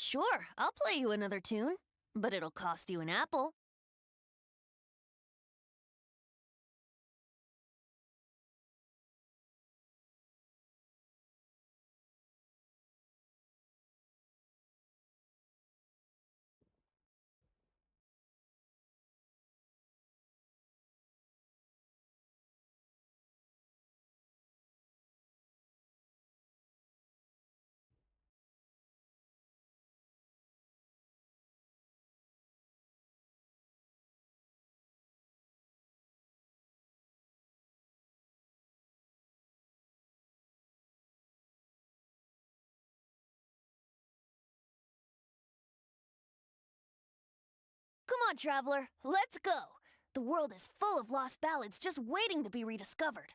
Sure, I'll play you another tune, but it'll cost you an apple. Come on, traveler, let's go! The world is full of lost ballads just waiting to be rediscovered.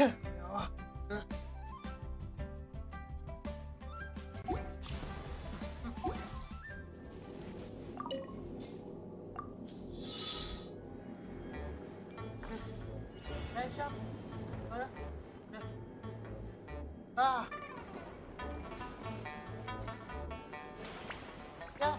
Siap. Ah. Ya.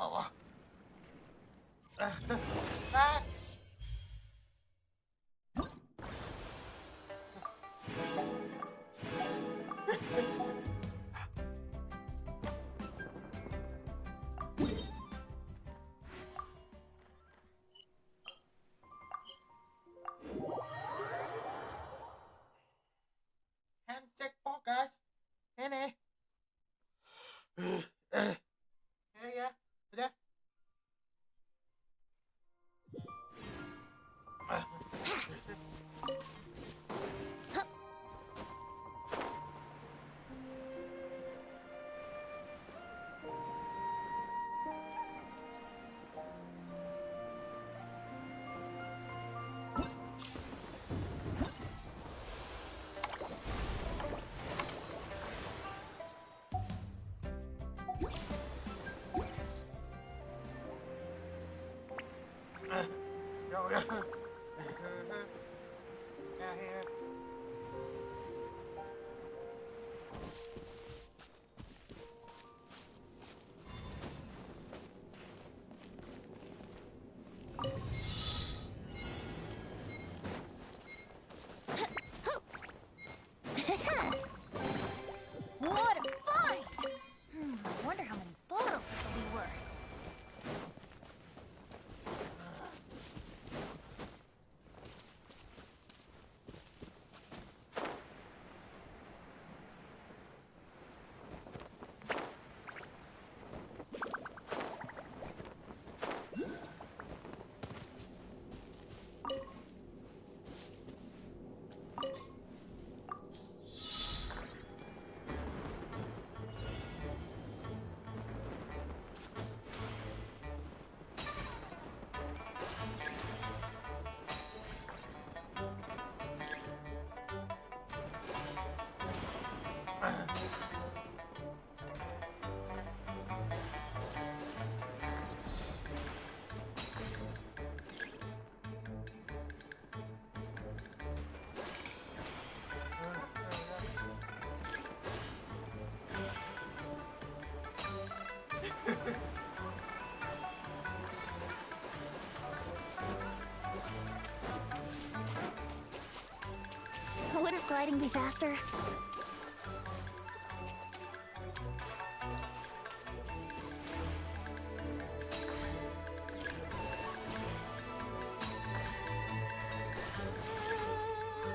Wah. Ah. Handshake podcast. Ini. Ya. Udah. Ya. Ya. What a find! I wonder how many bottles this will be worth. Wouldn't gliding be faster?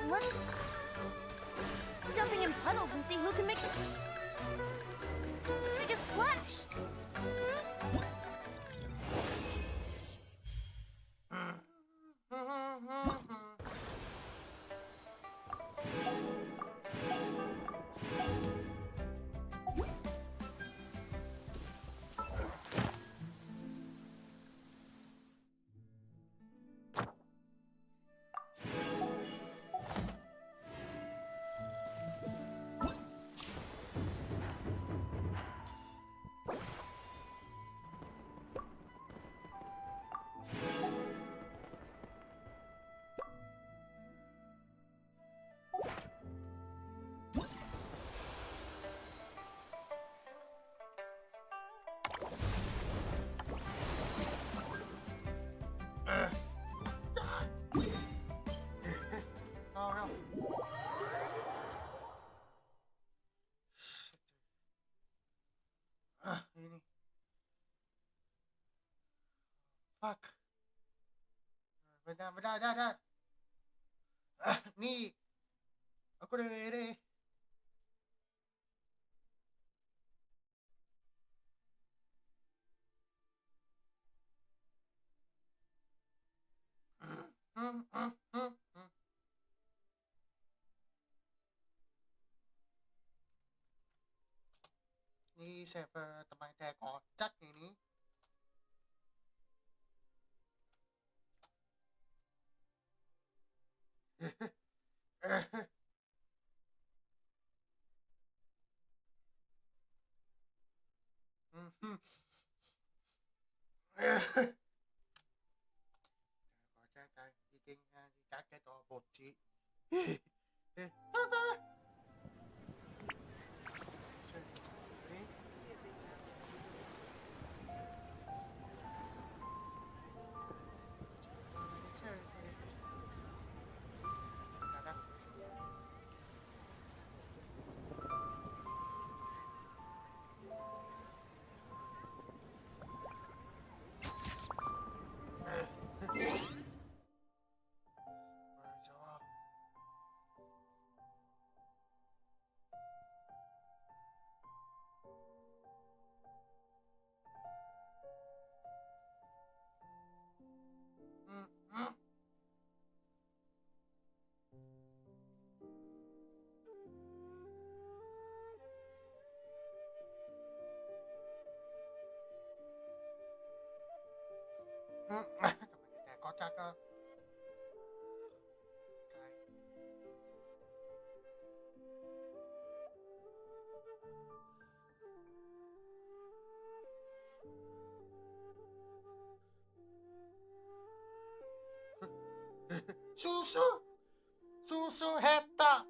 Let's jumping in puddles and see who can make a splash. Ini. Fuck. Bentar. Ni. Aku dah error. Ni server teman saya kocak ini. Kocak kan bikin kaget atau boci. Teman kita kocak ke. Susu heta.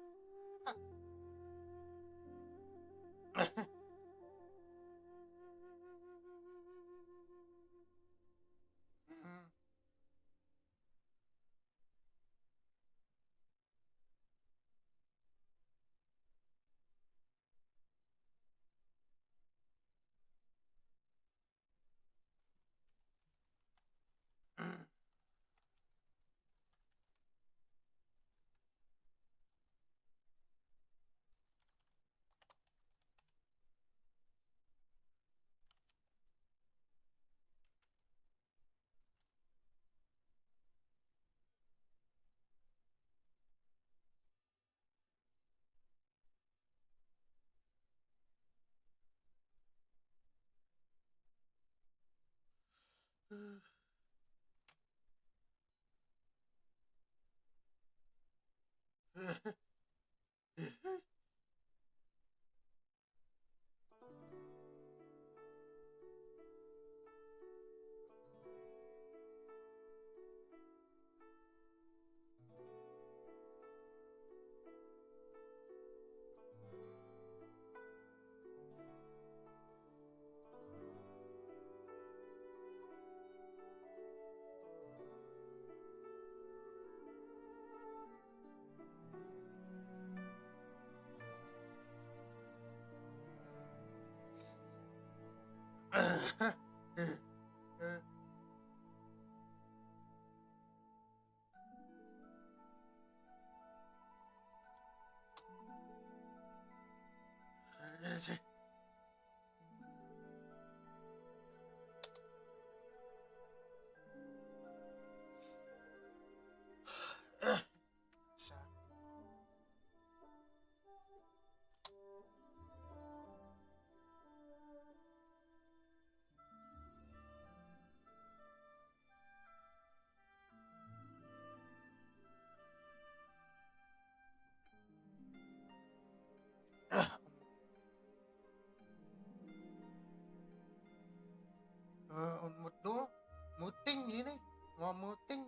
Muting ini mau muting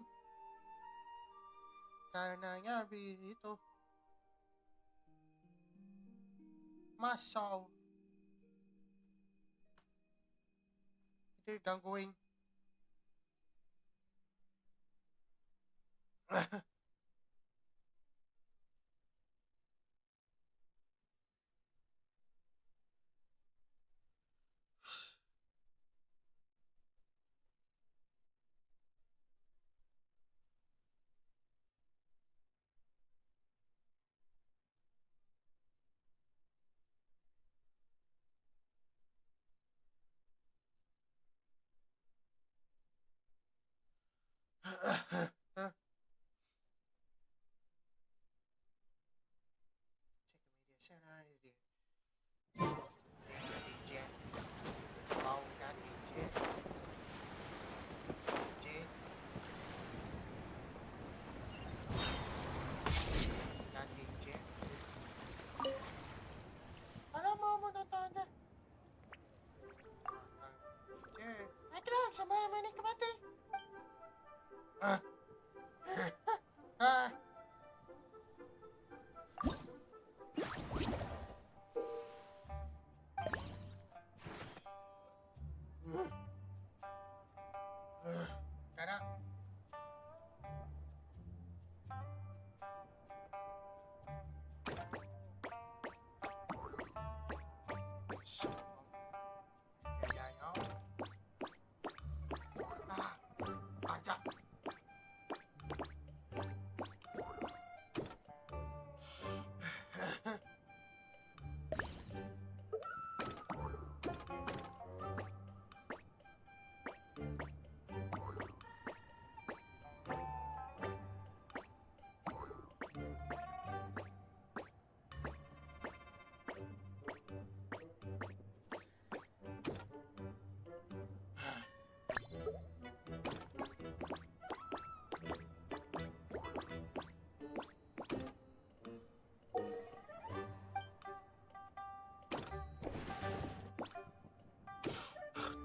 karenanya habis itu masal itu gangguin. Hah? Cek ke media sana dia. DJ. Mau kan DJ. DJ. Kan DJ. Ano mo nonton ka? DJ. Ay, kailangan sa mga manik kamati. Ah. Ah. Cara. Kayaknya. Ah. Ajak.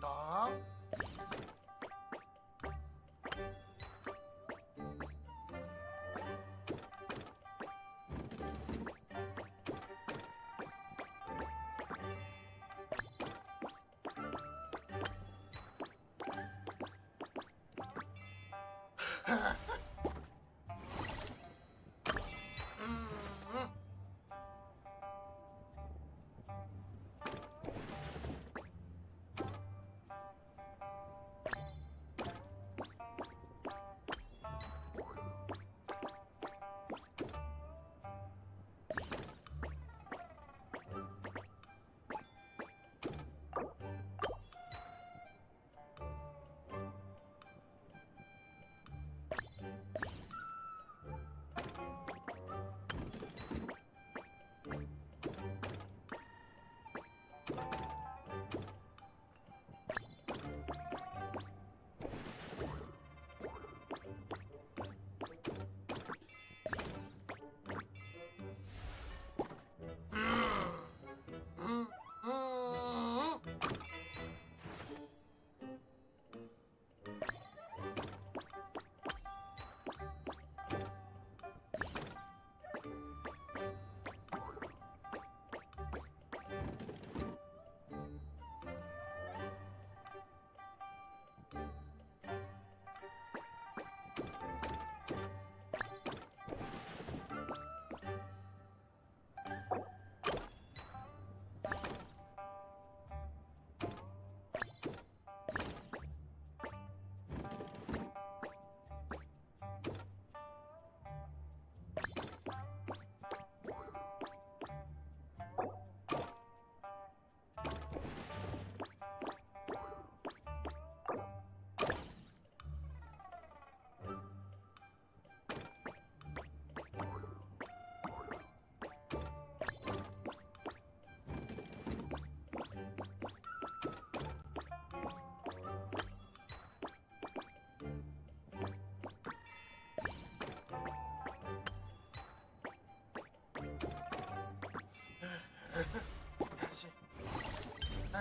Tong.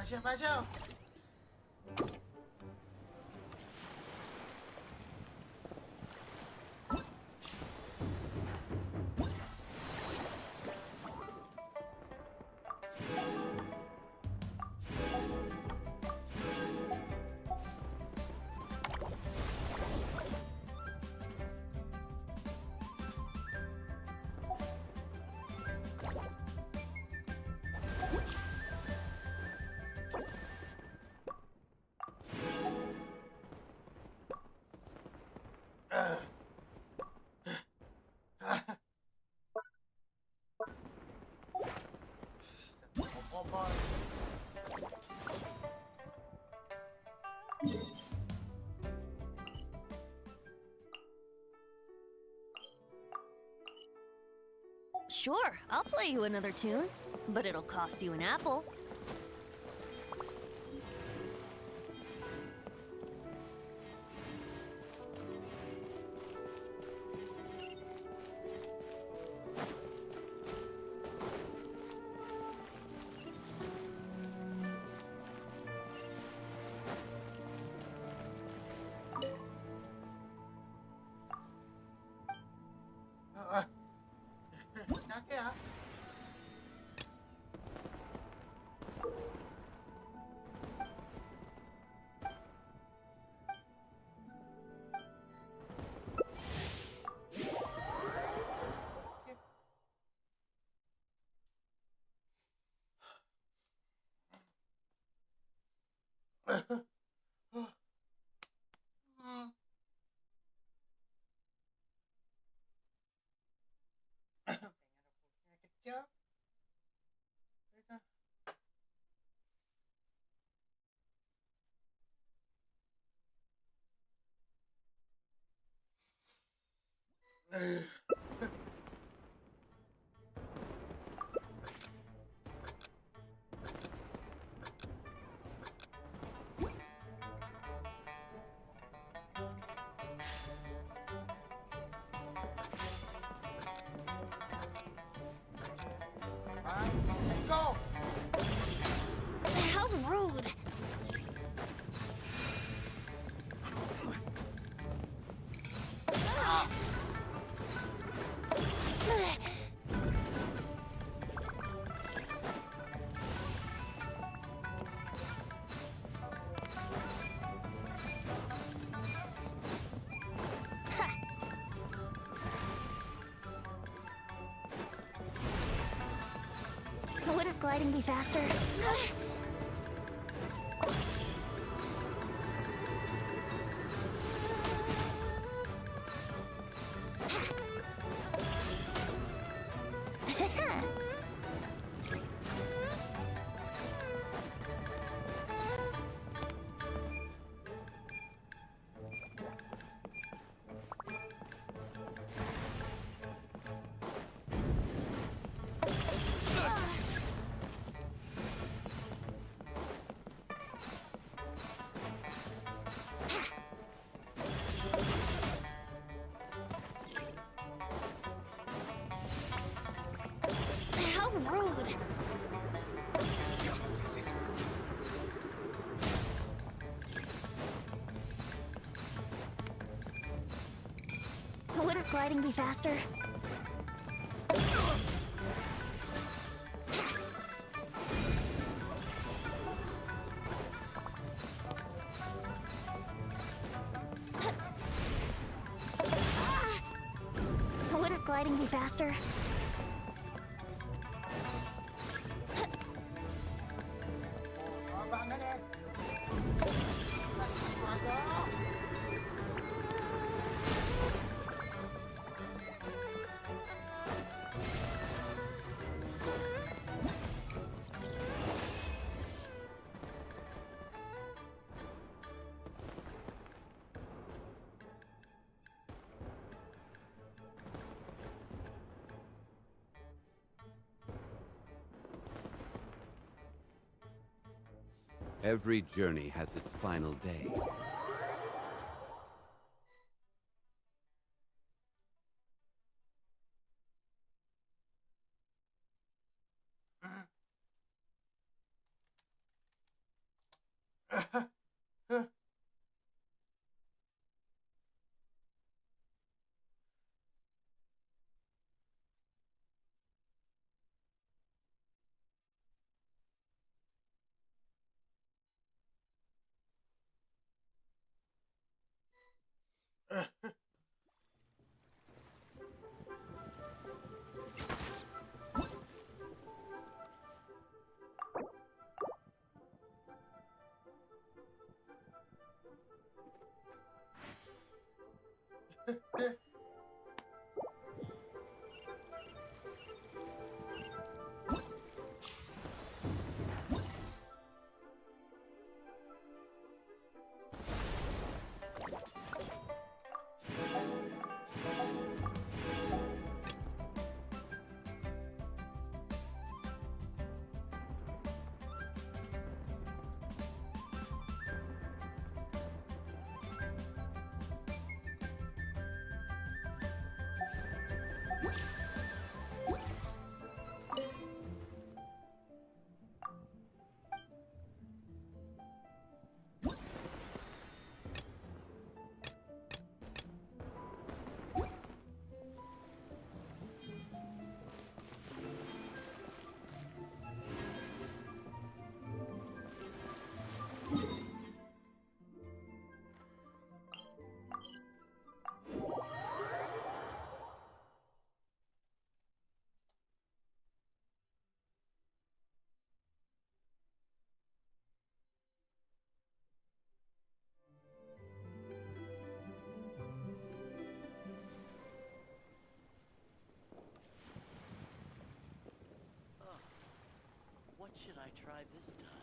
Siapa aja? Sure, I'll play you another tune, but it'll cost you an apple. Kaki ya. Kecil. Go! How rude! Wouldn't gliding be faster? How rude! Justice is Wouldn't gliding be faster? Wouldn't gliding be faster? Abang na. Pasti kuasa. Every journey has its final day. What should I try this time?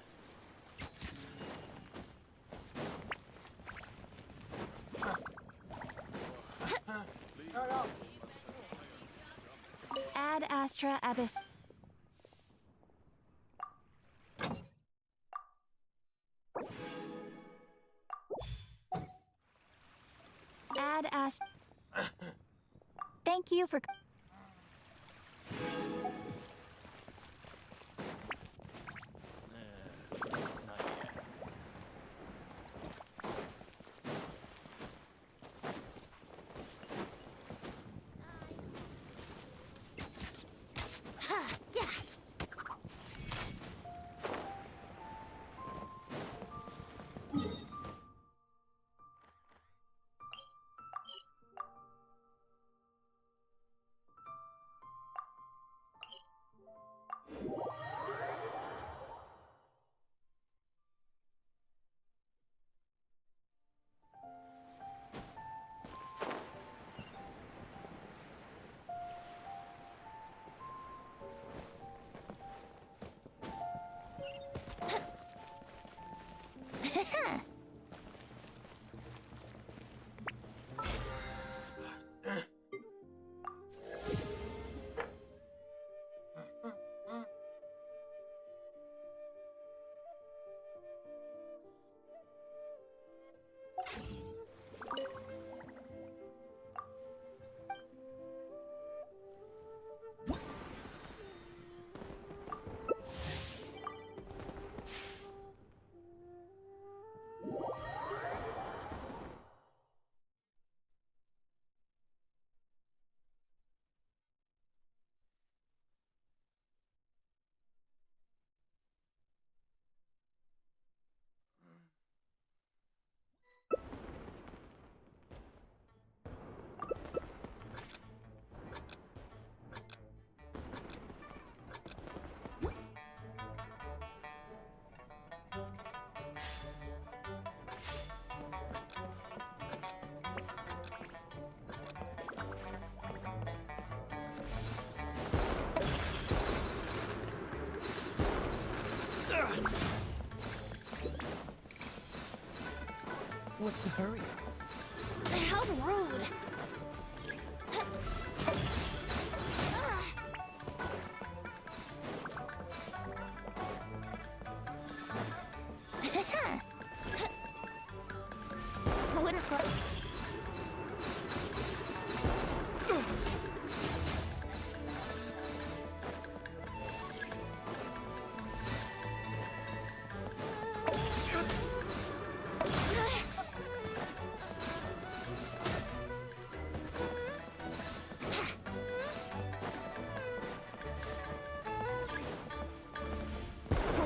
Ad Astra Abyss. Ad Astra. Thank you for. Not yet. Ha! Yeah! What's the hurry? How rude! Wouldn't go.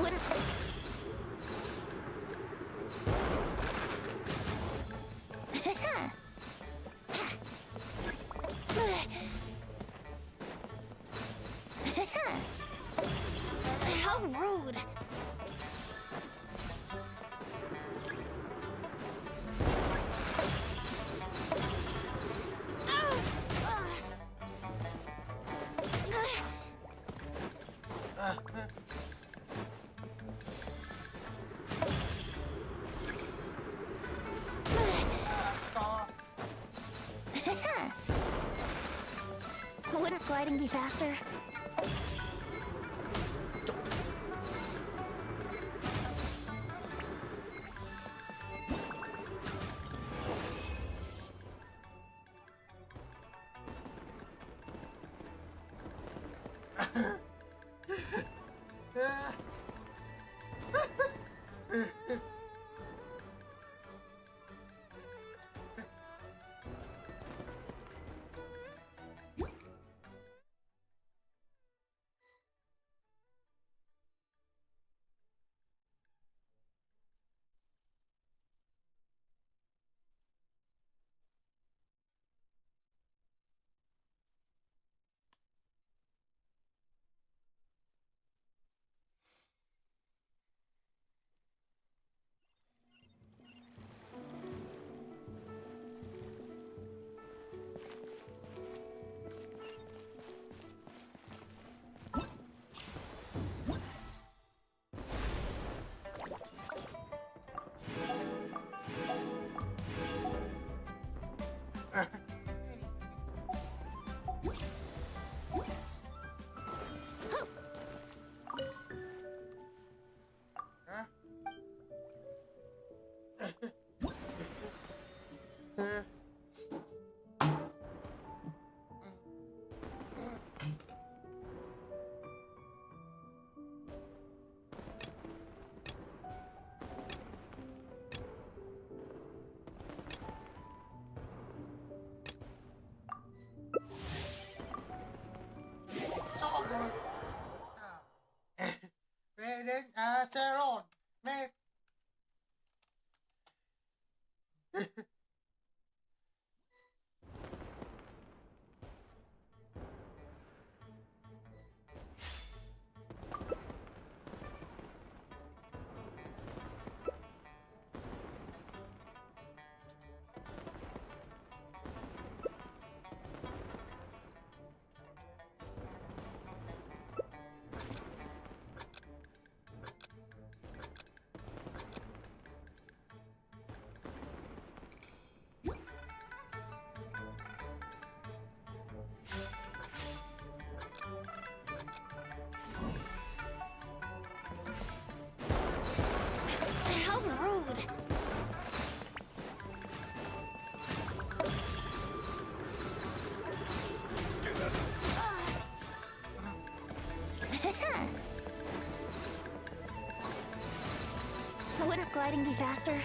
Wouldn't. How rude! Stop. Wouldn't gliding be faster? Hah? Sogol. Pwedeng aseron. May How rude! Wouldn't gliding be faster?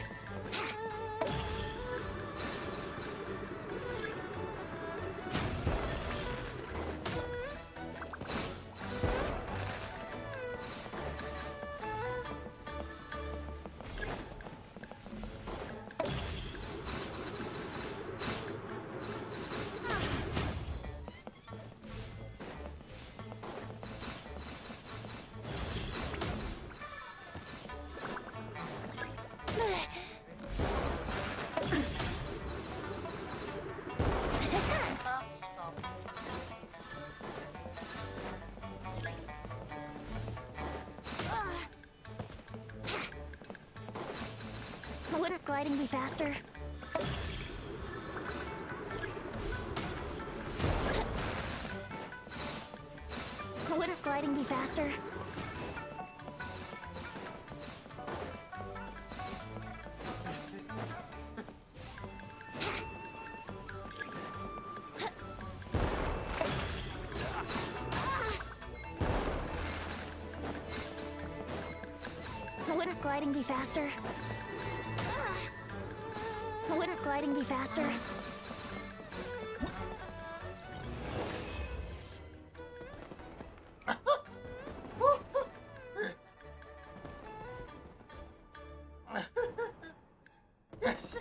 stop. Wouldn't gliding be faster? Wouldn't gliding be faster? Wouldn't gliding be faster? Wouldn't gliding be faster? Yes.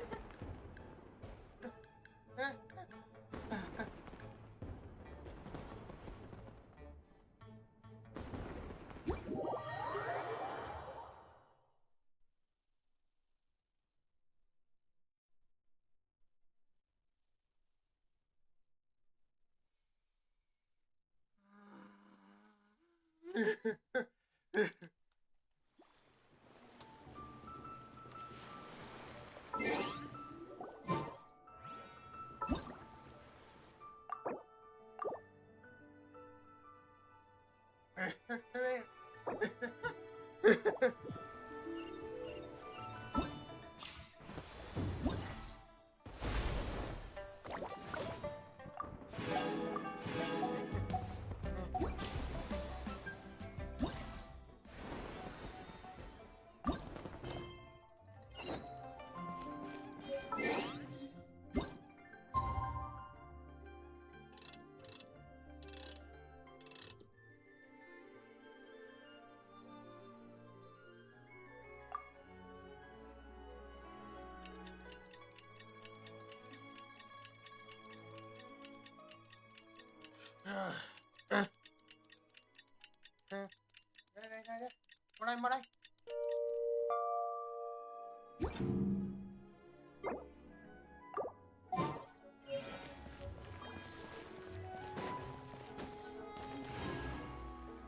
Mulai.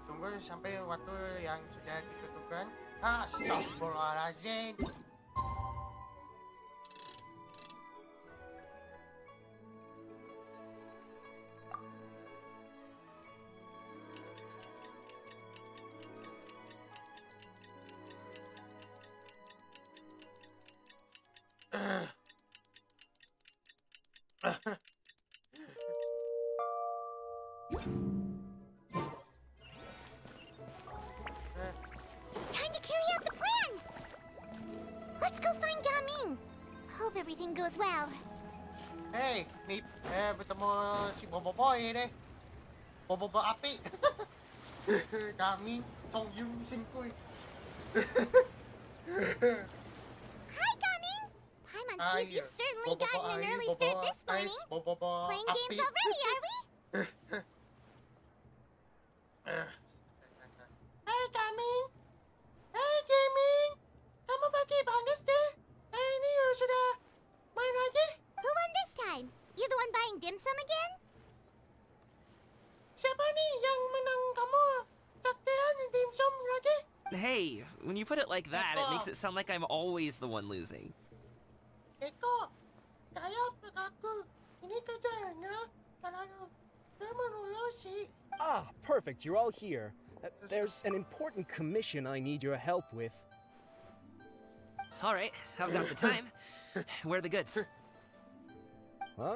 Tunggu sampai waktu yang sudah ditentukan. Astagfirullahaladzim. It's time to carry out the plan! Let's go find Gaming. Hope everything goes well. Hey, bertemu si Bobo Boy deh. Bobo api. Kami Chong Yung Singkuy. Hi, Gaming! Paimon sees you've certainly gotten an early start this morning. Playing games already, are we? Hey, Gaming. Hey, Gaming. Kamu pagi banget deh. Ini sudah main lagi? Who won this time? You the one buying dim sum again? Siapa nih yang menang kamu? Taktian dimsum lagi? Hey, when you put it like that, it makes it sound like I'm always the one losing. Eko, kayak aku. Ini kerjanya kalau kamu lulusi. Ah, perfect. You're all here. There's an important commission I need your help with. All right, I've got the time. Where are the goods?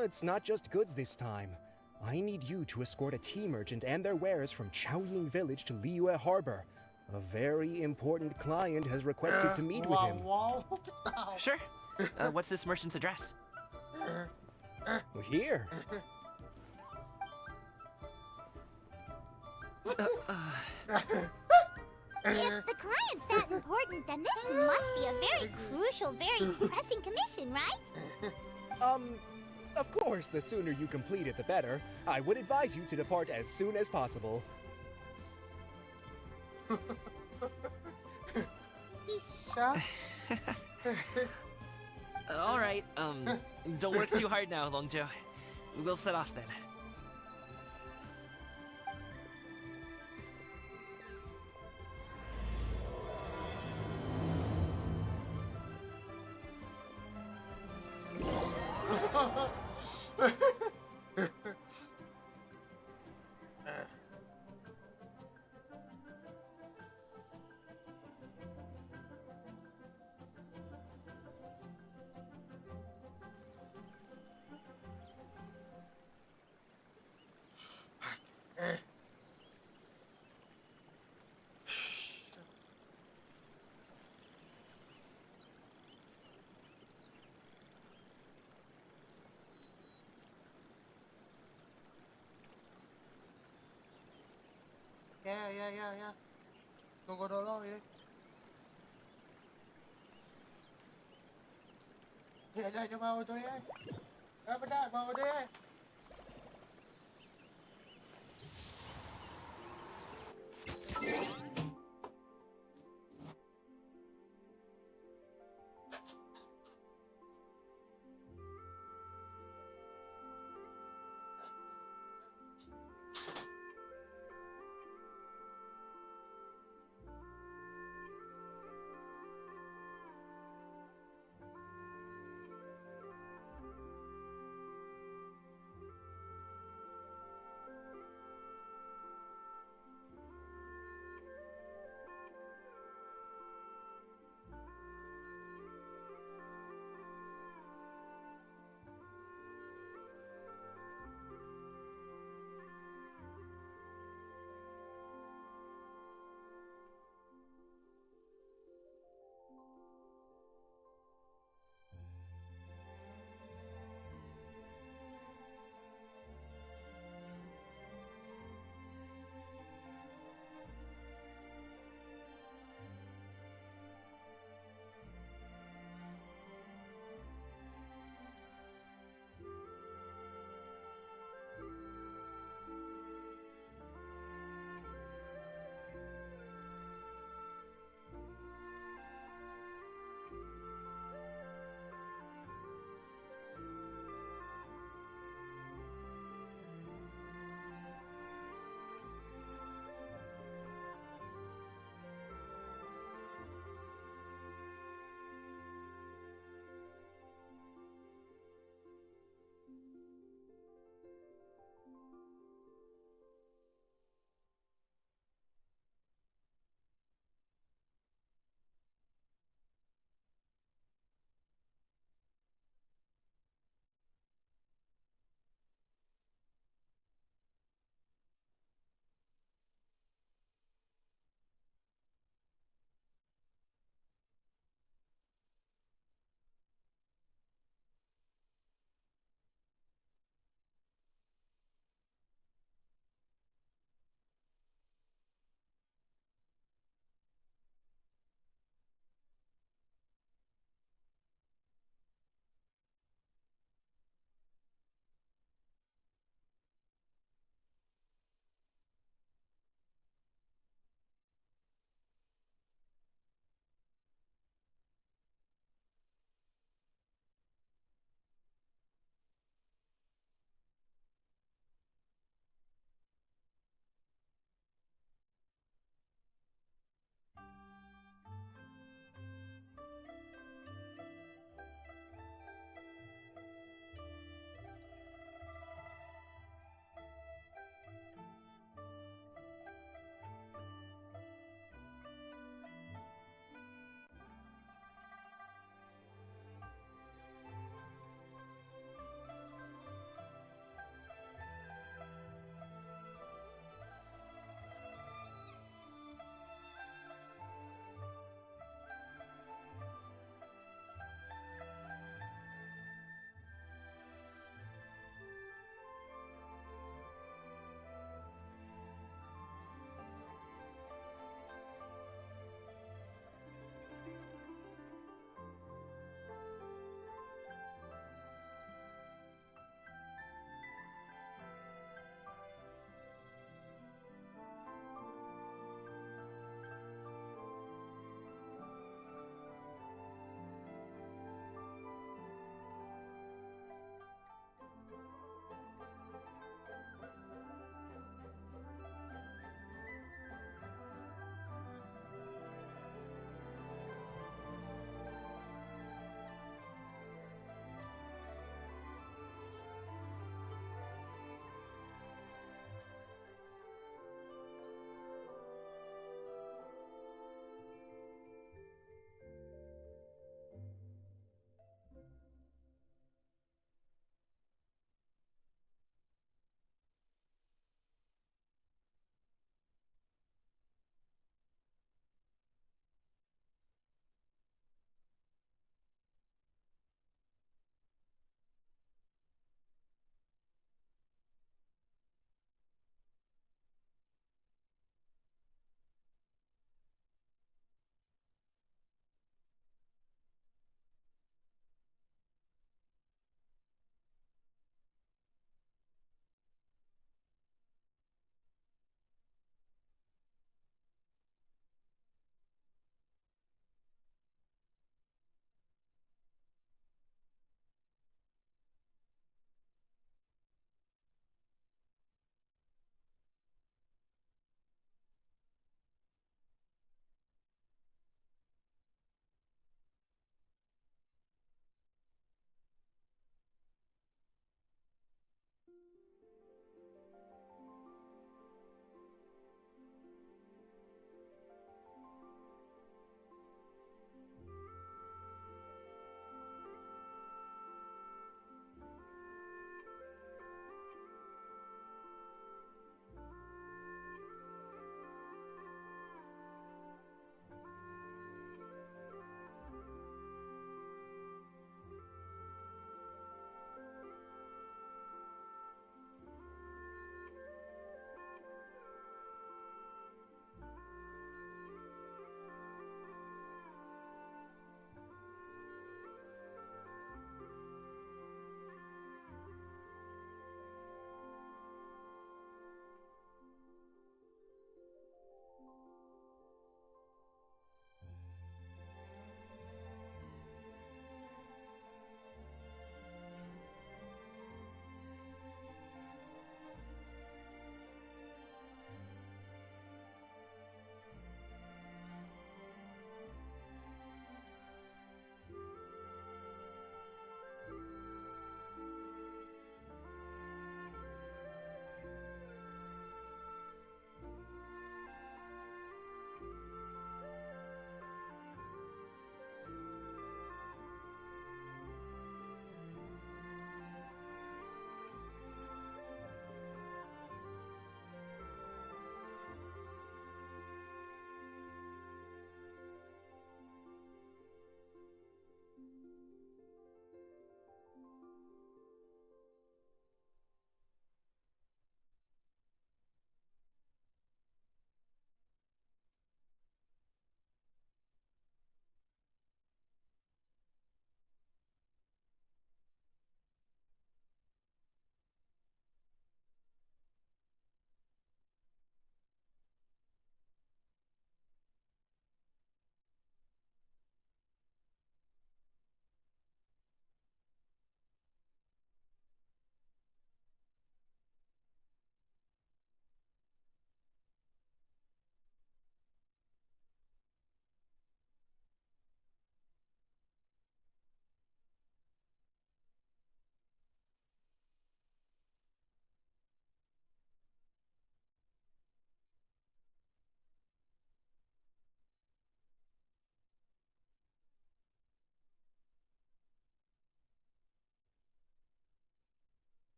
It's not just goods this time. I need you to escort a tea merchant and their wares from Chaoying Village to Liyue Harbor. A very important client has requested to meet with him. Wow. Sure. What's this merchant's address? Here. If the client's that important, then this must be a very crucial, very pressing commission, right? Of course, the sooner you complete it, the better. I would advise you to depart as soon as possible. Isa. All right, don't work too hard now, Longjo. We'll set off then. Ya. Tunggu dulu ya. Ya, bawa dulu ya. Benar, bawa dulu ya.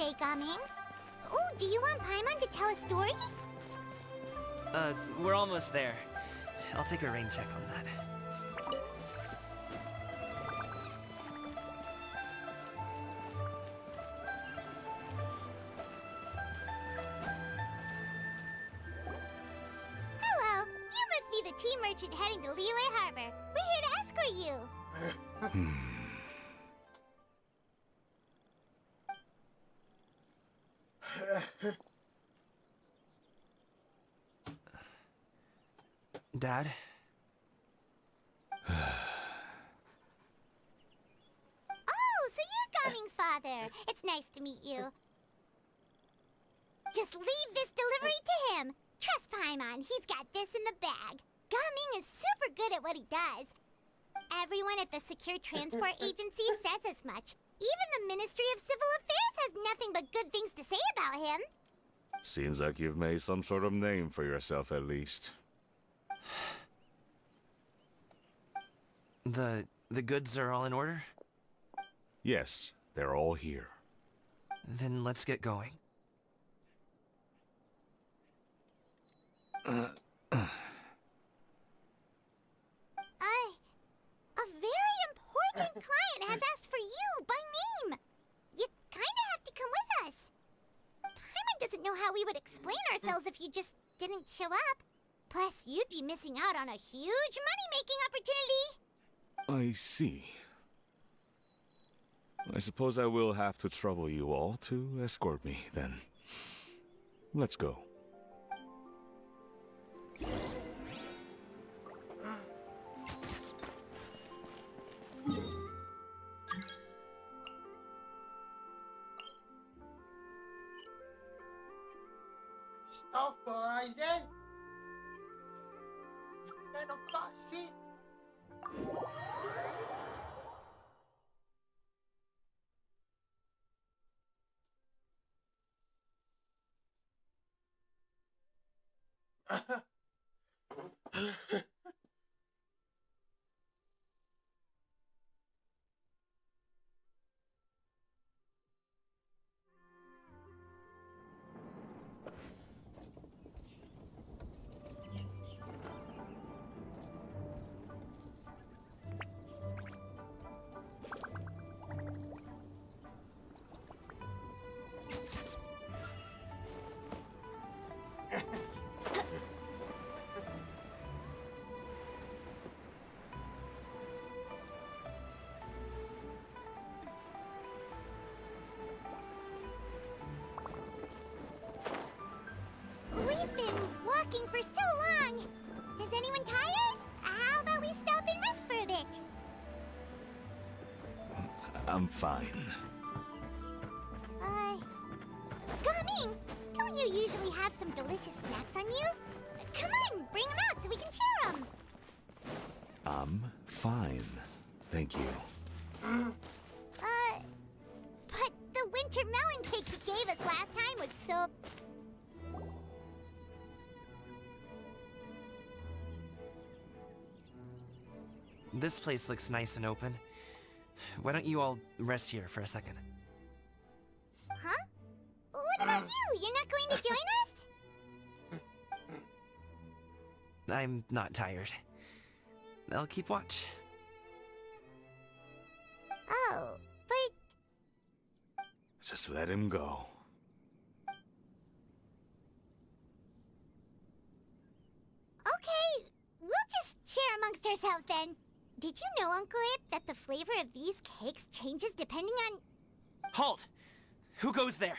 today, Gaming. Oh, do you want Paimon to tell a story? We're almost there. I'll take a rain check on that. Hello, you must be the tea merchant heading to Liyue Harbor. We're here to escort you. Dad? Oh, so you're Gaming's father. It's nice to meet you. Just leave this delivery to him. Trust Paimon, he's got this in the bag. Gaming is super good at what he does. Everyone at the Secure Transport Agency says as much. Even the Ministry of Civil Affairs has nothing but good things to say about him. Seems like you've made some sort of name for yourself at least. The goods are all in order? Yes, they're all here. Then let's get going. A very important client has asked for you by name. You kinda have to come with us. Paimon doesn't know how we would explain ourselves if you just didn't show up. Plus, you'd be missing out on a huge money-making opportunity. I see. I suppose I will have to trouble you all to escort me, then. Let's go. Stop, Horizon! Kind of fussy. We've been walking for so long. Is anyone tired? How about we stop and rest for a bit? I'm fine. Gaming, don't you usually have some delicious snacks on you? Come on, bring them out so we can share them. I'm fine. Thank you. But the winter melon cake you gave us last time was so... This place looks nice and open. Why don't you all rest here for a second? Huh? What about you? You're not going to join us? I'm not tired. I'll keep watch. Oh, but... Just let him go. Okay, we'll just share amongst ourselves then. Did you know, Uncle Ip, that the flavor of these cakes changes depending on... Halt! Who goes there?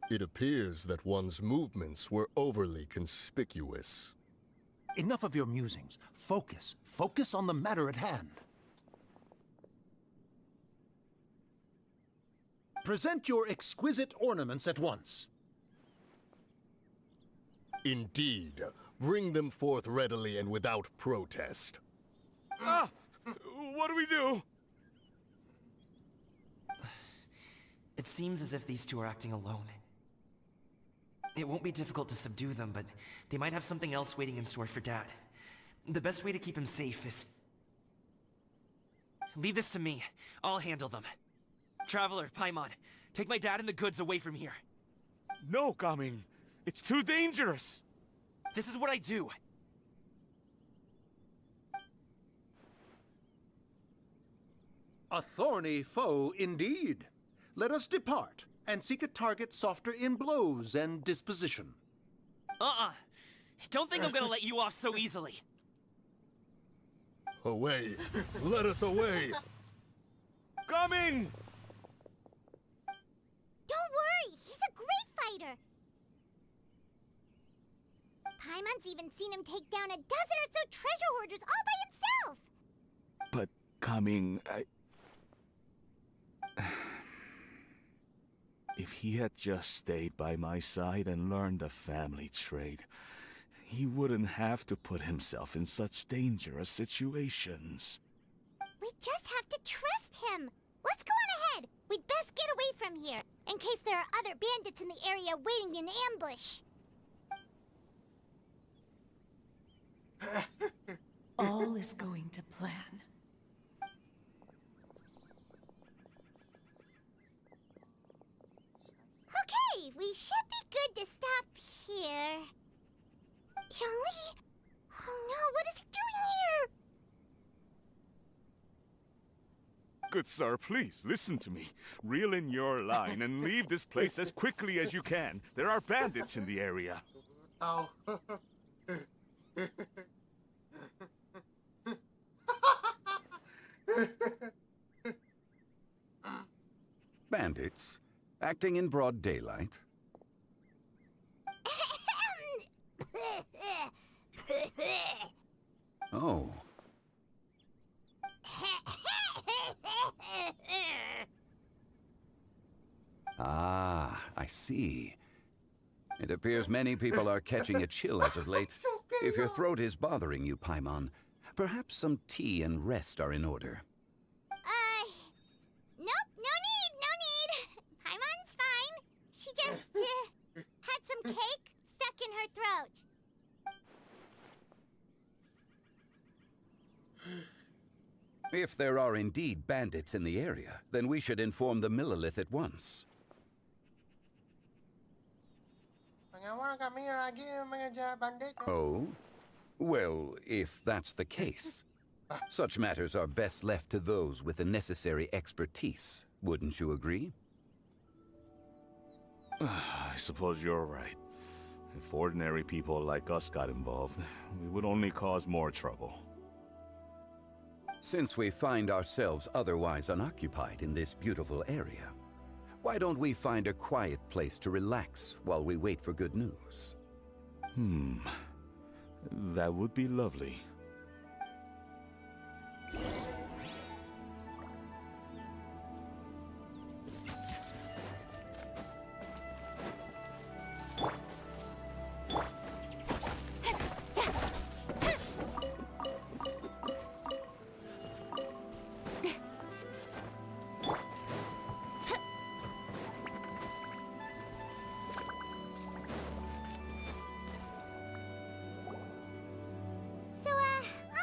It appears that one's movements were overly conspicuous. Enough of your musings. Focus. Focus on the matter at hand. Present your exquisite ornaments at once. Indeed. Bring them forth readily and without protest. Ah! What do we do? It seems as if these two are acting alone. It won't be difficult to subdue them, but they might have something else waiting in store for Dad. The best way to keep him safe is... Leave this to me. I'll handle them. Traveler, Paimon, take my dad and the goods away from here. No, Gaming. It's too dangerous. This is what I do. A thorny foe indeed. Let us depart and seek a target softer in blows and disposition. Don't think I'm gonna let you off so easily. Away! Let us away! Gaming! Don't worry, he's a great fighter. Paimon's even seen him take down a dozen or so treasure hoarders all by himself. But, Gaming, If he had just stayed by my side and learned the family trade, he wouldn't have to put himself in such dangerous situations. We just have to trust him. Let's go on ahead. We'd best get away from here, in case there are other bandits in the area waiting in ambush. All is going to plan. Okay, we should be good to stop here. Youngli? Oh no, what is he doing here? Good sir, please, listen to me. Reel in your line and leave this place as quickly as you can. There are bandits in the area. Oh. Bandits? Acting in broad daylight? Oh. Ah, I see. It appears many people are catching a chill as of late. If your throat is bothering you, Paimon, perhaps some tea and rest are in order. Nope, no need. Paimon's fine. She just, had some cake stuck in her throat. If there are indeed bandits in the area, then we should inform the Millilith at once. Mengawal kami lagi mengejar bandit. Oh? Well, if that's the case, such matters are best left to those with the necessary expertise. Wouldn't you agree? I suppose you're right. If ordinary people like us got involved, we would only cause more trouble. Since we find ourselves otherwise unoccupied in this beautiful area, why don't we find a quiet place to relax while we wait for good news? That would be lovely. So,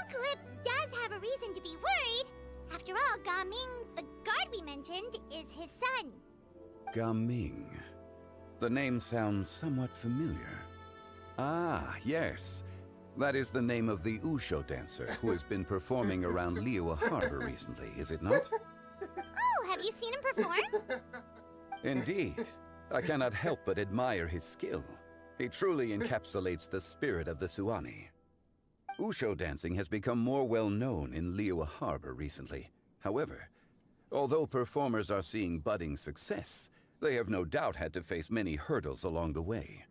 Uncle Ip does have a reason to be worried. After all, Gaming, the guard we mentioned, is his son. Gaming. The name sounds somewhat familiar. Ah, yes. That is the name of the Usho dancer who has been performing around Liyue Harbor recently, is it not? Oh, have you seen him perform? Indeed. I cannot help but admire his skill. He truly encapsulates the spirit of the Suani. Usho dancing has become more well known in Liyue Harbor recently. However, although performers are seeing budding success, they have no doubt had to face many hurdles along the way.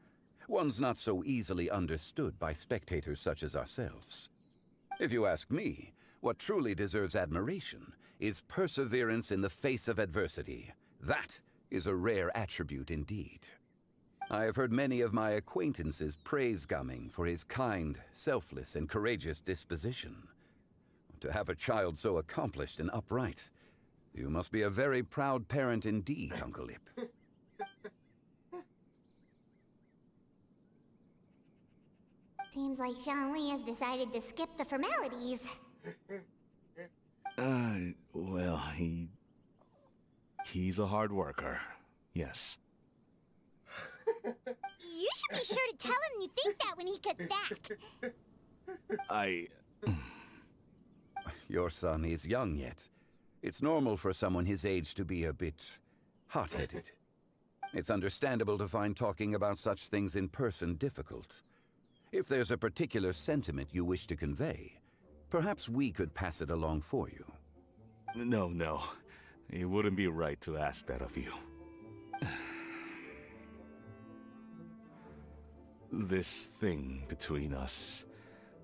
Ones not so easily understood by spectators such as ourselves. If you ask me, what truly deserves admiration is perseverance in the face of adversity. That is a rare attribute indeed. I have heard many of my acquaintances praise Gaming for his kind, selfless, and courageous disposition. To have a child so accomplished and upright, you must be a very proud parent indeed, Uncle Ip. Seems like Zhangli has decided to skip the formalities. Well, he he's a hard worker. Yes. You should be sure to tell him you think that when he gets back. Your son is young yet. It's normal for someone his age to be a bit hot-headed. It's understandable to find talking about such things in person difficult. If there's a particular sentiment you wish to convey, perhaps we could pass it along for you. No. It wouldn't be right to ask that of you. This thing between us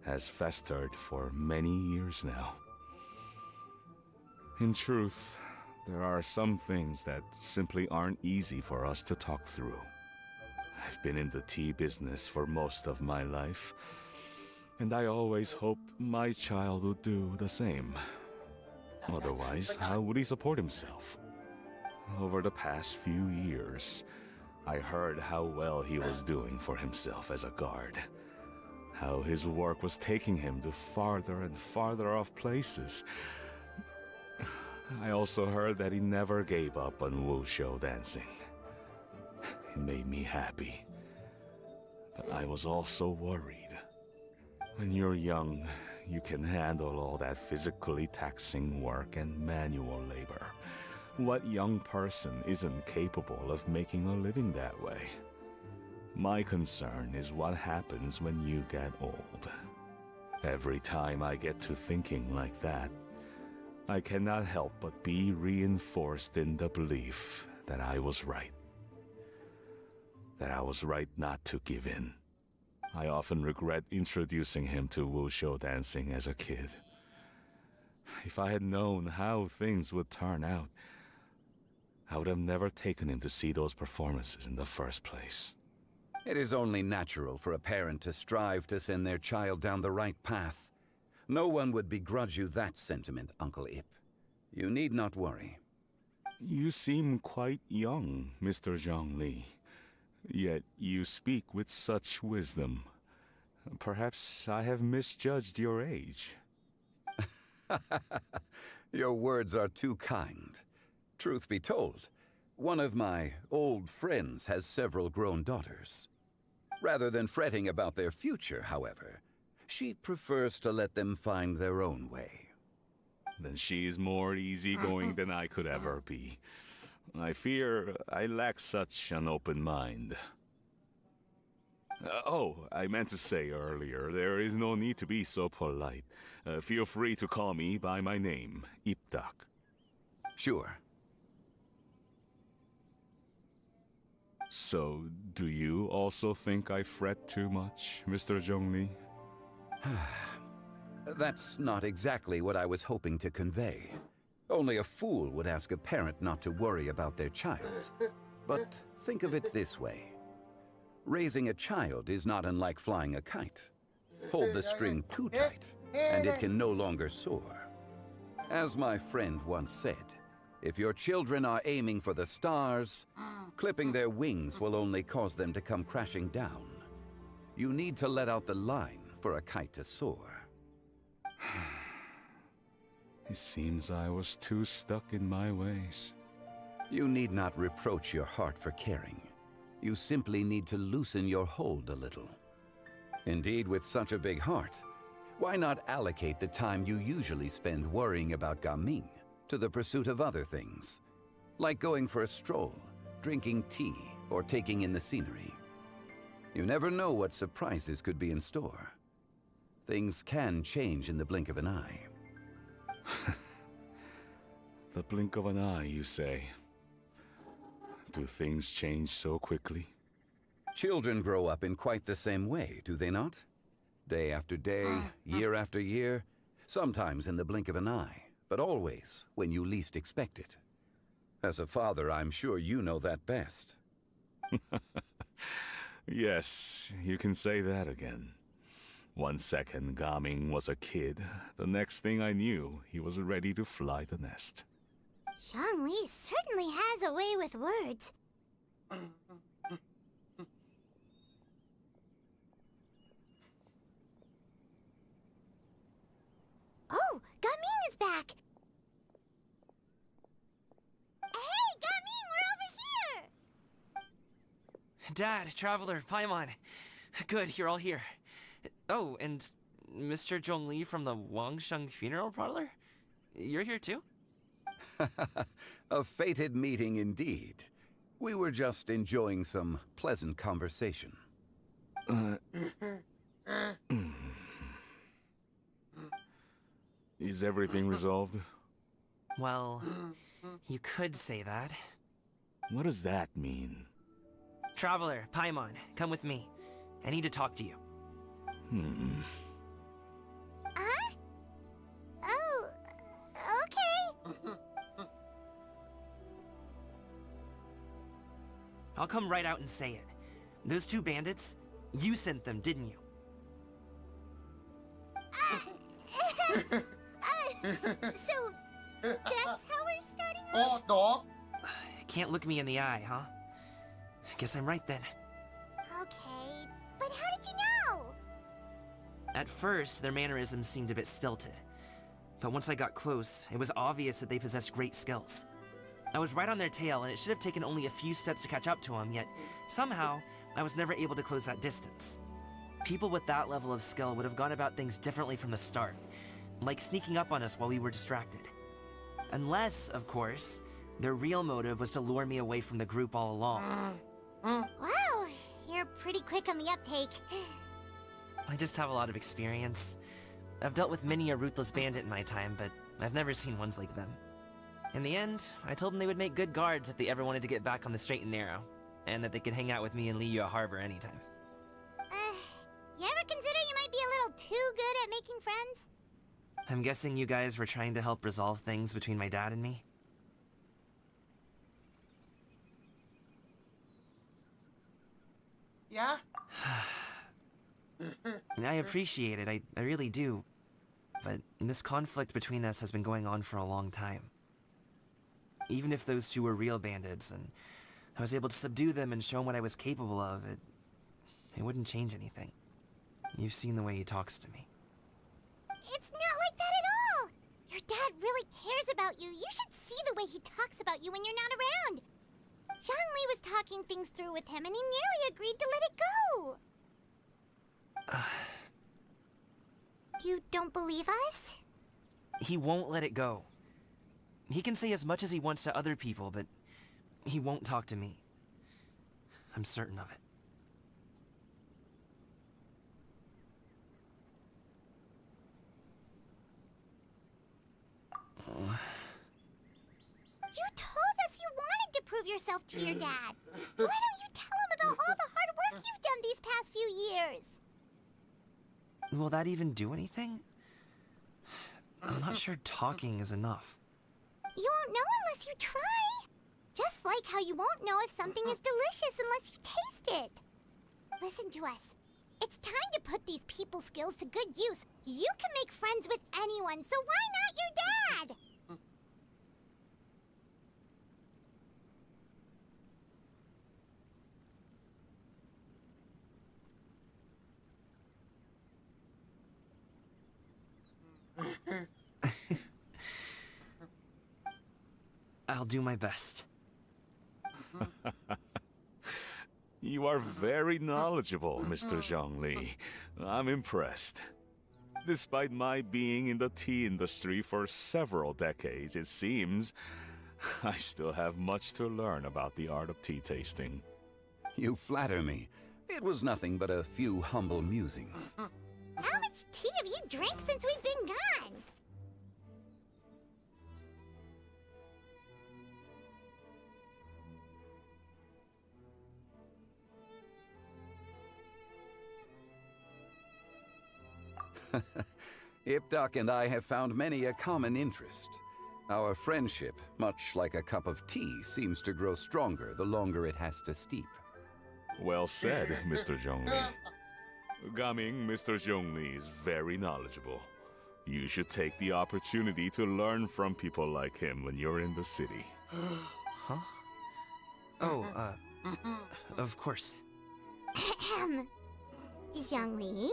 has festered for many years now. In truth, there are some things that simply aren't easy for us to talk through. I've been in the tea business for most of my life, and I always hoped my child would do the same. Otherwise, how would he support himself? Over the past few years, I heard how well he was doing for himself as a guard. How his work was taking him to farther and farther off places. I also heard that he never gave up on wushou dancing. It made me happy. But I was also worried. When you're young, you can handle all that physically taxing work and manual labor. What young person isn't capable of making a living that way? My concern is what happens when you get old. Every time I get to thinking like that, I cannot help but be reinforced in the belief that I was right. That I was right not to give in. I often regret introducing him to wushou dancing as a kid. If I had known how things would turn out, I would have never taken him to see those performances in the first place. It is only natural for a parent to strive to send their child down the right path. No one would begrudge you that sentiment, Uncle Ip. You need not worry. You seem quite young, Mr. Zhongli. Yet you speak with such wisdom. Perhaps I have misjudged your age. Your words are too kind. Truth be told, one of my old friends has several grown daughters. Rather than fretting about their future, however, she prefers to let them find their own way. Then she's more easygoing than I could ever be. I fear I lack such an open mind. I meant to say earlier, there is no need to be so polite. Feel free to call me by my name, Ipdak. Sure. So, do you also think I fret too much, Mr. Zhongli? That's not exactly what I was hoping to convey. Only a fool would ask a parent not to worry about their child. But think of it this way. Raising a child is not unlike flying a kite. Hold the string too tight, and it can no longer soar. As my friend once said, if your children are aiming for the stars, clipping their wings will only cause them to come crashing down. You need to let out the line for a kite to soar. It seems I was too stuck in my ways. You need not reproach your heart for caring. You simply need to loosen your hold a little. Indeed, with such a big heart, why not allocate the time you usually spend worrying about Gaming to the pursuit of other things, like going for a stroll, drinking tea, or taking in the scenery? You never know what surprises could be in store. Things can change in the blink of an eye. The blink of an eye, you say? Do things change so quickly? Children grow up in quite the same way, do they not? Day after day, year after year, sometimes in the blink of an eye, but always when you least expect it. As a father, I'm sure you know that best. Yes, you can say that again. 1 second, Gaming was a kid. The next thing I knew, he was ready to fly the nest. Zhongli certainly has a way with words. Oh, Gaming is back! Hey, Dad, Traveler, Paimon. Good, you're all here. Oh, and Mr. Zhongli from the Wangsheng Funeral Parlor? You're here too? A fated meeting indeed. We were just enjoying some pleasant conversation. Is everything resolved? Well, you could say that. What does that mean? Traveler, Paimon, come with me. I need to talk to you. Huh? Oh, okay. I'll come right out and say it. Those two bandits, you sent them, didn't you? So, that's how we're starting Oh, off? dog. Can't look me in the eye, huh? Guess I'm right then. Okay, but how did you know? At first, their mannerisms seemed a bit stilted. But once I got close, it was obvious that they possessed great skills. I was right on their tail, and it should have taken only a few steps to catch up to them, yet somehow, I was never able to close that distance. People with that level of skill would have gone about things differently from the start, like sneaking up on us while we were distracted. Unless, of course, their real motive was to lure me away from the group all along. Wow, you're pretty quick on the uptake. I just have a lot of experience. I've dealt with many a ruthless bandit in my time, but I've never seen ones like them. In the end, I told them they would make good guards if they ever wanted to get back on the straight and narrow, and that they could hang out with me in Liyue Harbor anytime. You ever consider you might be a little too good at making friends? I'm guessing you guys were trying to help resolve things between my dad and me? Yeah? I appreciate it, I really do. But this conflict between us has been going on for a long time. Even if those two were real bandits, and I was able to subdue them and show him what I was capable of, it wouldn't change anything. You've seen the way he talks to me. It's not like that at all! Your dad really cares about you. You should see the way he talks about you when you're not around. Zhongli was talking things through with him, and he nearly agreed to let it go. You don't believe us? He won't let it go. He can say as much as he wants to other people, but he won't talk to me. I'm certain of it. You told us you wanted to prove yourself to your dad. Why don't you tell him about all the hard work you've done these past few years? Will that even do anything? I'm not sure talking is enough. You won't know unless you try. Just like how you won't know if something is delicious unless you taste it. Listen to us. It's time to put these people skills to good use. You can make friends with anyone, so why not your dad? I'll do my best. You are very knowledgeable, Mr. Zhongli. I'm impressed. Despite my being in the tea industry for several decades, it seems I still have much to learn about the art of tea tasting. You flatter me. It was nothing but a few humble musings. How much tea have you drank since we've been gone? Ipdak and I have found many a common interest. Our friendship, much like a cup of tea, seems to grow stronger the longer it has to steep. Well said, Mr. Zhongli. Gaming, Mr. Zhongli is very knowledgeable. You should take the opportunity to learn from people like him when you're in the city. Huh? Oh, of course. Ahem. Zhongli?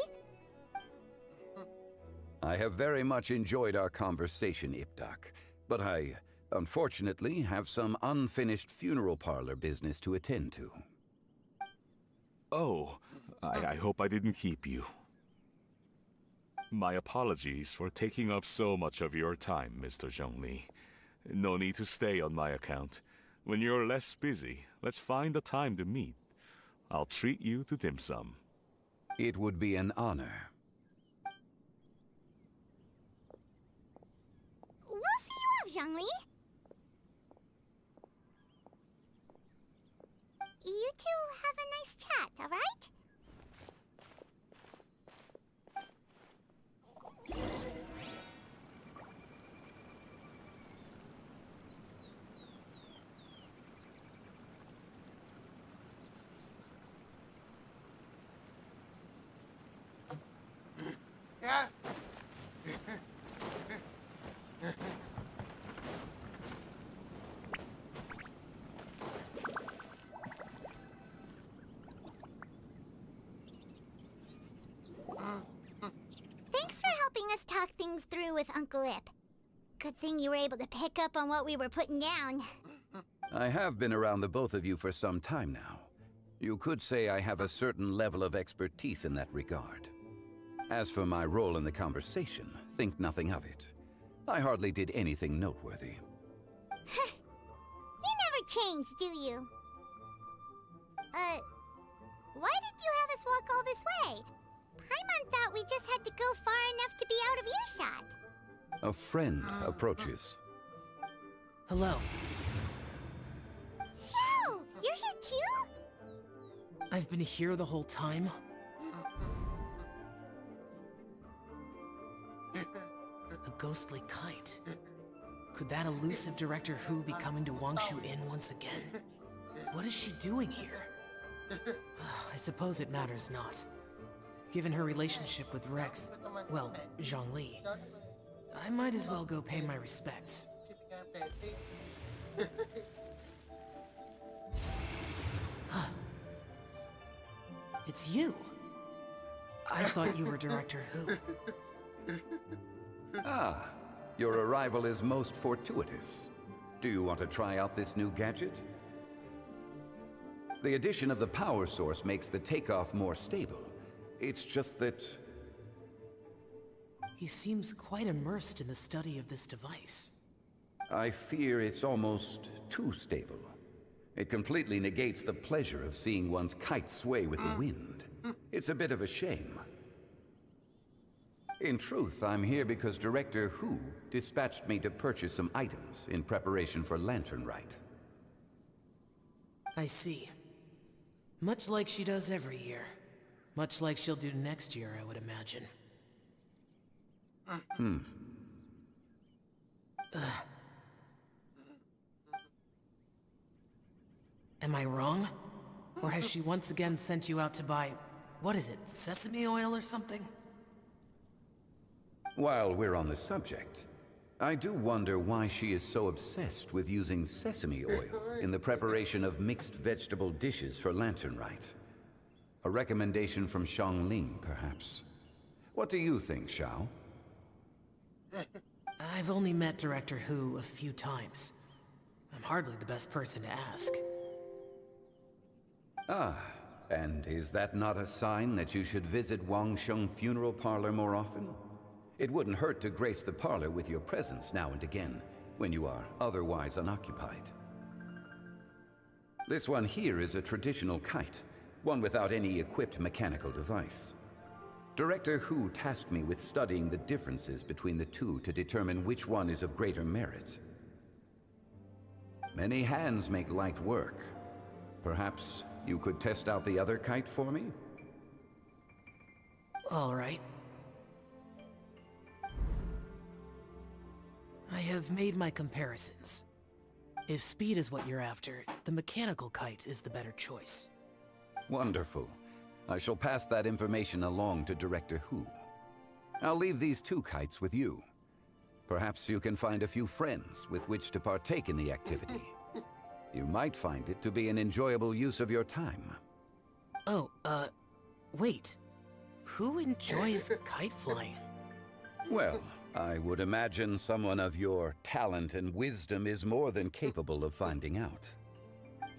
I have very much enjoyed our conversation, Ipdak, but I, unfortunately, have some unfinished funeral parlor business to attend to. Oh, I hope I didn't keep you. My apologies for taking up so much of your time, Mr. Zhongli. No need to stay on my account. When you're less busy, let's find a time to meet. I'll treat you to dim sum. It would be an honor. We'll see you off, Zhongli. You two have a nice chat, all right? Yeah. Thanks for helping us talk things through with Uncle Ip. Good thing you were able to pick up on what we were putting down. I have been around the both of you for some time now. You could say I have a certain level of expertise in that regard. As for my role in the conversation, think nothing of it. I hardly did anything noteworthy. You never change, do you? Why did you have us walk all this way? Paimon thought we just had to go far enough to be out of earshot. A friend approaches. Hello. So, you're here too? I've been here the whole time. A ghostly kite. Could that elusive Director Hu be coming to Wangshu Inn once again? What is she doing here? I suppose it matters not. Given her relationship with Rex, well, Zhongli, I might as well go pay my respects. It's you. I thought you were Director Hu. Ah, your arrival is most fortuitous. Do you want to try out this new gadget? The addition of the power source makes the takeoff more stable. It's just that... He seems quite immersed in the study of this device. I fear it's almost too stable. It completely negates the pleasure of seeing one's kite sway with the wind. It's a bit of a shame. In truth, I'm here because Director Hu dispatched me to purchase some items in preparation for Lantern Rite. I see. Much like she does every year. Much like she'll do next year, I would imagine. Am I wrong? Or has she once again sent you out to buy... what is it, sesame oil or something? While we're on the subject, I do wonder why she is so obsessed with using sesame oil in the preparation of mixed vegetable dishes for Lantern Rite. A recommendation from Xiangling, perhaps. What do you think, Xiao? I've only met Director Hu a few times. I'm hardly the best person to ask. Ah, and is that not a sign that you should visit Wangsheng Funeral Parlor more often? It wouldn't hurt to grace the parlor with your presence now and again, when you are otherwise unoccupied. This one here is a traditional kite, one without any equipped mechanical device. Director Hu tasked me with studying the differences between the two to determine which one is of greater merit. Many hands make light work. Perhaps you could test out the other kite for me? All right. I have made my comparisons. If speed is what you're after, the mechanical kite is the better choice. Wonderful. I shall pass that information along to Director Hu. I'll leave these two kites with you. Perhaps you can find a few friends with which to partake in the activity. You might find it to be an enjoyable use of your time. Oh, wait. Who enjoys kite flying? Well, I would imagine someone of your talent and wisdom is more than capable of finding out.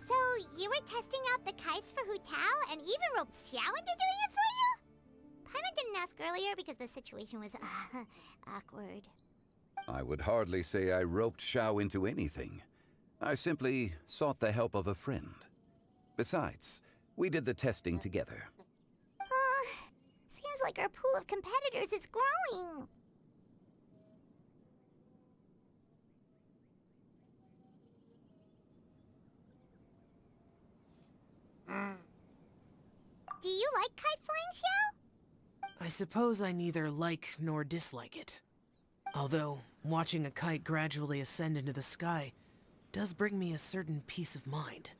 So, you were testing out up the kites for Hu Tao and even roped Xiao into doing it for you? Paimon didn't ask earlier because the situation was awkward. I would hardly say I roped Xiao into anything. I simply sought the help of a friend. Besides, we did the testing together. Seems like our pool of competitors is growing. Do you like kite flying, Xiao? I suppose I neither like nor dislike it. Although, watching a kite gradually ascend into the sky does bring me a certain peace of mind.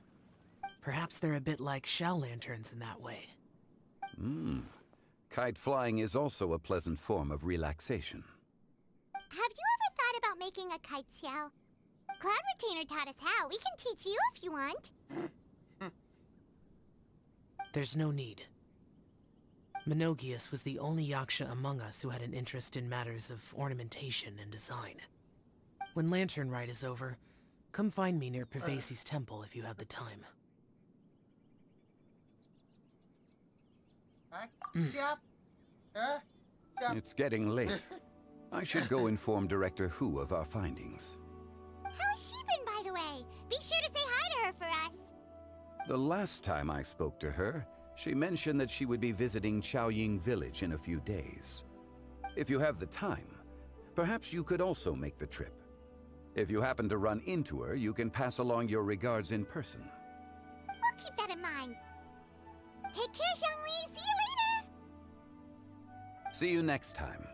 Perhaps they're a bit like shell lanterns in that way. Kite flying is also a pleasant form of relaxation. Have you ever thought about making a kite, Xiao? Cloud Retainer taught us how. We can teach you if you want. There's no need. Menogias was the only yaksha among us who had an interest in matters of ornamentation and design. When Lantern Rite is over, come find me near Pervasi's temple if you have the time. It's getting late. I should go inform Director Hu of our findings. How's she been, by the way? Be sure to say hi to her for us. The last time I spoke to her, she mentioned that she would be visiting Chaoying Village in a few days. If you have the time, perhaps you could also make the trip. If you happen to run into her, you can pass along your regards in person. We'll keep that in mind. Take care, Zhongli. See you later. See you next time.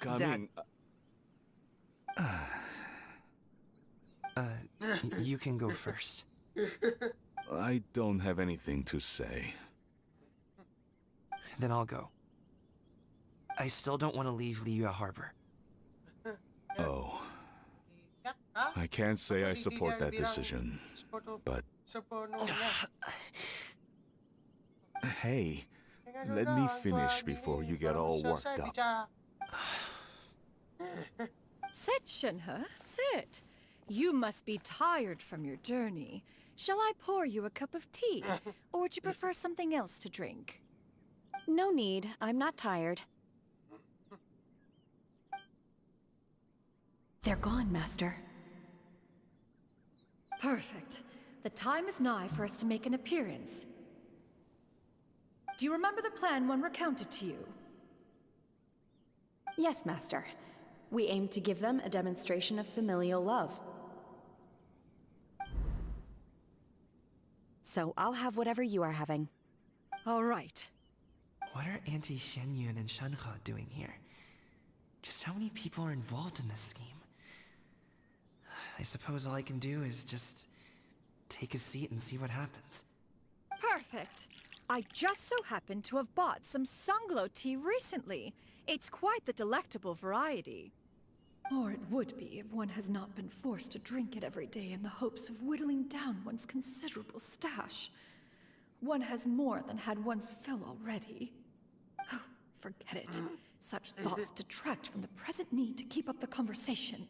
Coming. You can go first. I don't have anything to say. Then I'll go. I still don't want to leave Liyue Harbor. Oh. I can't say I support that decision, but... Hey, let me finish before you get all worked up. Sit, Shenhe, sit. You must be tired from your journey. Shall I pour you a cup of tea? Or would you prefer something else to drink? No need. I'm not tired. They're gone, Master. Perfect. The time is nigh for us to make an appearance. Do you remember the plan one recounted to you? Yes, Master. We aim to give them a demonstration of familial love. So I'll have whatever you are having. All right. What are Auntie Xianyun and Shenhe doing here? Just how many people are involved in this scheme? I suppose all I can do is just take a seat and see what happens. Perfect. I just so happen to have bought some Sunglow tea recently. It's quite the delectable variety. Or it would be if one has not been forced to drink it every day in the hopes of whittling down one's considerable stash. One has more than had one's fill already. Oh, forget it. Such thoughts detract from the present need to keep up the conversation.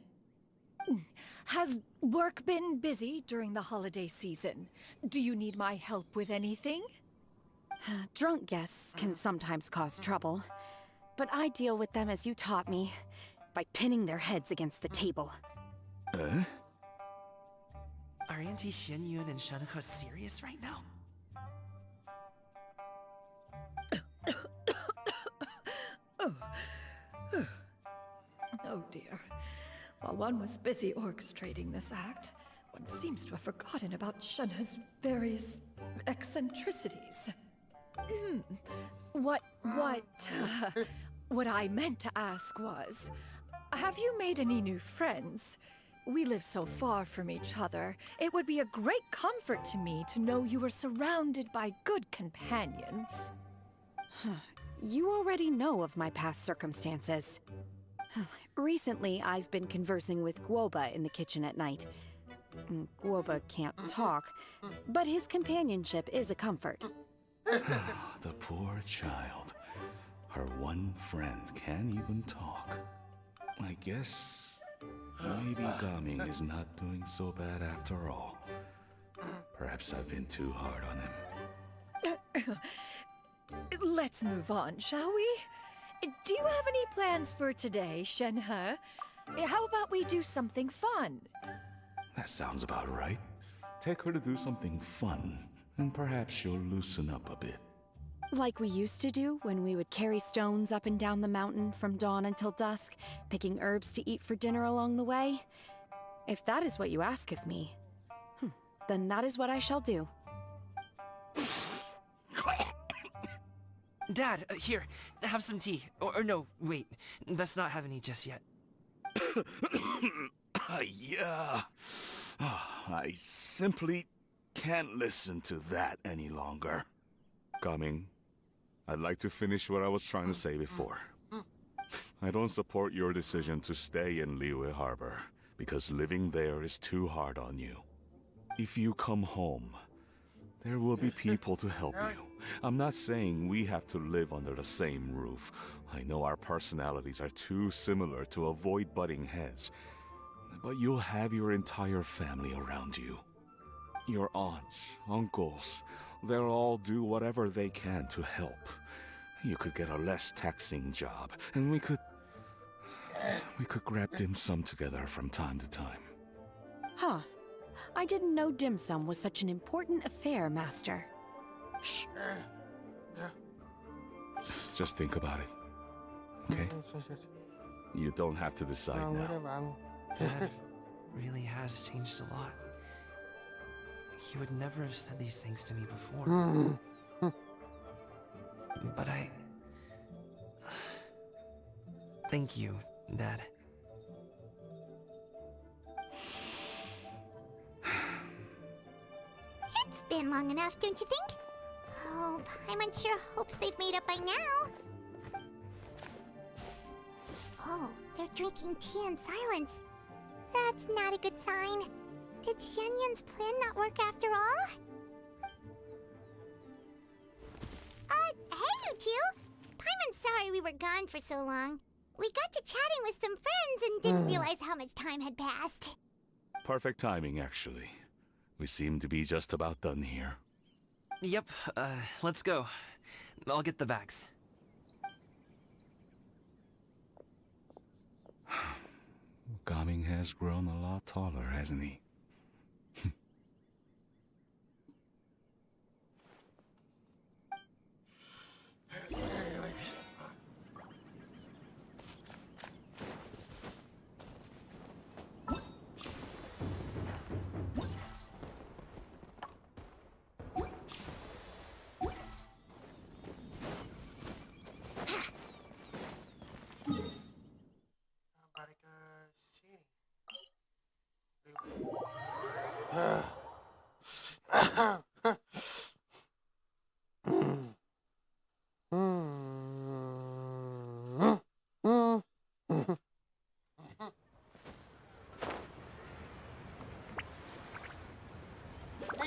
Has work been busy during the holiday season? Do you need my help with anything? Drunk guests can sometimes cause trouble, but I deal with them as you taught me, by pinning their heads against the table. Are Auntie Xianyun and Shenhe serious right now? Oh dear. While one was busy orchestrating this act, one seems to have forgotten about Shenhe's various eccentricities. What I meant to ask was, have you made any new friends? We live so far from each other. It would be a great comfort to me to know you were surrounded by good companions. You already know of my past circumstances. Recently, I've been conversing with Guoba in the kitchen at night. Guoba can't talk, but his companionship is a comfort. The poor child. Her one friend can't even talk. I guess maybe Gaming is not doing so bad after all. Perhaps I've been too hard on him. Let's move on, shall we? Do you have any plans for today, Shenhe? How about we do something fun? That sounds about right. Take her to do something fun, and perhaps she'll loosen up a bit. Like we used to do when we would carry stones up and down the mountain from dawn until dusk, picking herbs to eat for dinner along the way? If that is what you ask of me, then that is what I shall do. Dad, here, have some tea. Or no, wait, let's not have any just yet. Yeah. I simply can't listen to that any longer. Coming. I'd like to finish what I was trying to say before. I don't support your decision to stay in Liyue Harbor, because living there is too hard on you. If you come home, there will be people to help you. I'm not saying we have to live under the same roof. I know our personalities are too similar to avoid butting heads. But you'll have your entire family around you. Your aunts, uncles, they'll all do whatever they can to help. You could get a less taxing job, and we could grab dim sum together from time to time. Huh. I didn't know dim sum was such an important affair, Master. Shh. Just think about it, okay? You don't have to decide now. Dad really has changed a lot. He would never have said these things to me before. But thank you, Dad. It's been long enough, don't you think? Oh, Paimon sure hopes they've made up by now. Oh, they're drinking tea in silence. That's not a good sign. Did Xianyun's plan not work after all? Hey, you two! Paimon's sorry we were gone for so long. We got to chatting with some friends and didn't realize how much time had passed. Perfect timing, actually. We seem to be just about done here. Yep, let's go. I'll get the bags. Gaming has grown a lot taller, hasn't he?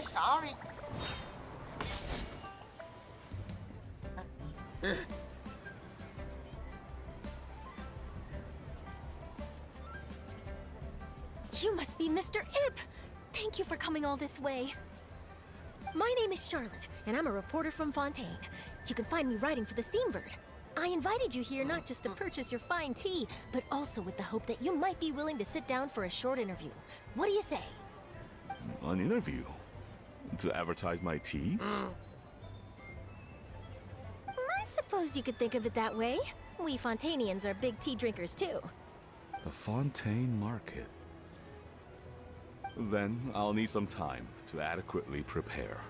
Sorry. You must be Mr. Ip! Thank you for coming all this way. My name is Charlotte, and I'm a reporter from Fontaine. You can find me writing for the Steambird. I invited you here not just to purchase your fine tea, but also with the hope that you might be willing to sit down for a short interview. What do you say? An interview? To advertise my teas? I suppose you could think of it that way. We Fontainians are big tea drinkers too. The Fontaine Market. Then I'll need some time to adequately prepare.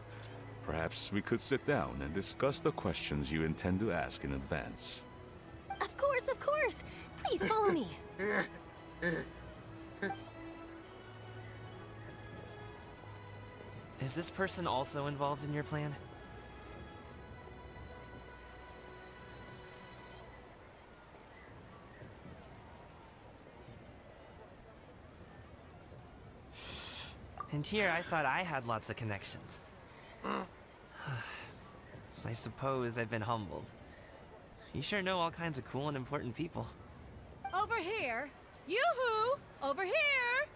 Perhaps we could sit down and discuss the questions you intend to ask in advance. Of course, of course! Please follow me. Is this person also involved in your plan? And here I thought I had lots of connections. I suppose I've been humbled. You sure know all kinds of cool and important people. Over here! Yoo-hoo! Over here!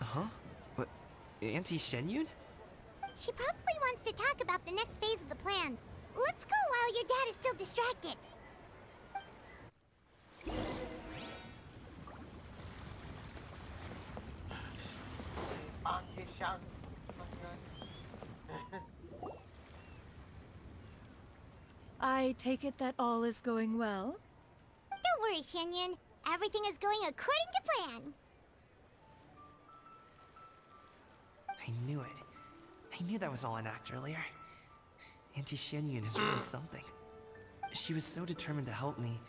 Huh? What? Auntie Shenyun? She probably wants to talk about the next phase of the plan. Let's go while your dad is still distracted. Panggil siyang... I take it that all is going well? Don't worry, Shenyun. Everything is going according to plan. I knew it. I knew that was all an act earlier. Auntie Shenyun is really something. She was so determined to help me.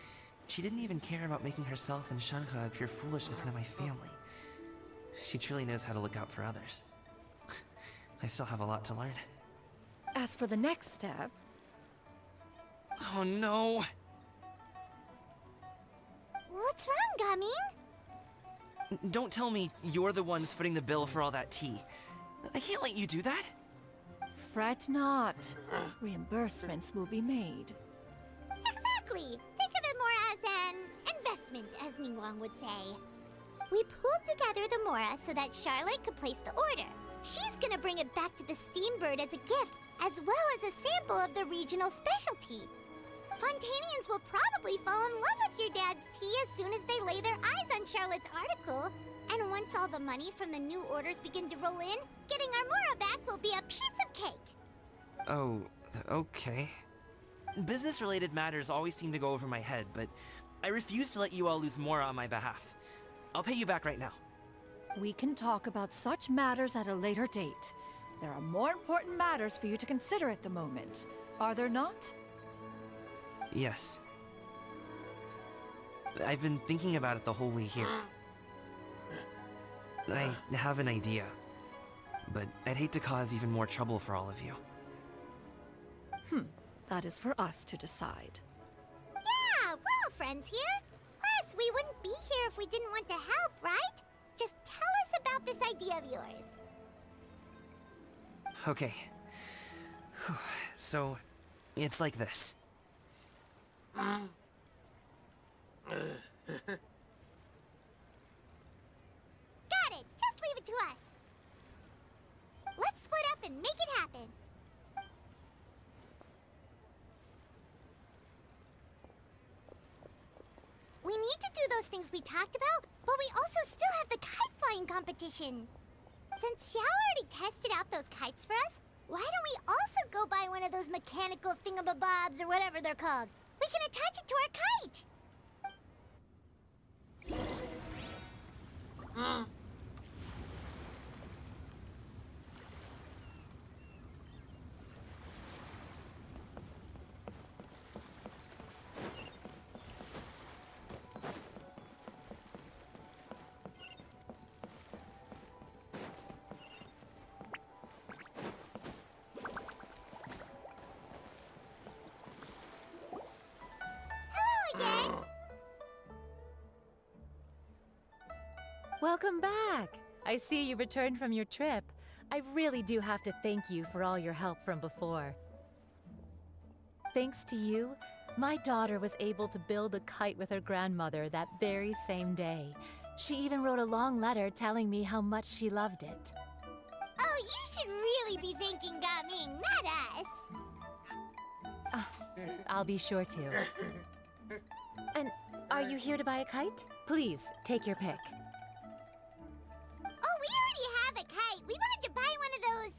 She didn't even care about making herself and Shanha appear foolish in front of my family. She truly knows how to look out for others. I still have a lot to learn. As for the next step... Oh no! What's wrong, Gaming? Don't tell me you're the ones footing the bill for all that tea. I can't let you do that. Fret not. Reimbursements will be made. Exactly. Think of it more as an investment, as Ningguang would say. We pooled together the Mora so that Charlotte could place the order. She's gonna bring it back to the Steambird as a gift, as well as a sample of the regional specialty. Fontainians will probably fall in love with your dad's tea as soon as they lay their eyes on Charlotte's article. And once all the money from the new orders begin to roll in, getting our Mora back will be a piece of cake. Oh, okay. Business-related matters always seem to go over my head, but I refuse to let you all lose more on my behalf. I'll pay you back right now. We can talk about such matters at a later date. There are more important matters for you to consider at the moment, are there not? Yes. I've been thinking about it the whole way here. I have an idea, but I'd hate to cause even more trouble for all of you. That is for us to decide. Yeah, we're all friends here. Plus, we wouldn't be here if we didn't want to help, right? Just tell us about this idea of yours. Okay. So, it's like this. Got it. Just leave it to us. Let's split up and make it happen. We need to do those things we talked about, but we also still have the kite flying competition. Since Xiao already tested out those kites for us, why don't we also go buy one of those mechanical thingamabobs or whatever they're called? We can attach it to our kite. Welcome back! I see you returned from your trip. I really do have to thank you for all your help from before. Thanks to you, my daughter was able to build a kite with her grandmother that very same day. She even wrote a long letter telling me how much she loved it. Oh, you should really be thanking Gaming, not us. I'll be sure to. And are you here to buy a kite? Please, take your pick. Oh, we already have a kite. We wanted to buy one of those,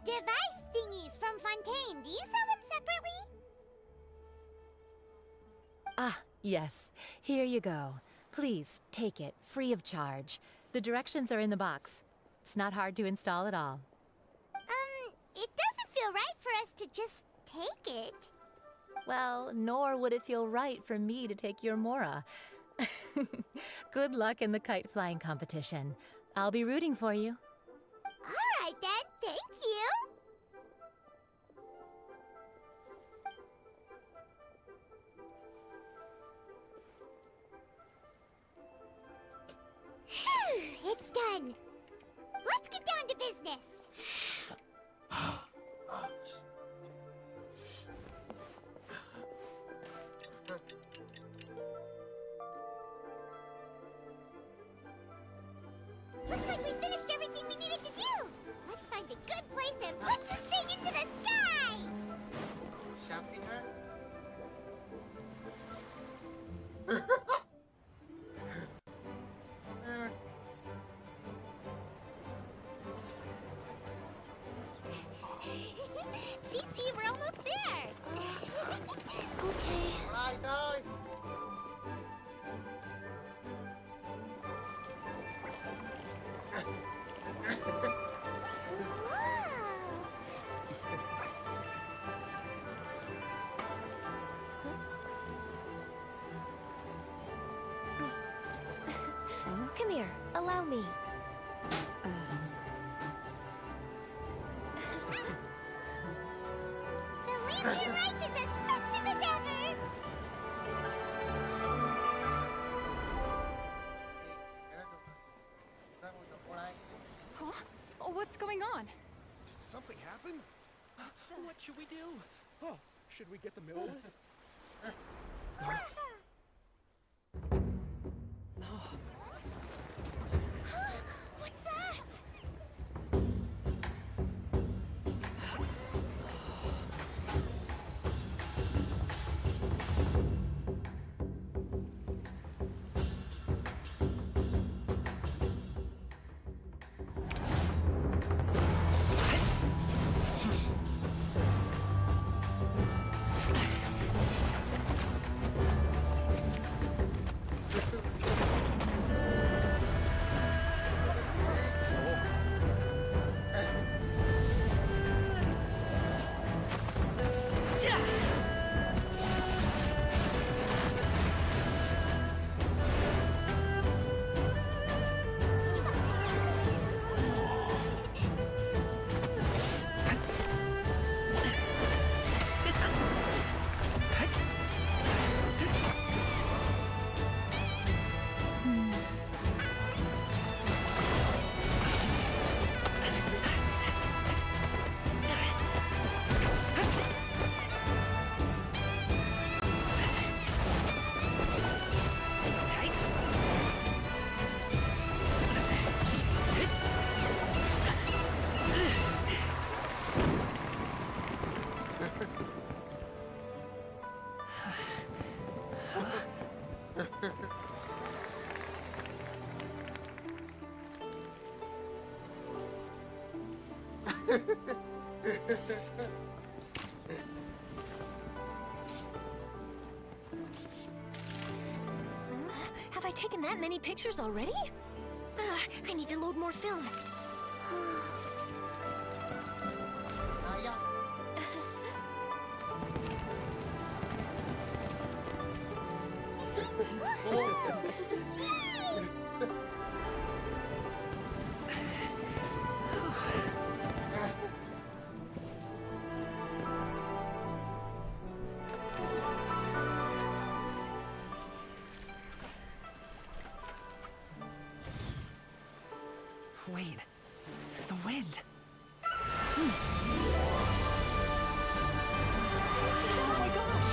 device thingies from Fontaine. Do you sell them separately? Ah, yes. Here you go. Please, take it, free of charge. The directions are in the box. It's not hard to install at all. It doesn't feel right for us to just take it. Well, nor would it feel right for me to take your Mora. Good luck in the kite flying competition. I'll be rooting for you. All right then, thank you. Phew, it's done. Let's get down to business. like we finished everything we needed to do. Let's find a good place and put this thing into the sky! Shopping, huh? Chi-Chi, we're almost there! Okay. Bye, bye. Come here. Allow me. The Lantern Rite is as festive as ever! Huh? Oh, what's going on? Did something happen? What should we do? Oh, should we get the mill with? What's that? Have I taken that many pictures already? I need to load more film. Wait, the wind. Oh my gosh!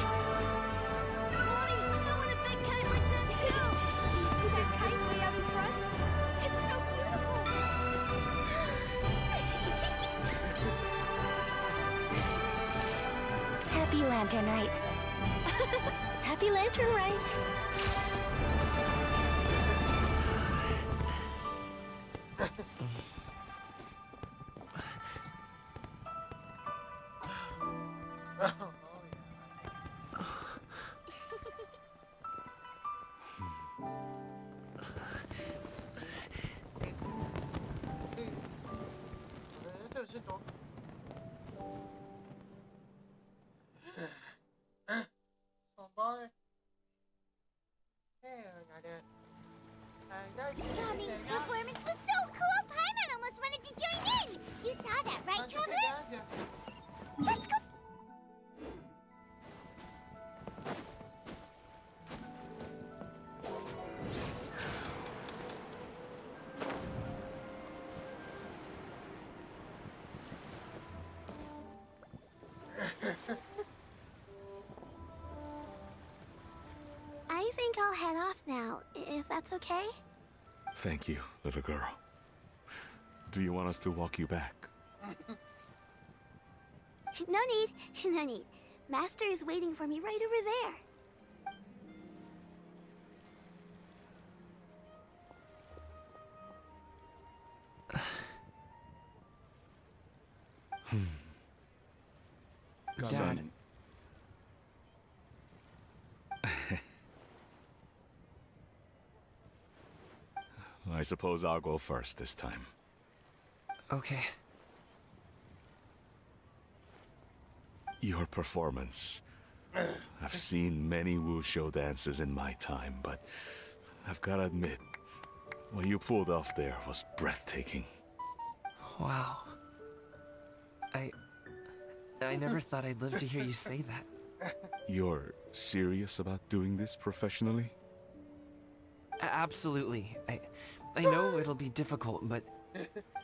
Mommy, I want a big kite like that too! Do you see that kite way out in front? It's so beautiful! Happy Lantern Rite. Happy Lantern Rite. Tommy's performance was so cool, Paimon almost wanted to join in! You saw that, right, Traveler? Let's go! I think I'll head off now, if that's okay. Thank you, little girl. Do you want us to walk you back? No need, no need. Master is waiting for me right over there. Dad. I suppose I'll go first this time. Okay. Your performance. I've seen many wushou dances in my time, but I've gotta admit, what you pulled off there was breathtaking. Wow. I never thought I'd live to hear you say that. You're serious about doing this professionally? Absolutely. I know it'll be difficult, but...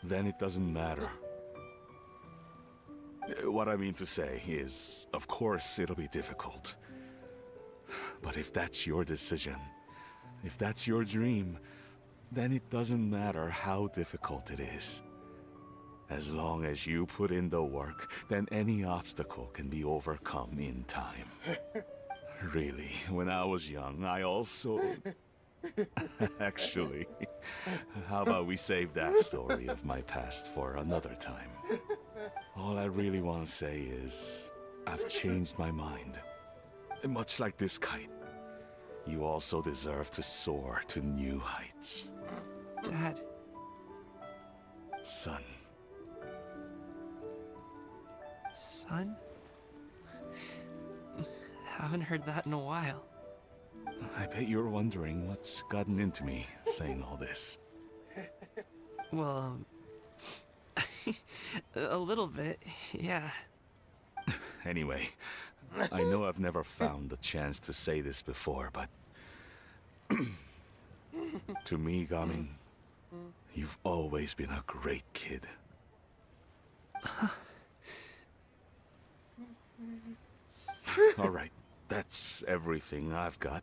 Then it doesn't matter. What I mean to say is, of course it'll be difficult. But if that's your decision, if that's your dream, then it doesn't matter how difficult it is. As long as you put in the work, then any obstacle can be overcome in time. Really, when I was young, I also... Actually, how about we save that story of my past for another time? All I really want to say is, I've changed my mind. Much like this kite, you also deserve to soar to new heights. Dad. Son. Son? Haven't heard that in a while. I bet you're wondering what's gotten into me saying all this. Well, a little bit, yeah. Anyway, I know I've never found the chance to say this before, but... to me, Gamin, you've always been a great kid. Alright, that's everything I've got.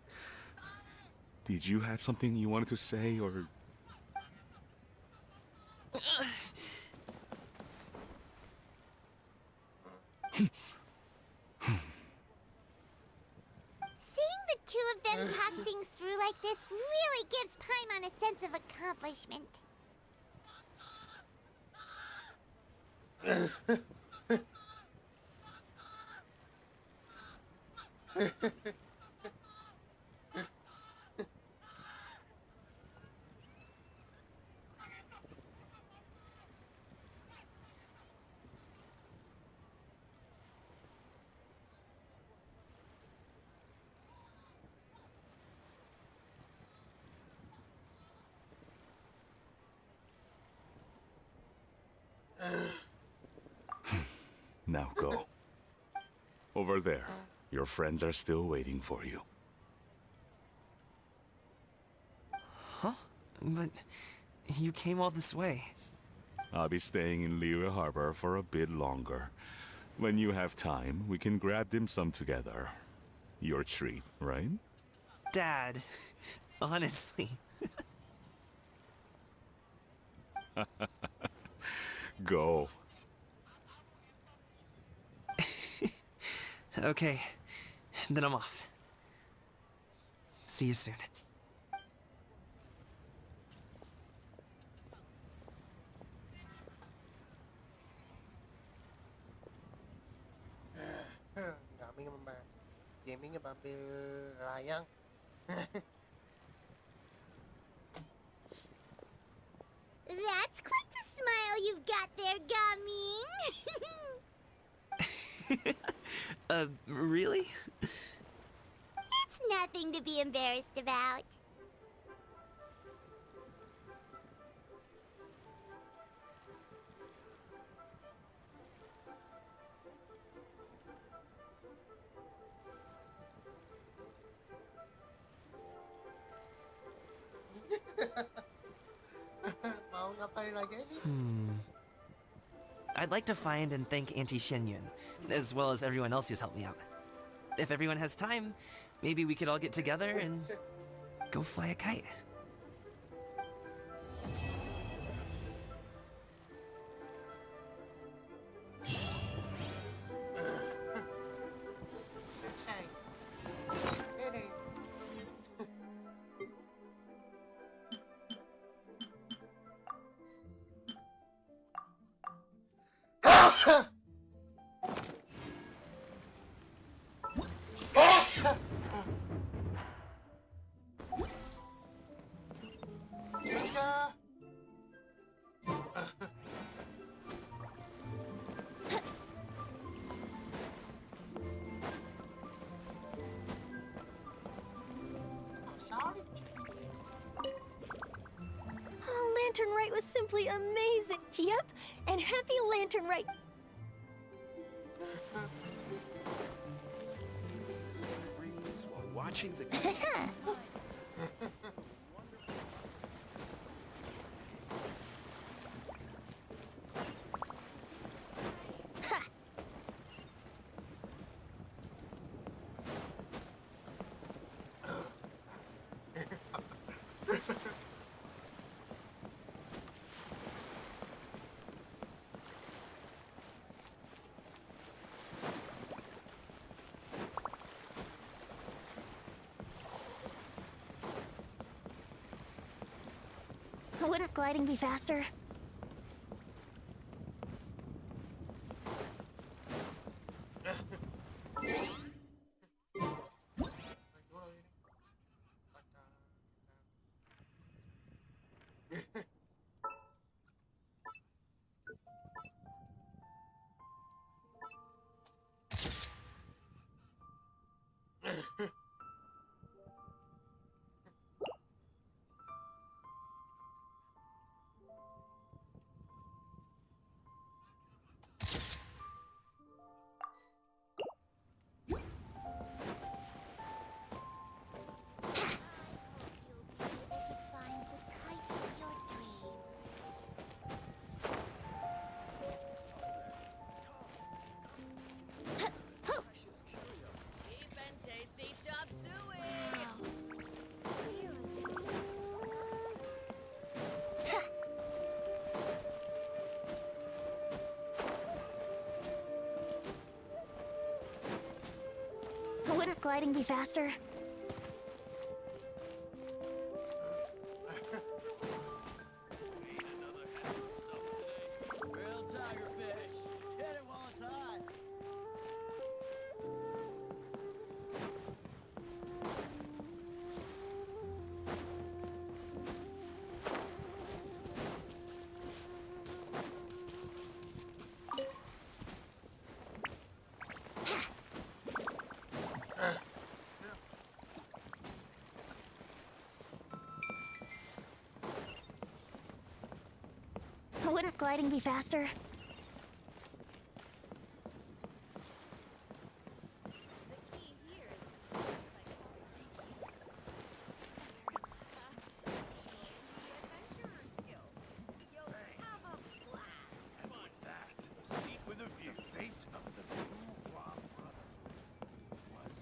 Did you have something you wanted to say, or... Seeing the two of them talk things through like this really gives Paimon a sense of accomplishment. Now go. Over there. Your friends are still waiting for you. Huh? But you came all this way. I'll be staying in Liyue Harbor for a bit longer. When you have time, we can grab dim sum together. Your treat, right? Dad, honestly. Go. Okay, then I'm off. See you soon. Gaming ngambil layang. That's quite the smile you've got there, Gaming. Really? It's nothing to be embarrassed about. Mau ngapain lagi ini? I'd like to find and thank Auntie Shenyun, as well as everyone else who's helped me out. If everyone has time, maybe we could all get together and go fly a kite. Sorry. Oh, Lantern Rite was simply amazing. Yep, and happy Lantern Rite. While watching the Wouldn't gliding be faster? Wouldn't gliding be faster? grilled tigerfish. Get it while it's hot. Wouldn't gliding be faster? Seat with a view. The fate of the new brother was...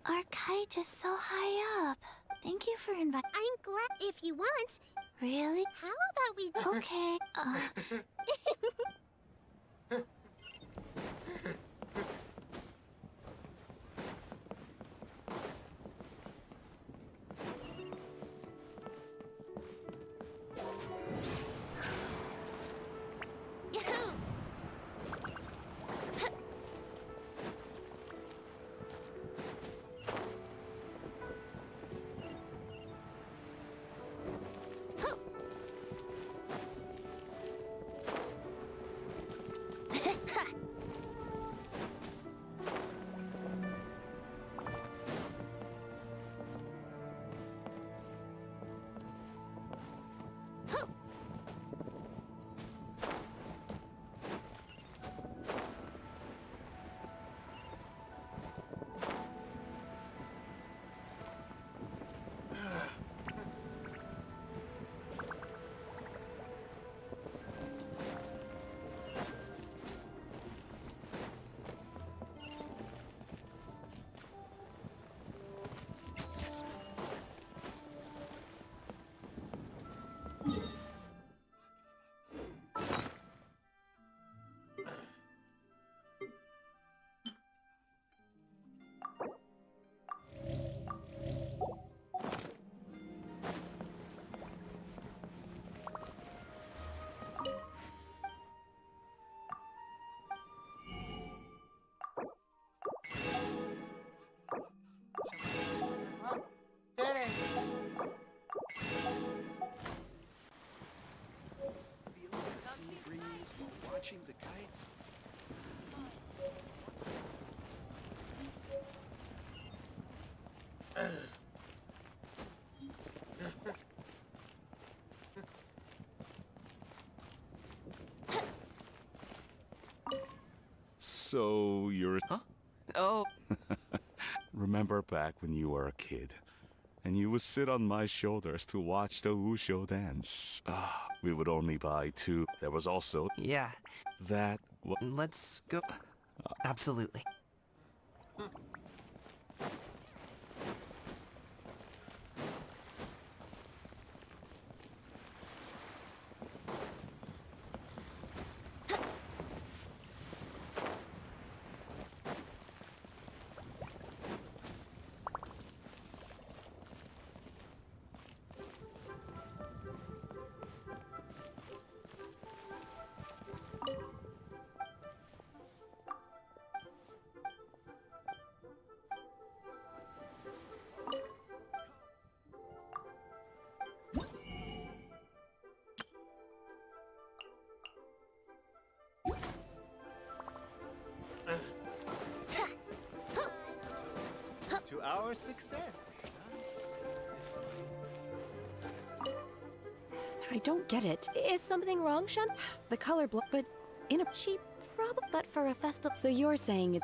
Our kite is so high up. Thank you for inviting. I'm glad if you want. Really? How about we... Okay. So you're... Huh? Oh. Remember back when you were a kid, and you would sit on my shoulders to watch the Wushu dance. We would only buy 2. There was also... Yeah. That... Let's go. Absolutely. To our success. I don't get it. Is something wrong, Shun? The color but in a... She probably... But for a festival... So you're saying it...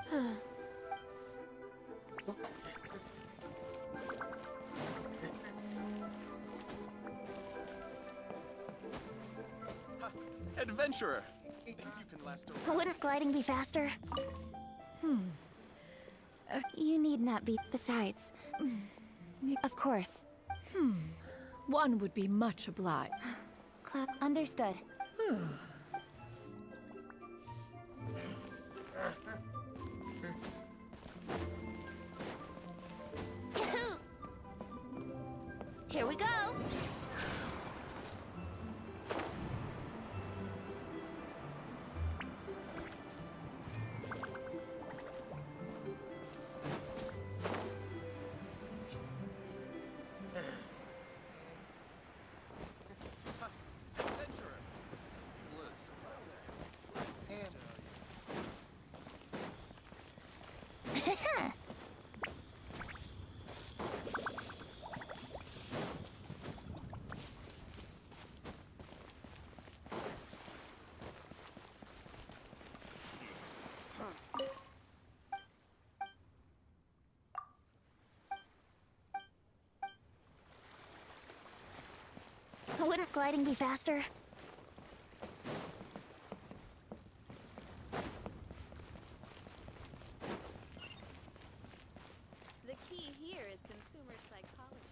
Adventurer. Think you can last a Wouldn't gliding be faster? You need not be... Besides... Of course. One would be much obliged. Understood. Here we go! Wouldn't gliding be faster? The key here is consumer psychology.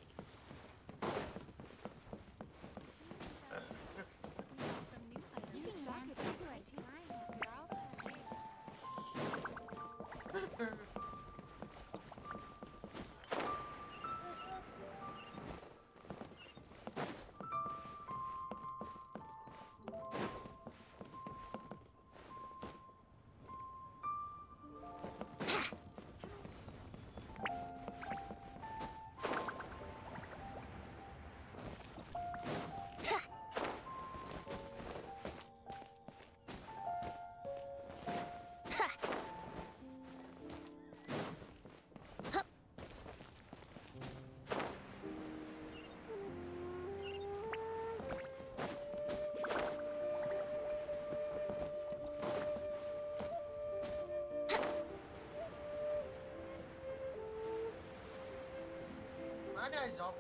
Mana zombie?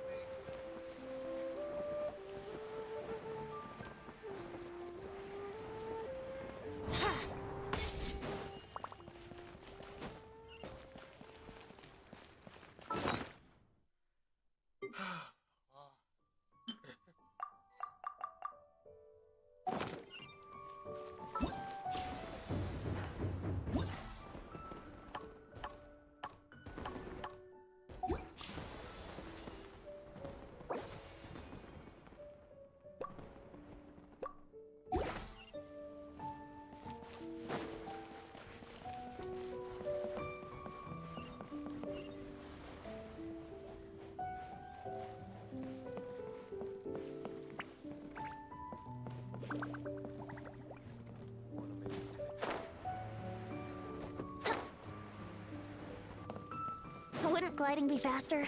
Wouldn't gliding be faster?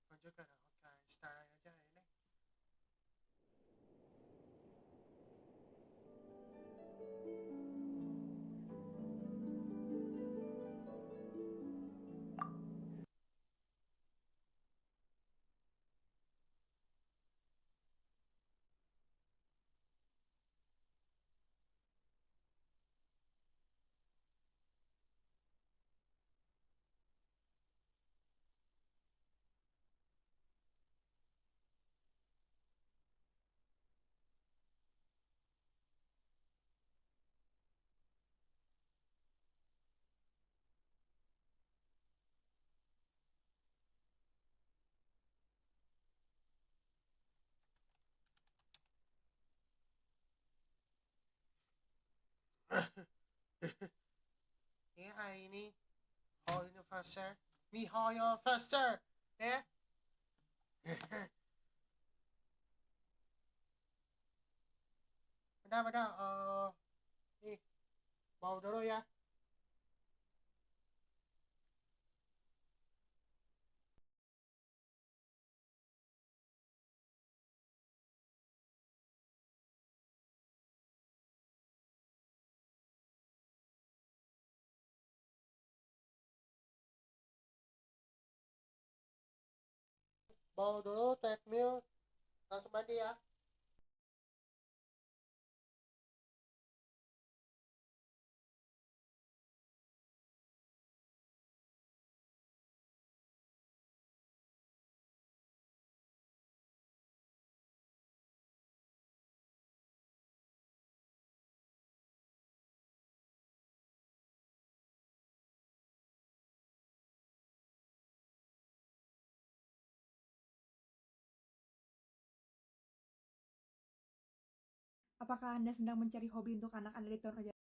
Lanjutkan, oke, start aja ini. ini Hoyo-Universe, mi Hoyo-Universe, ya. Benar-benar, nih, bawa dulu ya. Bawa dulu treadmill, langsung mandi ya. Apakah Anda sedang mencari hobi untuk anak Anda di tahun ajaran?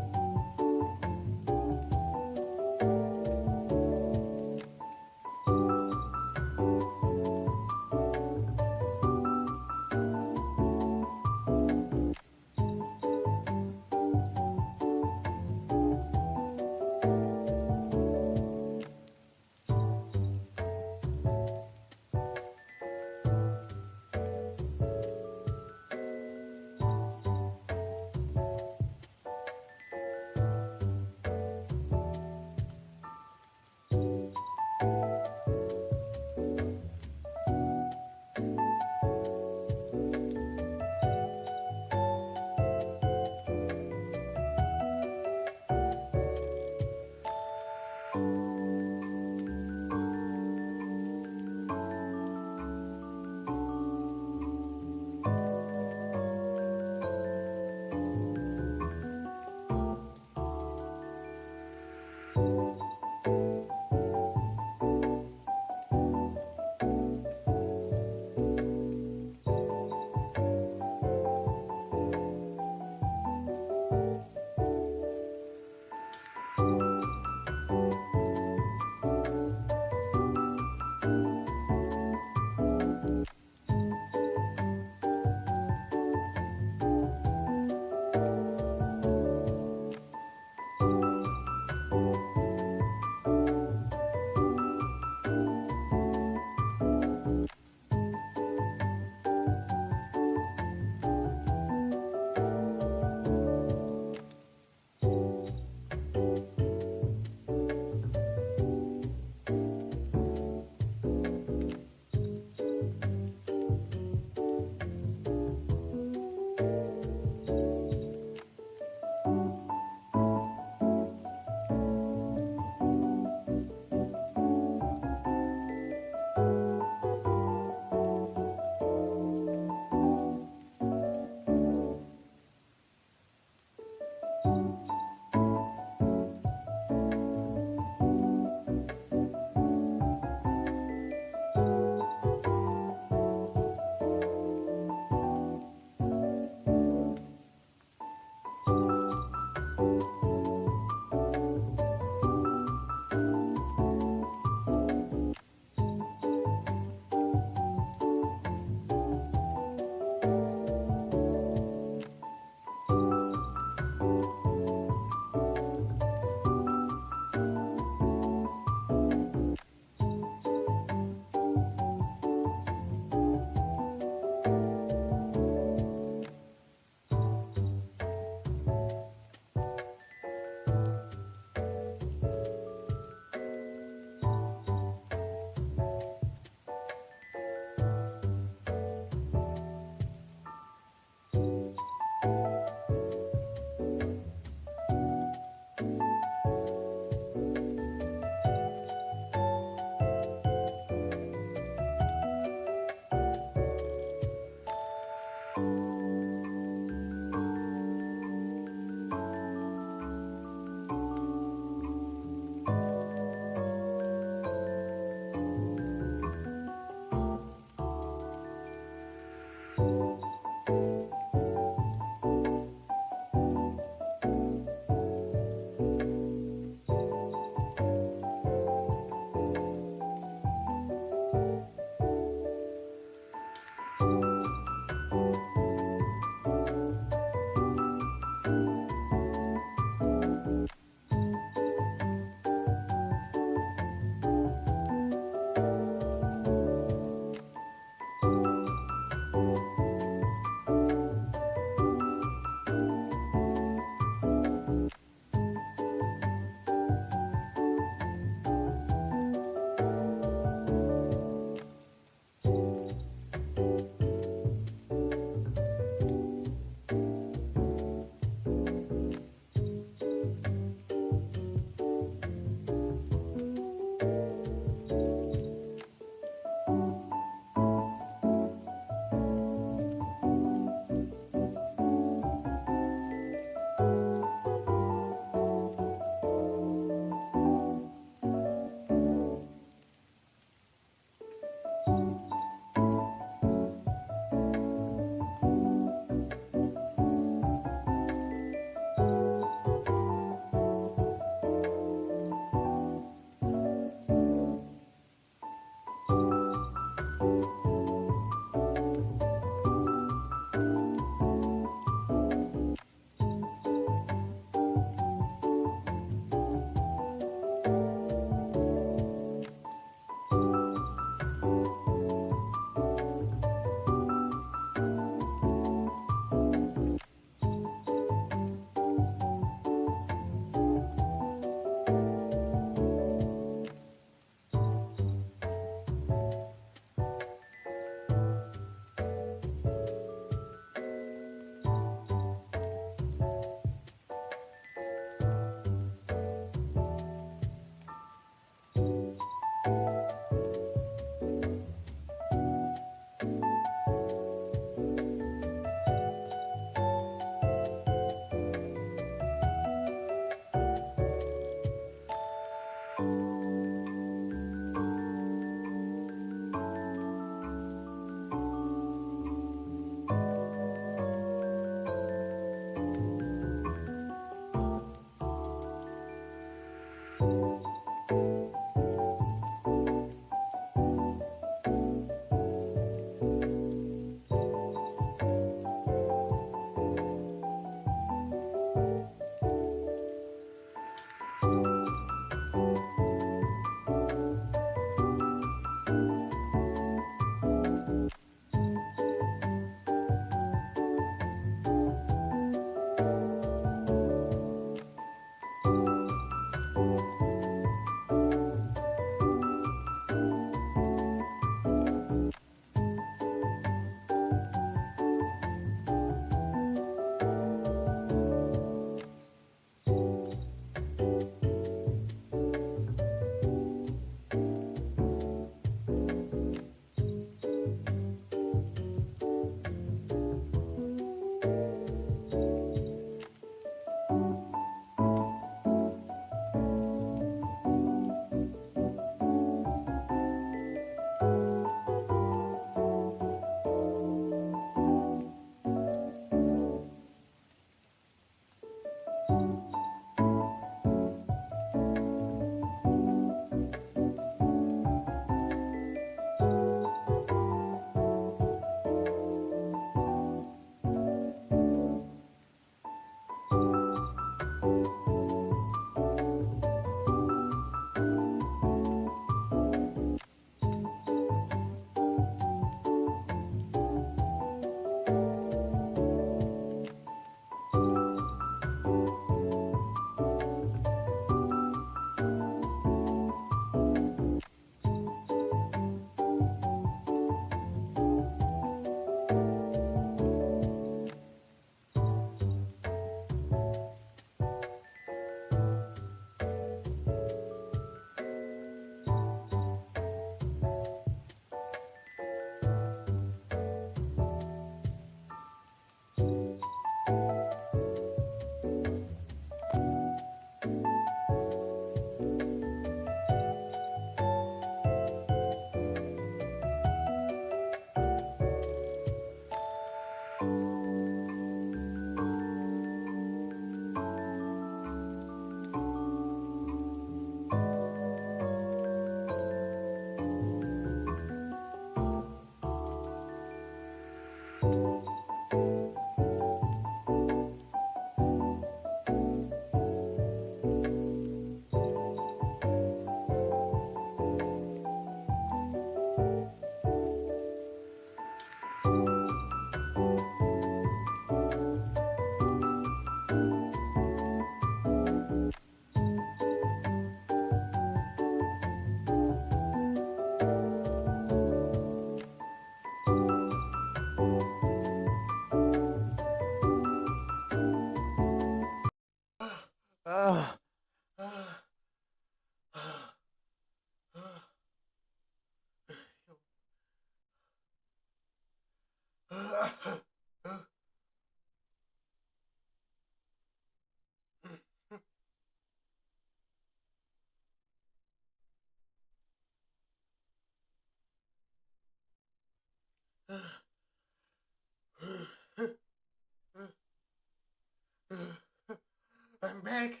I'm back.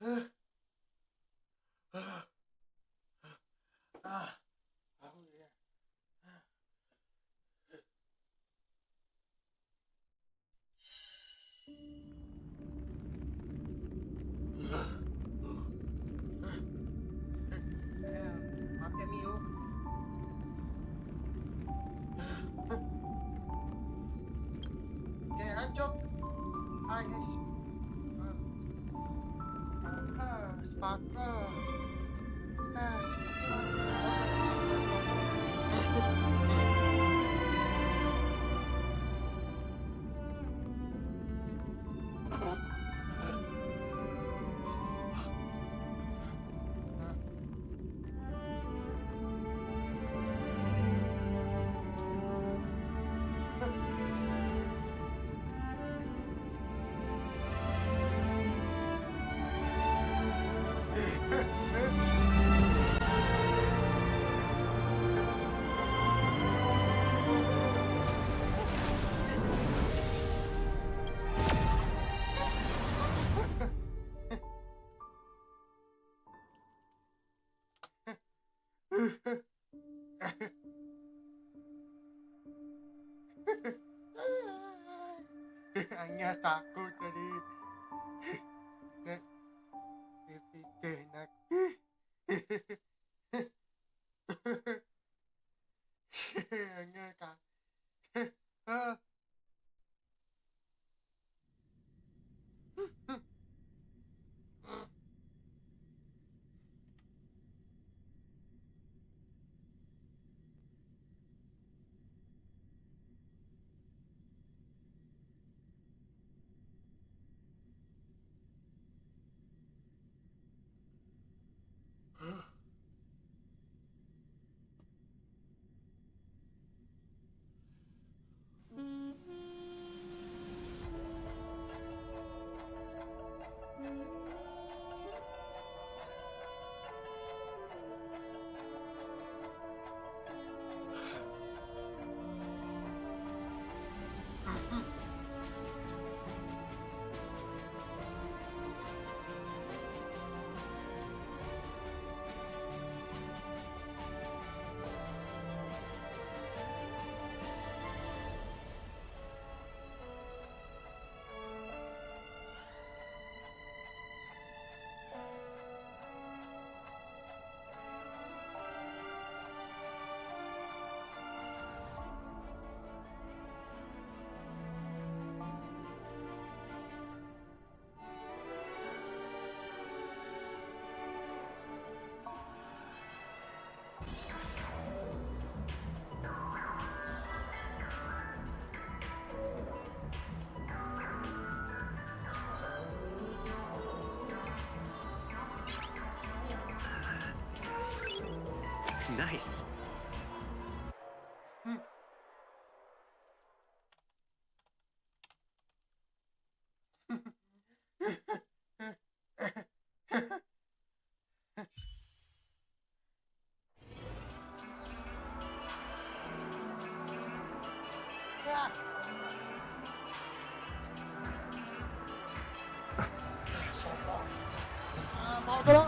Oh yeah. Maaf ya Mio. Oke, Ancok. Ah yes. Spakra. Hanya takut tadi. Enak. Hanya kak. Nice. Ya. Sombong. Mau dulu.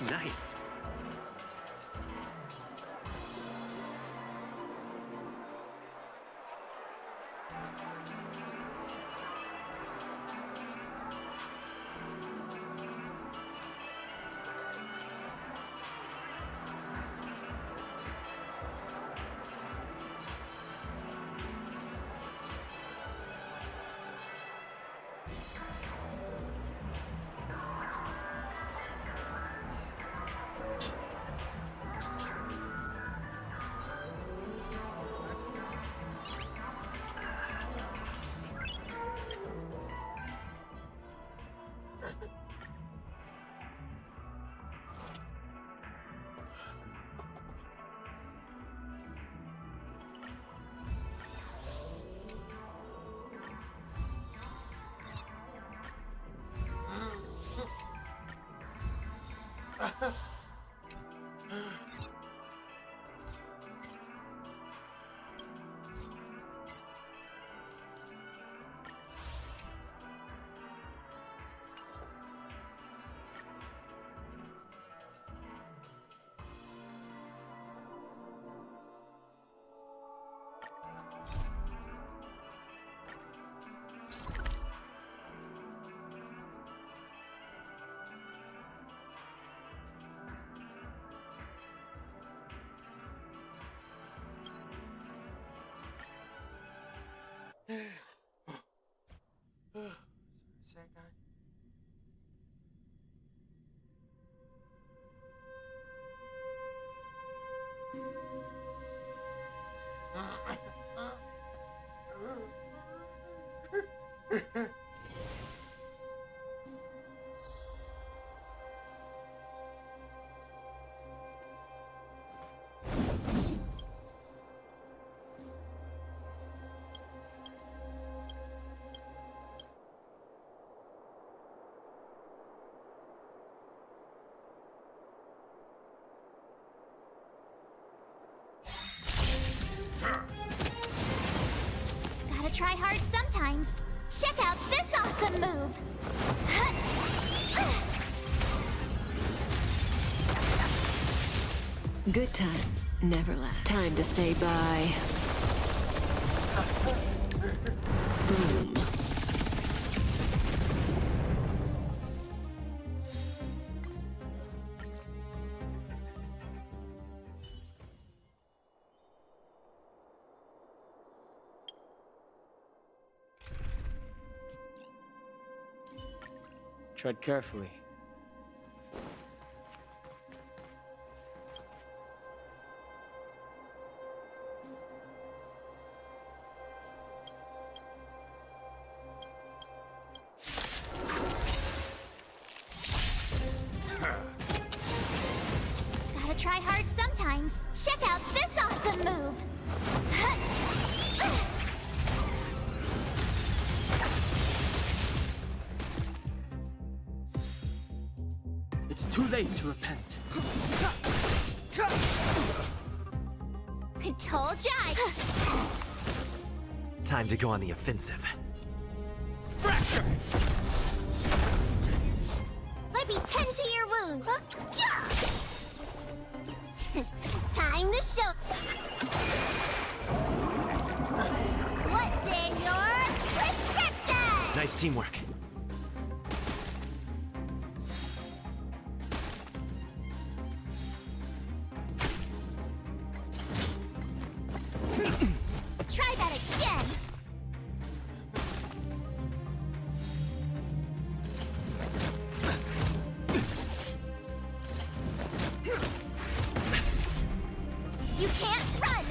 Nice. Selesaikan. Gotta try hard sometimes. Check out this awesome move! Good times never last. Time to say bye. Boom. Tread carefully. Gotta try hard sometimes. Check out this awesome move! It's too late to repent. I told ya! Time to go on the offensive. Fracture! Let me tend to your wound. Time to show. What's in your prescription? Nice teamwork. Try that again. You can't run.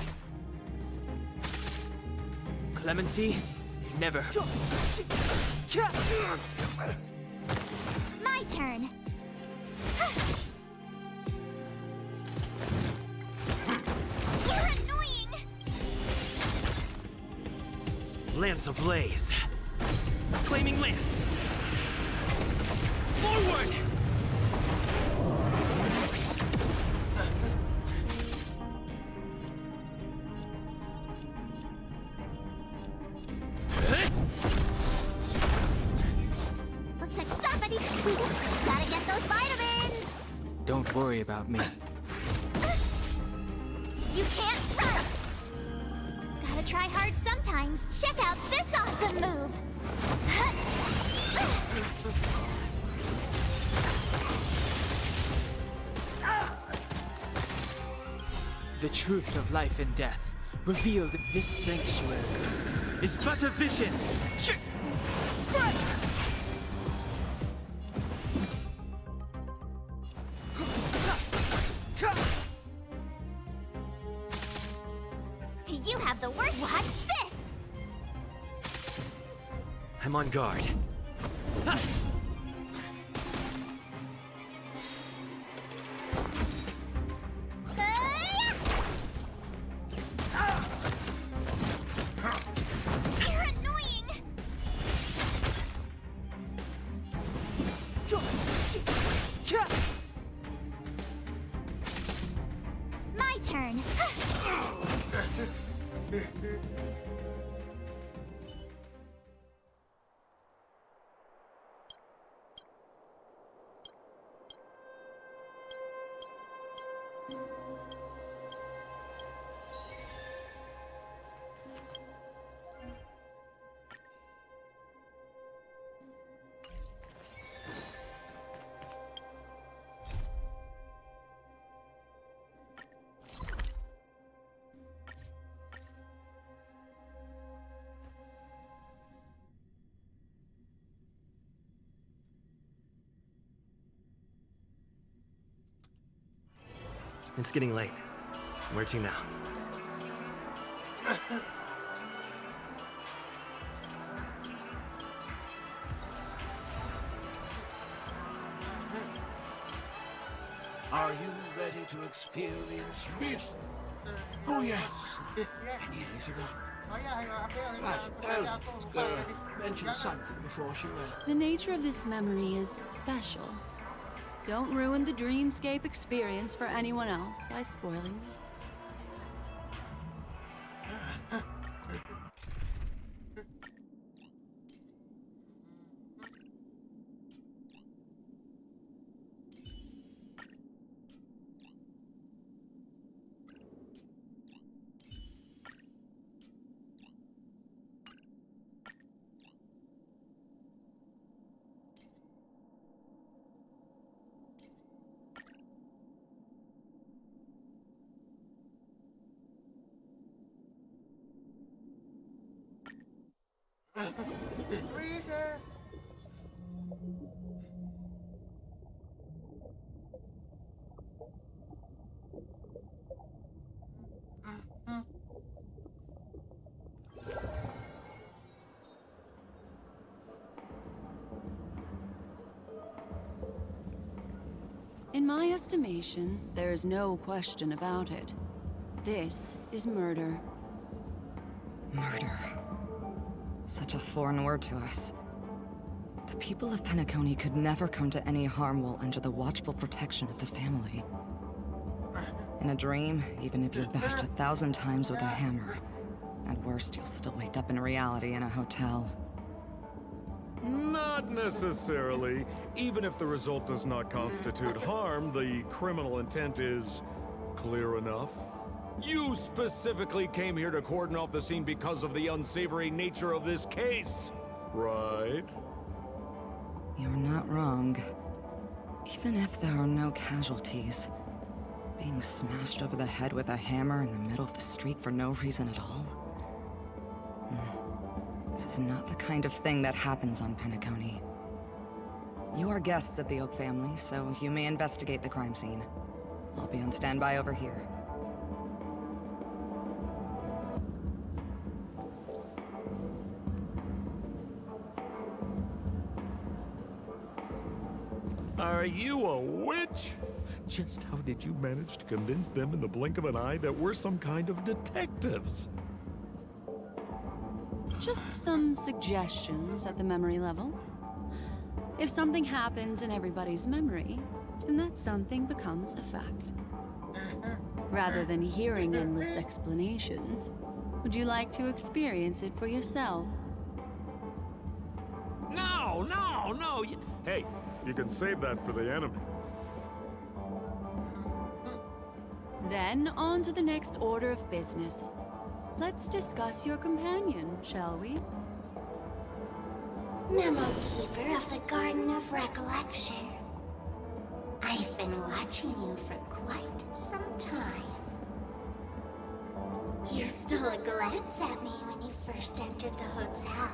Clemency? Never. My turn. You're annoying. Lance ablaze. Flaming lance. Forward! Looks like somebody gotta get those vitamins. Don't worry about me. You can't run! Gotta try hard sometimes. Check out this awesome move! The truth of life and death, revealed in this sanctuary, is but a vision. You have the worst. Watch this! I'm on guard. You're annoying! My turn. It's getting late. Where to now? Are you ready to experience this? Oh, yes. And yeah, this ago. Mention something before she went. The nature of this memory is special. Don't ruin the dreamscape experience for anyone else by spoiling me. Freezer! In my estimation, there is no question about it. This is murder. Murder. Such a foreign word to us. The people of Penacony could never come to any harm while under the watchful protection of the family. In a dream, even if you're bashed 1,000 times with a hammer, at worst you'll still wake up in reality in a hotel. Not necessarily. Even if the result does not constitute harm, the criminal intent is clear enough. You specifically came here to cordon off the scene because of the unsavory nature of this case, right? You're not wrong. Even if there are no casualties, being smashed over the head with a hammer in the middle of the street for no reason at all? This is not the kind of thing that happens on Penacony. You are guests of the Oak family, so you may investigate the crime scene. I'll be on standby over here. Are you a witch? Just how did you manage to convince them in the blink of an eye that we're some kind of detectives? Just some suggestions at the memory level. If something happens in everybody's memory, then that something becomes a fact. Rather than hearing endless explanations, would you like to experience it for yourself? No! Hey, you can save that for the enemy. Then on to the next order of business. Let's discuss your companion, shall we? Memo Keeper of the Garden of Recollection. I've been watching you for quite some time. You stole a glance at me when you first entered the hotel.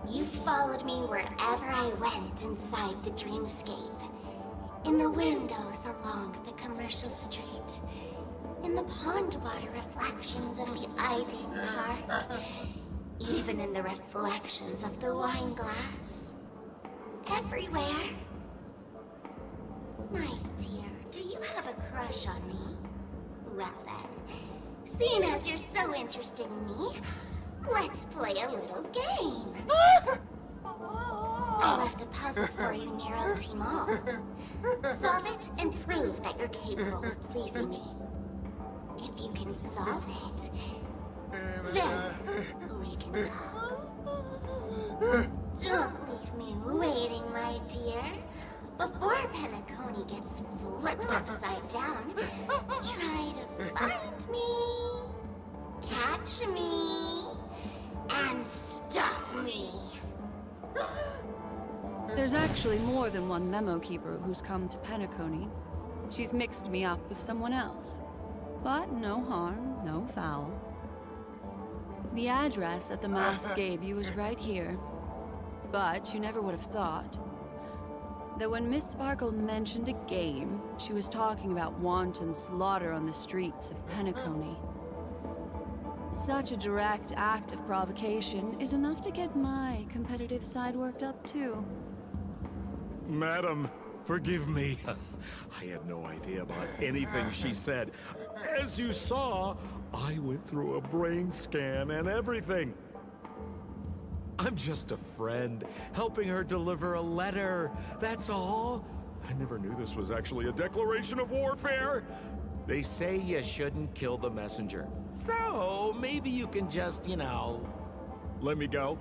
You followed me wherever I went inside the dreamscape. In the windows along the commercial street. In the pond water reflections of the ID park. Even in the reflections of the wine glass. Everywhere. My dear, do you have a crush on me? Well then, seeing as you're so interested in me, let's play a little game. I left a puzzle for you near Timon. Solve it and prove that you're capable of pleasing me. If you can solve it, then we can talk. Don't leave me waiting, my dear. Before Penacony gets flipped upside down, try to find me, catch me, and stop me. There's actually more than one memo keeper who's come to Penacony. She's mixed me up with someone else. But no harm, no foul. The address that the mask gave you is right here. But you never would have thought that when Miss Sparkle mentioned a game, she was talking about wanton slaughter on the streets of Penacony. Such a direct act of provocation is enough to get my competitive side worked up too. Madam, forgive me. I had no idea about anything she said. As you saw, I went through a brain scan and everything. I'm just a friend, helping her deliver a letter. That's all. I never knew this was actually a declaration of warfare. They say you shouldn't kill the messenger. So, maybe you can just, let me go.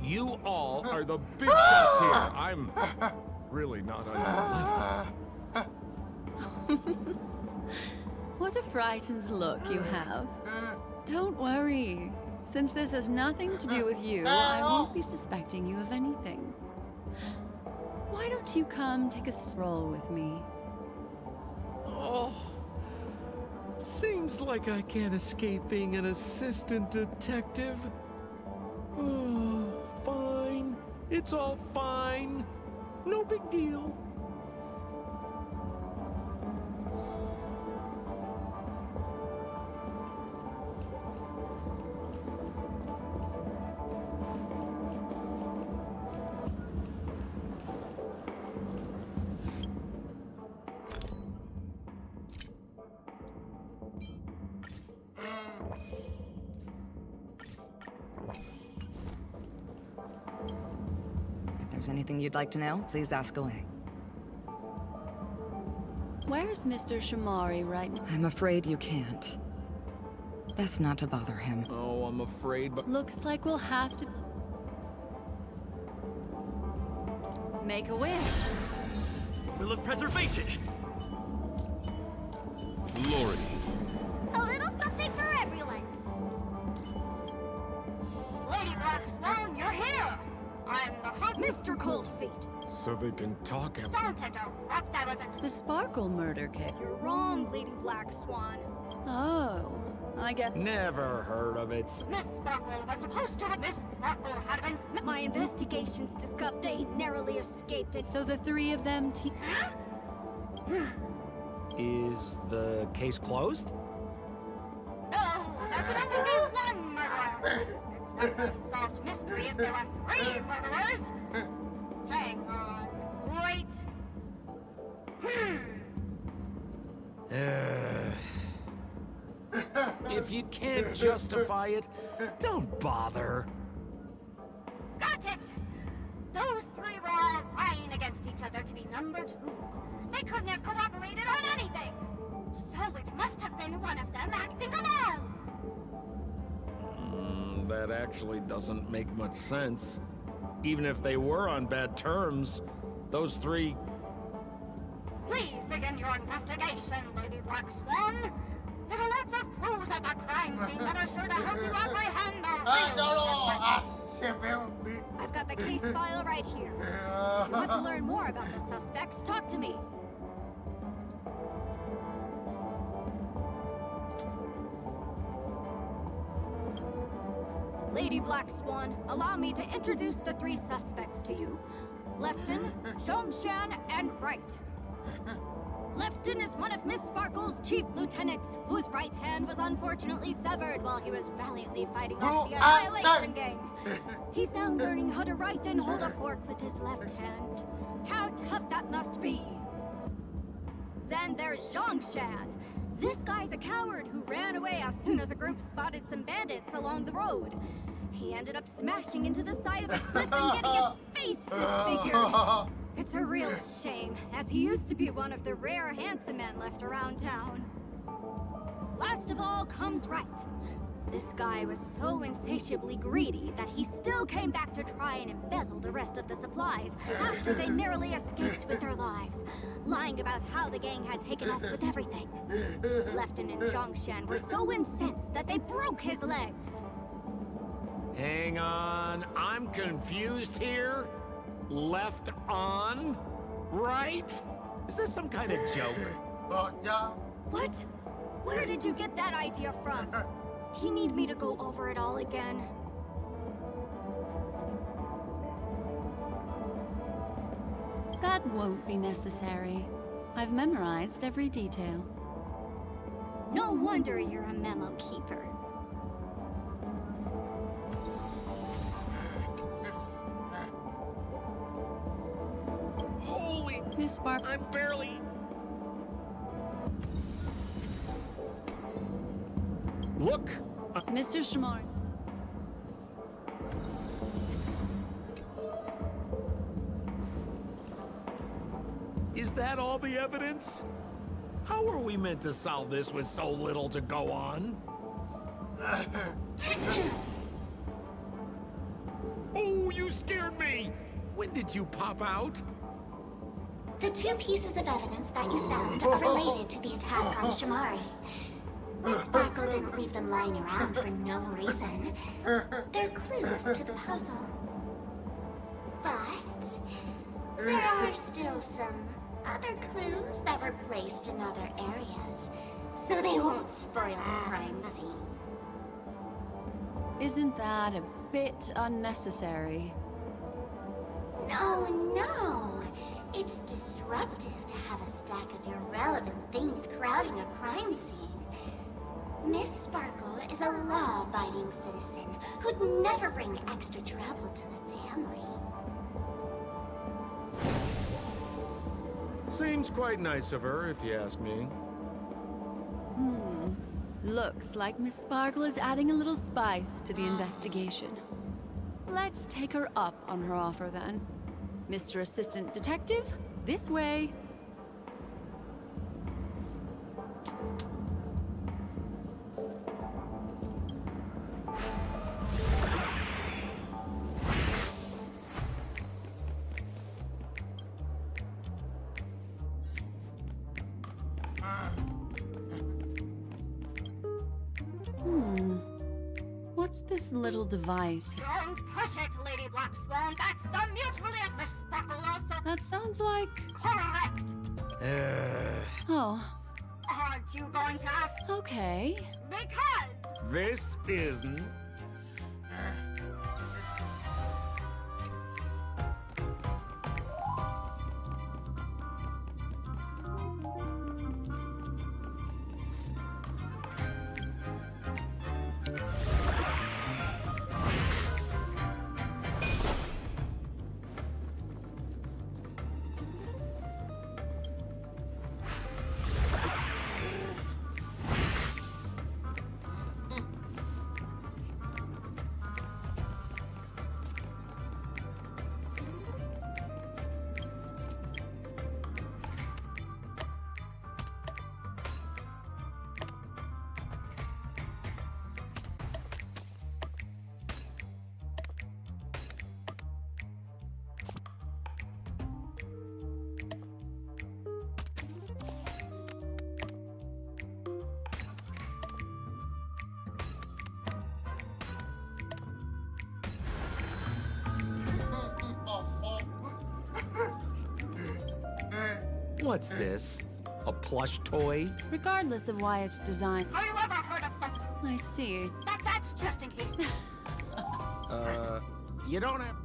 You all are the big shots here. I'm really not on your level. What a frightened look you have. Don't worry. Since this has nothing to do with you, I won't be suspecting you of anything. Why don't you come take a stroll with me? Oh, seems like I can't escape being an assistant detective. Oh, fine. It's all fine. No big deal. If there's anything you'd like to know, please ask away. Where's Mr. Shamari right now? I'm afraid you can't. Best not to bother him. Oh, I'm afraid, but... Looks like we'll have to... make a wish. Will of preservation! Lordy. A little something for everyone. Lady Black Swan, you're here. I'm the hot Mr. Cold Feet. So they can talk at... Don't interrupt, I wasn't... The Sparkle murder kit. You're wrong, Lady Black Swan. Oh, I get... Never heard of it. Miss Sparkle was supposed to... Miss Sparkle had been... My investigations discovered they narrowly escaped it. So the three of them Is the case closed? No, there could only be one murderer. It's not an unsolved mystery if there are three murderers. Hang on. Wait. If you can't justify it, don't bother. Got it! Those three were all vying against each other to be number two. They couldn't have cooperated on anything. So it must have been one of them acting alone. That actually doesn't make much sense. Even if they were on bad terms, those three... Please begin your investigation, Lady Black Swan. There are lots of clues at the crime scene that are sure to help you apprehend the real I've got the case file right here. If you want to learn more about the suspects, talk to me. Lady Black Swan, allow me to introduce the 3 suspects to you. Lefton, Zhongshan, and Rite. Lefton is one of Miss Sparkle's chief lieutenants, whose right hand was unfortunately severed while he was valiantly fighting off the Annihilation Gang. He's now learning how to write and hold a fork with his left hand. How tough that must be! Then there's Zhongshan. This guy's a coward who ran away as soon as a group spotted some bandits along the road. He ended up smashing into the side of a cliff and getting his face disfigured. It's a real shame, as he used to be one of the rare handsome men left around town. Last of all comes Rite. This guy was so insatiably greedy that he still came back to try and embezzle the rest of the supplies after they narrowly escaped with their lives, lying about how the gang had taken off with everything. Lefton and Zhongshan were so incensed that they broke his legs. Hang on, I'm confused here. Left on? Right? Is this some kind of joke? What? Where did you get that idea from? Do you need me to go over it all again? That won't be necessary. I've memorized every detail. No wonder you're a memo keeper. Holy... Miss Spark... I'm barely... Look! Mr. Shamar. Is that all the evidence? How are we meant to solve this with so little to go on? Oh, you scared me! When did you pop out? The 2 pieces of evidence that you found are related to the attack on Shamari. Miss Sparkle didn't leave them lying around for no reason. They're clues to the puzzle. But there are still some other clues that were placed in other areas, so they won't spoil the crime scene. Isn't that a bit unnecessary? No. It's disruptive to have a stack of irrelevant things crowding a crime scene. Miss Sparkle is a law-abiding citizen who'd never bring extra trouble to the family. Seems quite nice of her, if you ask me. Looks like Miss Sparkle is adding a little spice to the investigation. Let's take her up on her offer then. Mr. Assistant Detective, this way. What's this little device? Don't push it, Lady Black Swan. That's the mutually at Miss Sparkle also. That sounds like... Correct. Oh. Aren't you going to ask? Okay. Because... This isn't... What's this? A plush toy? Regardless of why it's designed. Have you ever heard of something? I see. That's just in case. You don't have...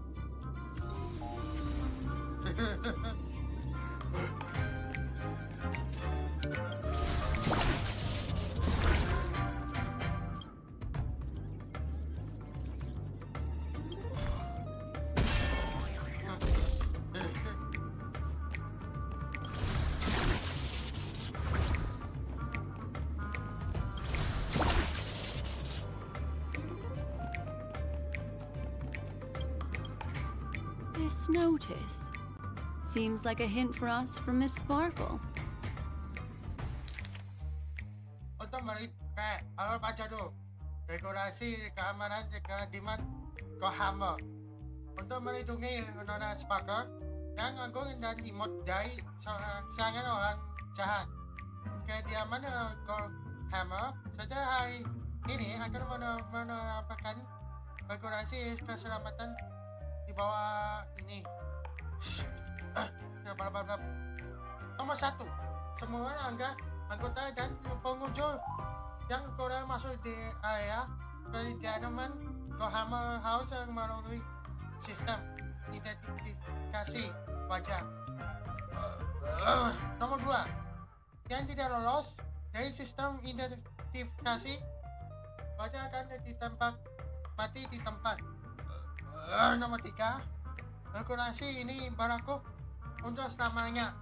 This notice seems like a hint for us from Miss Sparkle. Untuk awal baca tu regulasi keamanan jika demand Kohammer untuk melindungi Nona Sparkle yang anggun dan imut dari serangan orang jahat. Kediaman Kohammer sejak hari ini akan menerapkan regulasi keselamatan di bawah ini. Nomor 1, semua anggota dan pengunjung yang masuk di area kediaman Kohammer harus melalui sistem identifikasi wajah. Nomor 2, yang tidak lolos dari sistem identifikasi wajah akan mati di tempat. Nomor 3, regulasi ini berlaku untuk selamanya.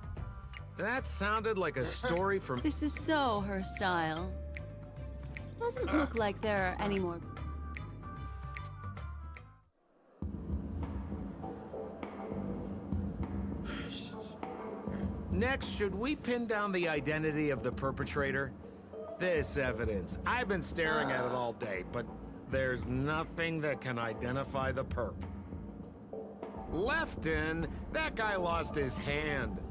That sounded like a story from... This is so her style. Doesn't look like there are any more... Next, should we pin down the identity of the perpetrator? This evidence, I've been staring at it all day, but there's nothing that can identify the perp. Lefton, that guy lost his hand.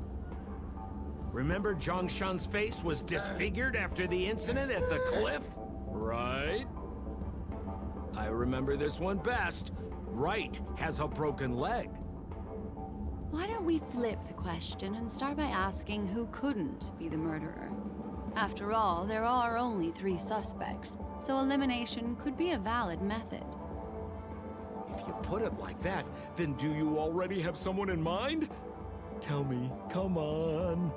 Remember Zhongshan's face was disfigured after the incident at the cliff? Right? I remember this one best. Rite has a broken leg. Why don't we flip the question and start by asking who couldn't be the murderer? After all, there are only 3 suspects, so elimination could be a valid method. If you put it like that, then do you already have someone in mind? Tell me, come on.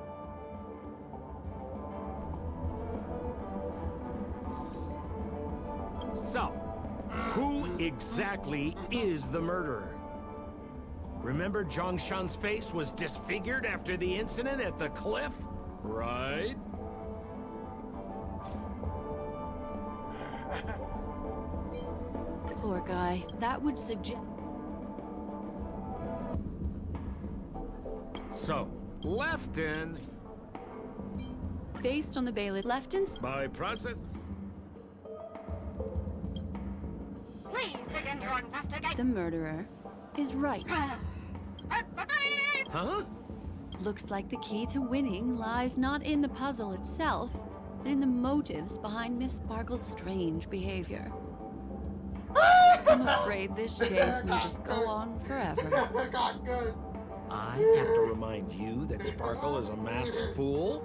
So, who exactly is the murderer? Remember Zhongshan's face was disfigured after the incident at the cliff? Right? Poor guy. That would suggest... So, Lefton... Based on the bailiff, Lefton's... By process... Please begin your investigation. The murderer is Rite. Huh? Looks like the key to winning lies not in the puzzle itself, but in the motives behind Miss Sparkle's strange behavior. I'm afraid this chase may just go on forever. I have to remind you that Sparkle is a masked fool?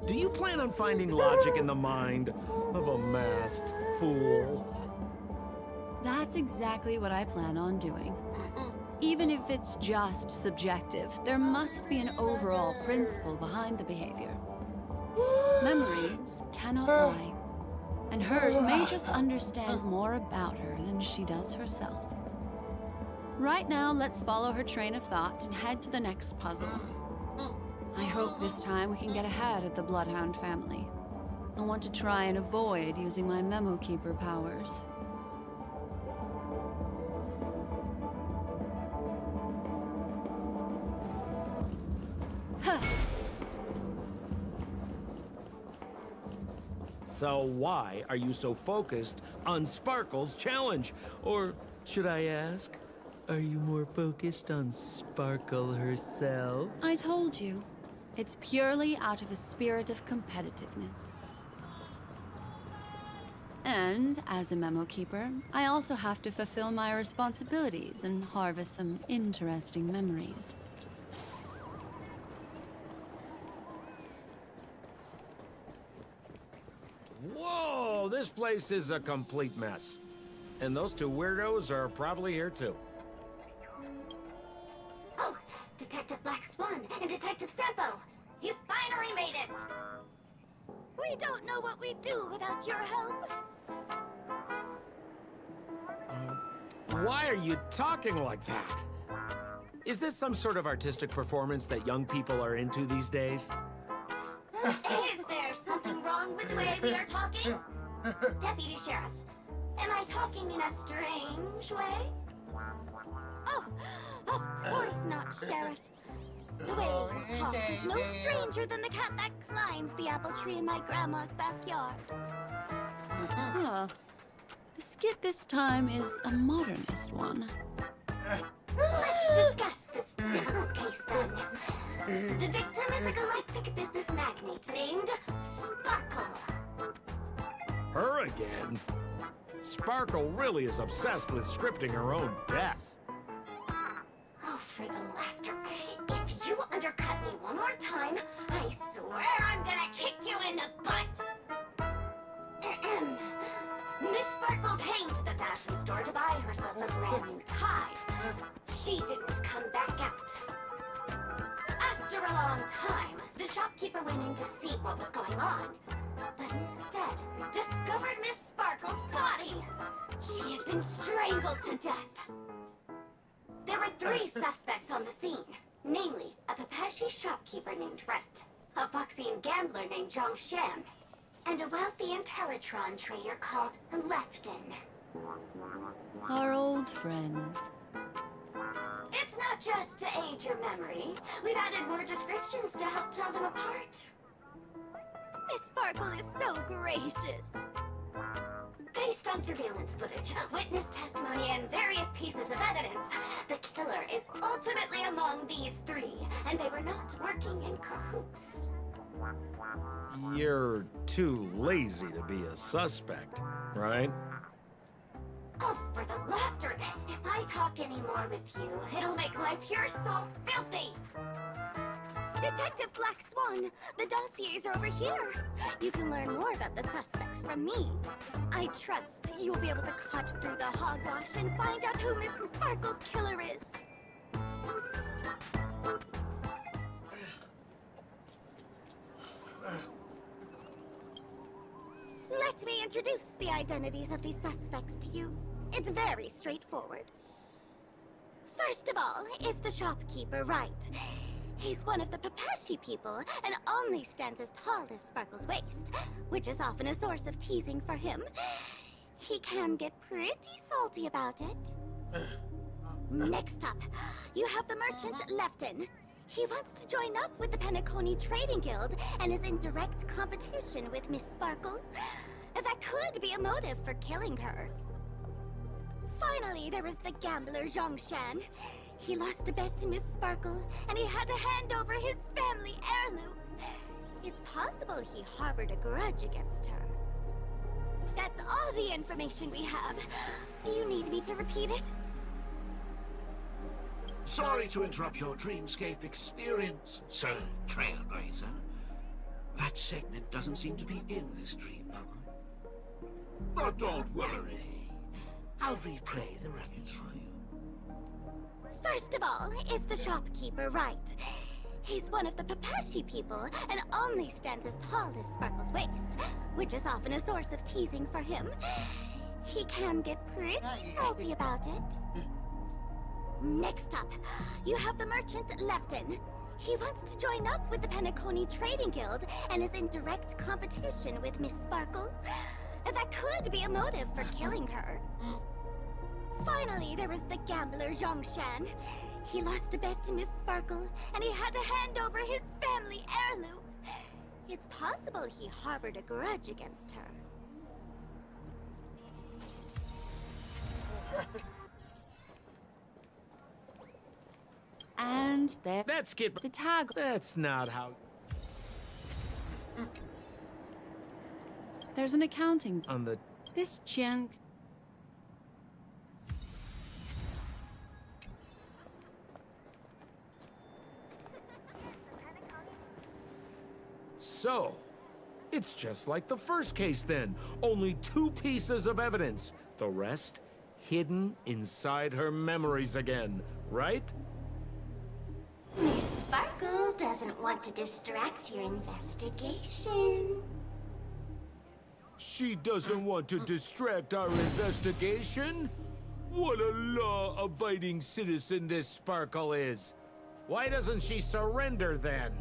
Do you plan on finding logic in the mind of a masked fool? That's exactly what I plan on doing. Even if it's just subjective, there must be an overall principle behind the behavior. Memories cannot lie, and hers may just understand more about her than she does herself. Right now, let's follow her train of thought and head to the next puzzle. I hope this time we can get ahead of the Bloodhound family. I want to try and avoid using my Memo Keeper powers. So why are you so focused on Sparkle's challenge? Or should I ask, are you more focused on Sparkle herself? I told you. It's purely out of a spirit of competitiveness. And as a Memo Keeper, I also have to fulfill my responsibilities and harvest some interesting memories. Whoa, this place is a complete mess. And those two weirdos are probably here too. Oh, Detective Black Swan and Detective Sampo! You finally made it! We don't know what we'd do without your help. Why are you talking like that? Is this some sort of artistic performance that young people are into these days? Is there something wrong with the way we are talking? Deputy Sheriff, am I talking in a strange way? Oh, of course not, Sheriff. The way you talk is no stranger than the cat that climbs the apple tree in my grandma's backyard. Huh. The skit this time is a modernist one. Let's discuss this difficult case then. The victim is a galactic business magnate named Sparkle. Her again? Sparkle really is obsessed with scripting her own death. Oh, for the laughter. If you undercut me one more time, I swear I'm gonna kick you in the butt. Ahem. Miss Sparkle came to the fashion store to buy herself a brand new tie. She didn't come back out. After a long time, the shopkeeper went in to see what was going on, but instead discovered Miss Sparkle's body. She had been strangled to death. There were 3 suspects on the scene, namely a Papashi shopkeeper named Rite, a Foxian gambler named Zhongshan, and a wealthy Intellitron trader called Lefton. Our old friends. It's not just to aid your memory. We've added more descriptions to help tell them apart. Miss Sparkle is so gracious. Based on surveillance footage, witness testimony, and various pieces of evidence, the killer is ultimately among these 3, and they were not working in cahoots. You're too lazy to be a suspect, right? Oh, for the laughter! If I talk anymore with you, it'll make my pure soul filthy! Detective Black Swan, the dossiers are over here. You can learn more about the suspects from me. I trust you'll be able to cut through the hogwash and find out who Miss Sparkle's killer is. Let me introduce the identities of these suspects to you. It's very straightforward. First of all is the shopkeeper, Rite. He's one of the Papashi people and only stands as tall as Sparkle's waist, which is often a source of teasing for him. He can get pretty salty about it. Next up, you have the merchant Lefton. He wants to join up with the Penacony Trading Guild and is in direct competition with Miss Sparkle. That could be a motive for killing her. Finally, there is the gambler Zhongshan. He lost a bet to Miss Sparkle, and he had to hand over his family heirloom. It's possible he harbored a grudge against her. That's all the information we have. Do you need me to repeat it? Sorry to interrupt your dreamscape experience, Sir Trailblazer. That segment doesn't seem to be in this dream bubble. But don't worry. I'll replay the records for you. First of all is the shopkeeper, Rite. He's one of the Papashi people and only stands as tall as Sparkle's waist, which is often a source of teasing for him. He can get pretty salty about it. Next up, you have the merchant Lefton. He wants to join up with the Penacony Trading Guild and is in direct competition with Miss Sparkle. That could be a motive for killing her. Finally, there is the gambler Zhongshan. He lost a bet to Miss Sparkle, and he had to hand over his family heirloom. It's possible he harbored a grudge against her. And there... That's skip. The tag... That's not how... There's an accounting... On the... This Jiang... So, It's just like the first case then. Only 2 pieces of evidence. The rest hidden inside her memories again, right? Miss Sparkle doesn't want to distract your investigation. She doesn't want to distract our investigation? What a law-abiding citizen this Sparkle is. Why doesn't she surrender then?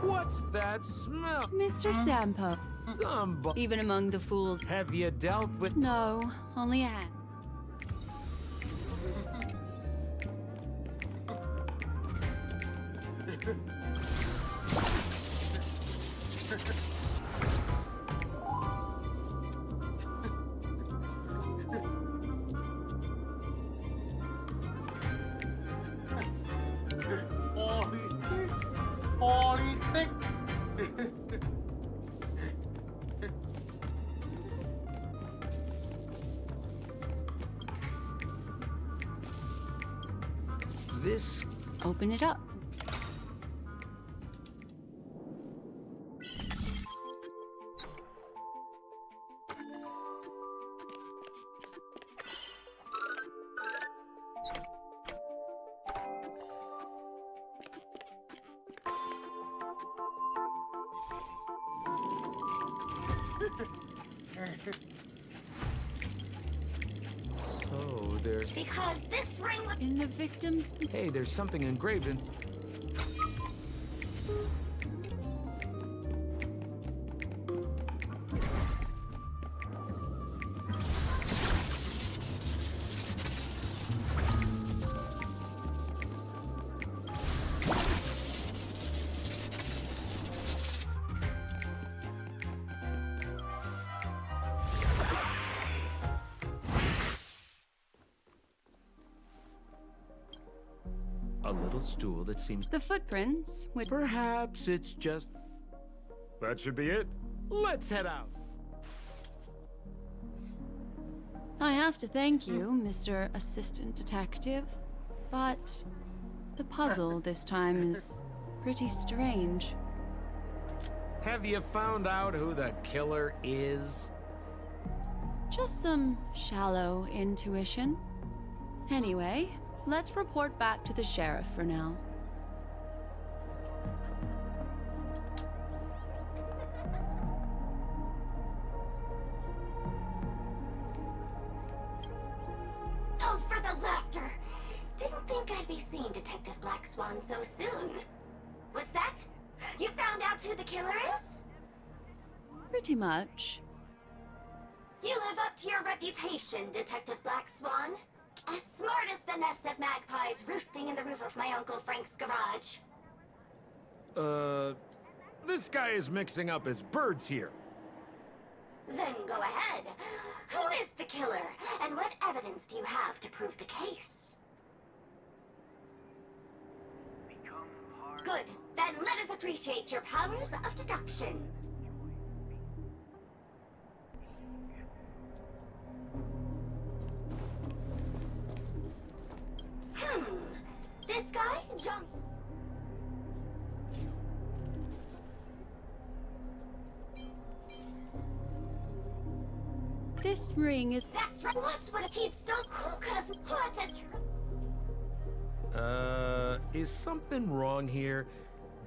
What's that smell? Mr. Sampo. Even among the fools. Have you dealt with... No, only a hand. This... Open it up. So there's... Because this ring was... In the victim's... Hey, there's something engraved in... A little stool that seems... The footprints, which... Perhaps it's just... That should be it. Let's head out. I have to thank you, Mr. Assistant Detective. But the puzzle this time is pretty strange. Have you found out who the killer is? Just some shallow intuition. Anyway, let's report back to the sheriff for now. Oh, for the laughter! Didn't think I'd be seeing Detective Black Swan so soon. Was that? You found out who the killer is? Pretty much. You live up to your reputation, Detective Black Swan. As smart as the nest of magpies roosting in the roof of my Uncle Frank's garage. This guy is mixing up his birds here. Then go ahead. Who is the killer, and what evidence do you have to prove the case? Good. Then let us appreciate your powers of deduction. This guy, John... This ring is... That's right. What would a kid stole? Who could have put it? Is something wrong here?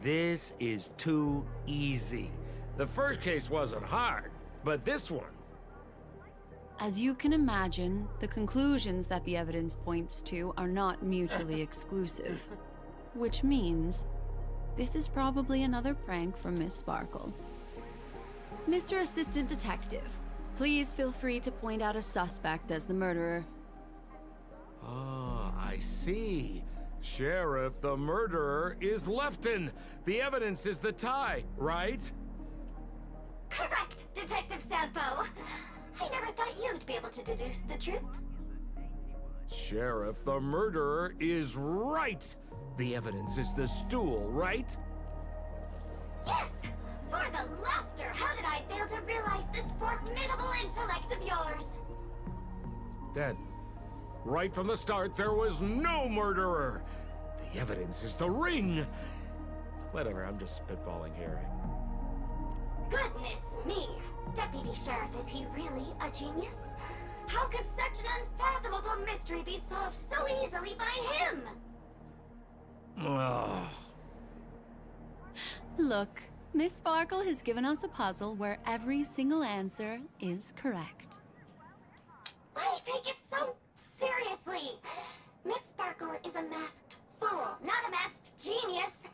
This is too easy. The first case wasn't hard, but this one... As you can imagine, the conclusions that the evidence points to are not mutually exclusive. Which means, this is probably another prank from Miss Sparkle. Mr. Assistant Detective, please feel free to point out a suspect as the murderer. Ah, I see. Sheriff, the murderer is Lefton. The evidence is the tie, right? Correct, Detective Sampo. I never thought you'd be able to deduce the truth. Sheriff, the murderer is right. The evidence is the stool, right? Yes! For the laughter, how did I fail to realize this formidable intellect of yours? Then, right from the start, there was no murderer. The evidence is the ring. Whatever, I'm just spitballing here. Goodness me! Deputy Sheriff, is he really a genius? How could such an unfathomable mystery be solved so easily by him? Ugh. Look, Miss Sparkle has given us a puzzle where every single answer is correct. Why take it so seriously? Miss Sparkle is a masked fool, not a masked genius.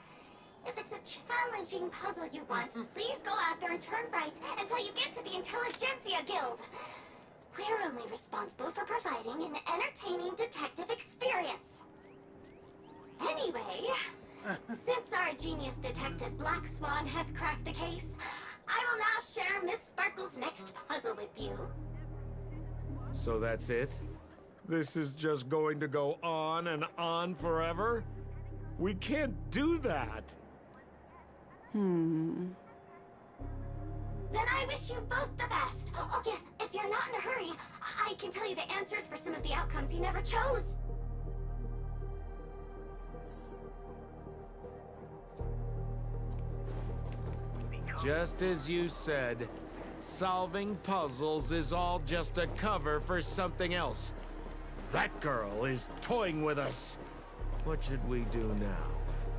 If it's a challenging puzzle you want, please go out there and turn right until you get to the Intelligentsia Guild. We're only responsible for providing an entertaining detective experience. Anyway, since our genius detective Black Swan has cracked the case, I will now share Miss Sparkle's next puzzle with you. So that's it? This is just going to go on and on forever? We can't do that. Then I wish you both the best. Oh yes, if you're not in a hurry, I can tell you the answers for some of the outcomes you never chose. Just as you said, solving puzzles is all just a cover for something else. That girl is toying with us. What should we do now?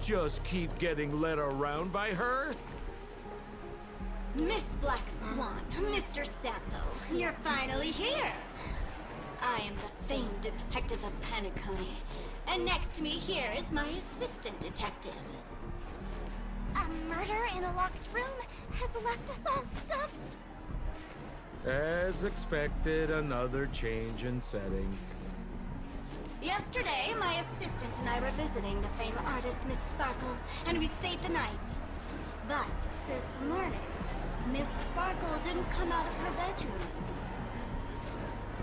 Just keep getting led around by her? Miss Black Swan, Mr. Sampo, you're finally here. I am the famed detective of Penacony, and next to me here is my assistant detective. A murder in a locked room has left us all stumped. As expected, another change in setting. Yesterday, my assistant and I were visiting the famed artist Miss Sparkle, and we stayed the night. But this morning, Miss Sparkle didn't come out of her bedroom.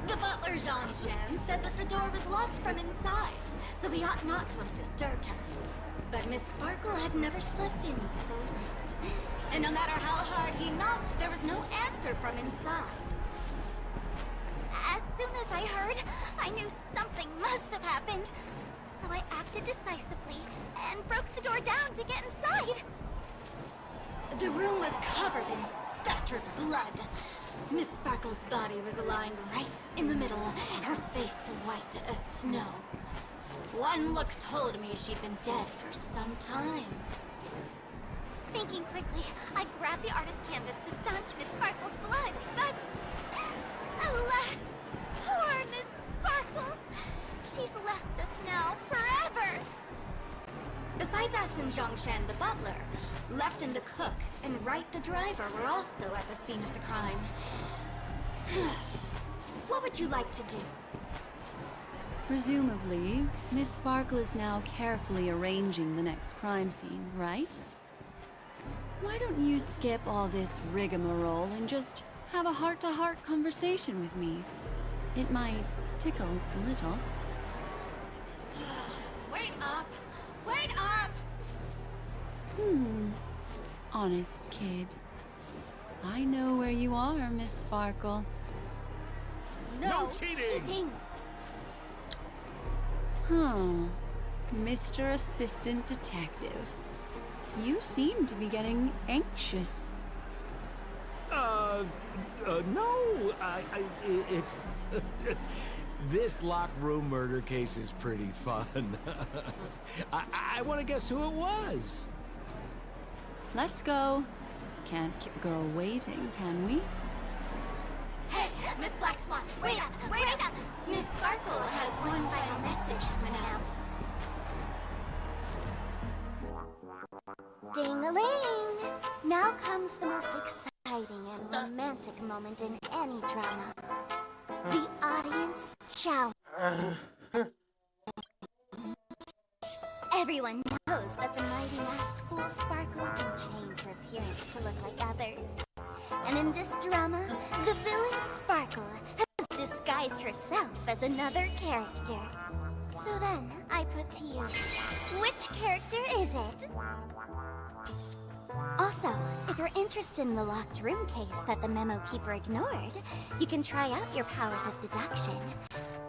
The butler, Jean-Chen, said that the door was locked from inside, so we ought not to have disturbed her. But Miss Sparkle had never slept in so late. And no matter how hard he knocked, there was no answer from inside. As soon as I heard, I knew something must have happened. So I acted decisively and broke the door down to get inside. The room was covered in spattered blood. Miss Sparkle's body was lying right in the middle, her face white as snow. One look told me she'd been dead for some time. Thinking quickly, I grabbed the artist's canvas to staunch Miss Sparkle's blood, but... alas, poor Miss Sparkle! She's left us now forever! Besides us and Zhongshan the butler, Lefton the cook and Rite the driver were also at the scene of the crime. What would you like to do? Presumably, Miss Sparkle is now carefully arranging the next crime scene, right? Why don't you skip all this rigmarole and just have a heart-to-heart conversation with me? It might tickle a little. Wait up! Wait up! Honest kid. I know where you are, Miss Sparkle. No cheating! Huh. Mr. Assistant Detective. You seem to be getting anxious. No, it's... This locked room murder case is pretty fun. I want to guess who it was. Let's go. Can't keep a girl waiting, can we? Hey, Miss Black Swan, wait up, wait up! Miss Sparkle has one final message to announce. Ding-a-ling! Now comes the most exciting and romantic moment in any drama. The audience challenge. Everyone knows that the mighty masked fool Sparkle can change her appearance to look like others. And in this drama, the villain Sparkle has disguised herself as another character. So then, I put to you, which character is it? Also, if you're interested in the locked room case that the memo keeper ignored, you can try out your powers of deduction.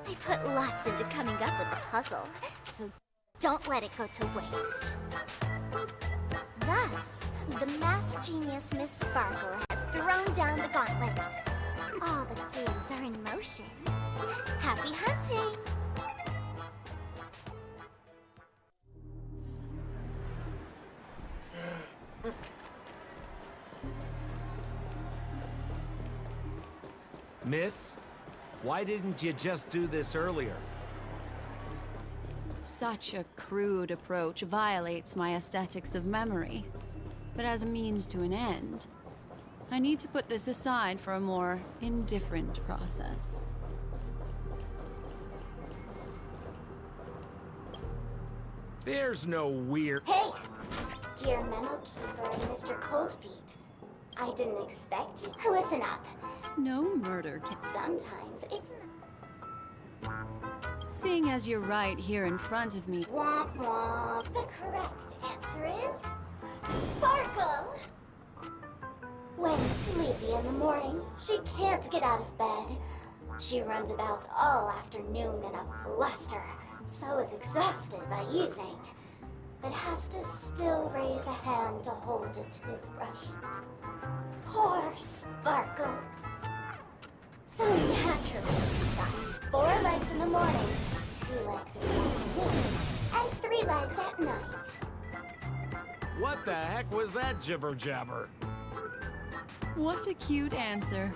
I put lots into coming up with the puzzle, so don't let it go to waste. Thus, the masked genius Miss Sparkle has thrown down the gauntlet. All the clues are in motion. Happy hunting! Miss, why didn't you just do this earlier? Such a crude approach violates my aesthetics of memory. But as a means to an end, I need to put this aside for a more indifferent process. There's no weird... Hey! Dear Memo Keeper and Mr. Coldfeet, I didn't expect you. Listen up. No murder can... Sometimes it's not... Seeing as you're right here in front of me... Womp womp. The correct answer is... Sparkle! When sleepy in the morning, she can't get out of bed. She runs about all afternoon in a fluster, so is exhausted by evening, but has to still raise a hand to hold a toothbrush. Poor Sparkle. So naturally, she's got 4 legs in the morning, 2 legs in the afternoon, and 3 legs at night. What the heck was that jibber-jabber? What a cute answer.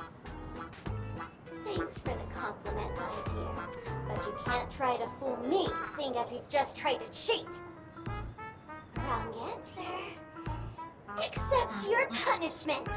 Thanks for the compliment, my dear. But you can't try to fool me, seeing as you've just tried to cheat. Wrong answer. Accept your punishment.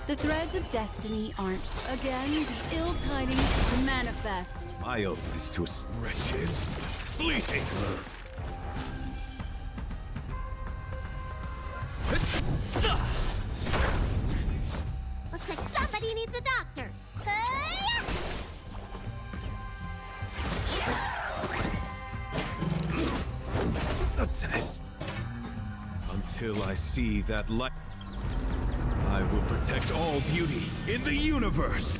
The threads of destiny aren't, again, the ill tidings to manifest. My oath is to a wretched, fleeting. Looks like somebody needs a doctor. A test. Until I see that light, I will protect all beauty in the universe.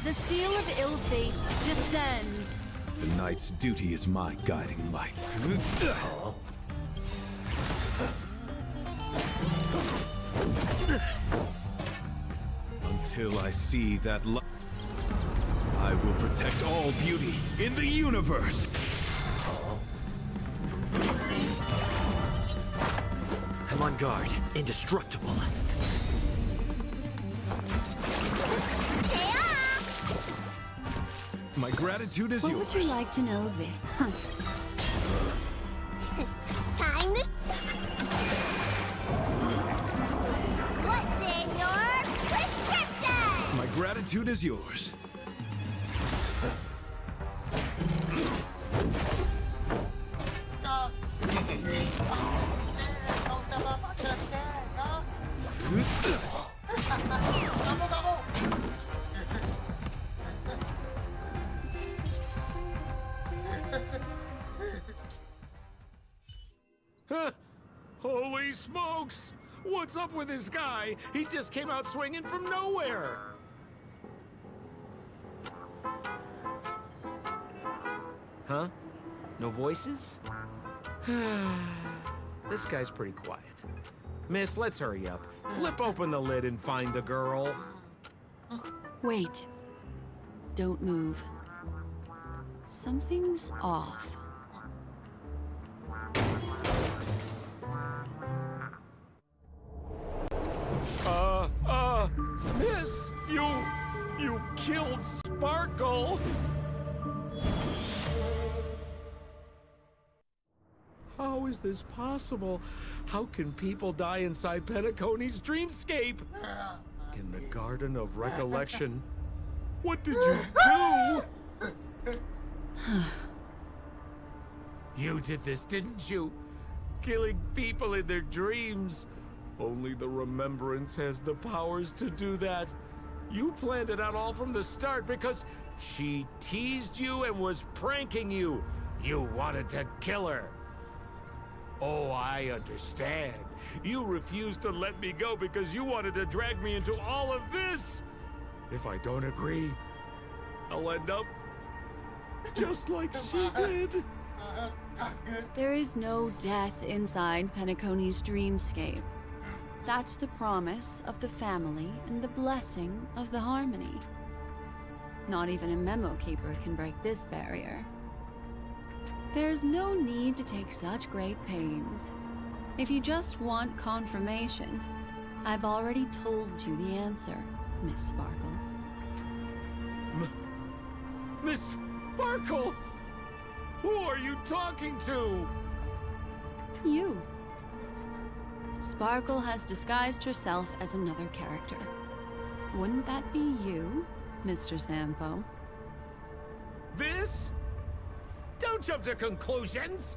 The seal of ill fate descends. The knight's duty is my guiding light. Until I see that light, I will protect all beauty in the universe. I'm on guard. Indestructible. My gratitude is What yours. would you like to know this? Huh. Time to... What's in your prescription? My gratitude is yours. smokes! What's up with this guy? He just came out swinging from nowhere! Huh? No voices? This guy's pretty quiet. Miss, let's hurry up. Flip open the lid and find the girl. Wait. Don't move. Something's off. Miss, you killed Sparkle! How is this possible? How can people die inside Penacony's dreamscape? In the Garden of Recollection. What did you do? You did this, didn't you? Killing people in their dreams. Only the Remembrance has the powers to do that. You planned it out all from the start because she teased you and was pranking you. You wanted to kill her. Oh, I understand. You refused to let me go because you wanted to drag me into all of this. If I don't agree, I'll end up just like she did. There is no death inside Penacony's dreamscape. That's the promise of the family and the blessing of the harmony. Not even a memo keeper can break this barrier. There's no need to take such great pains. If you just want confirmation, I've already told you the answer, Miss Sparkle. Miss Sparkle? Who are you talking to? You. Sparkle has disguised herself as another character. Wouldn't that be you, Mr. Sampo? This? Don't jump to conclusions!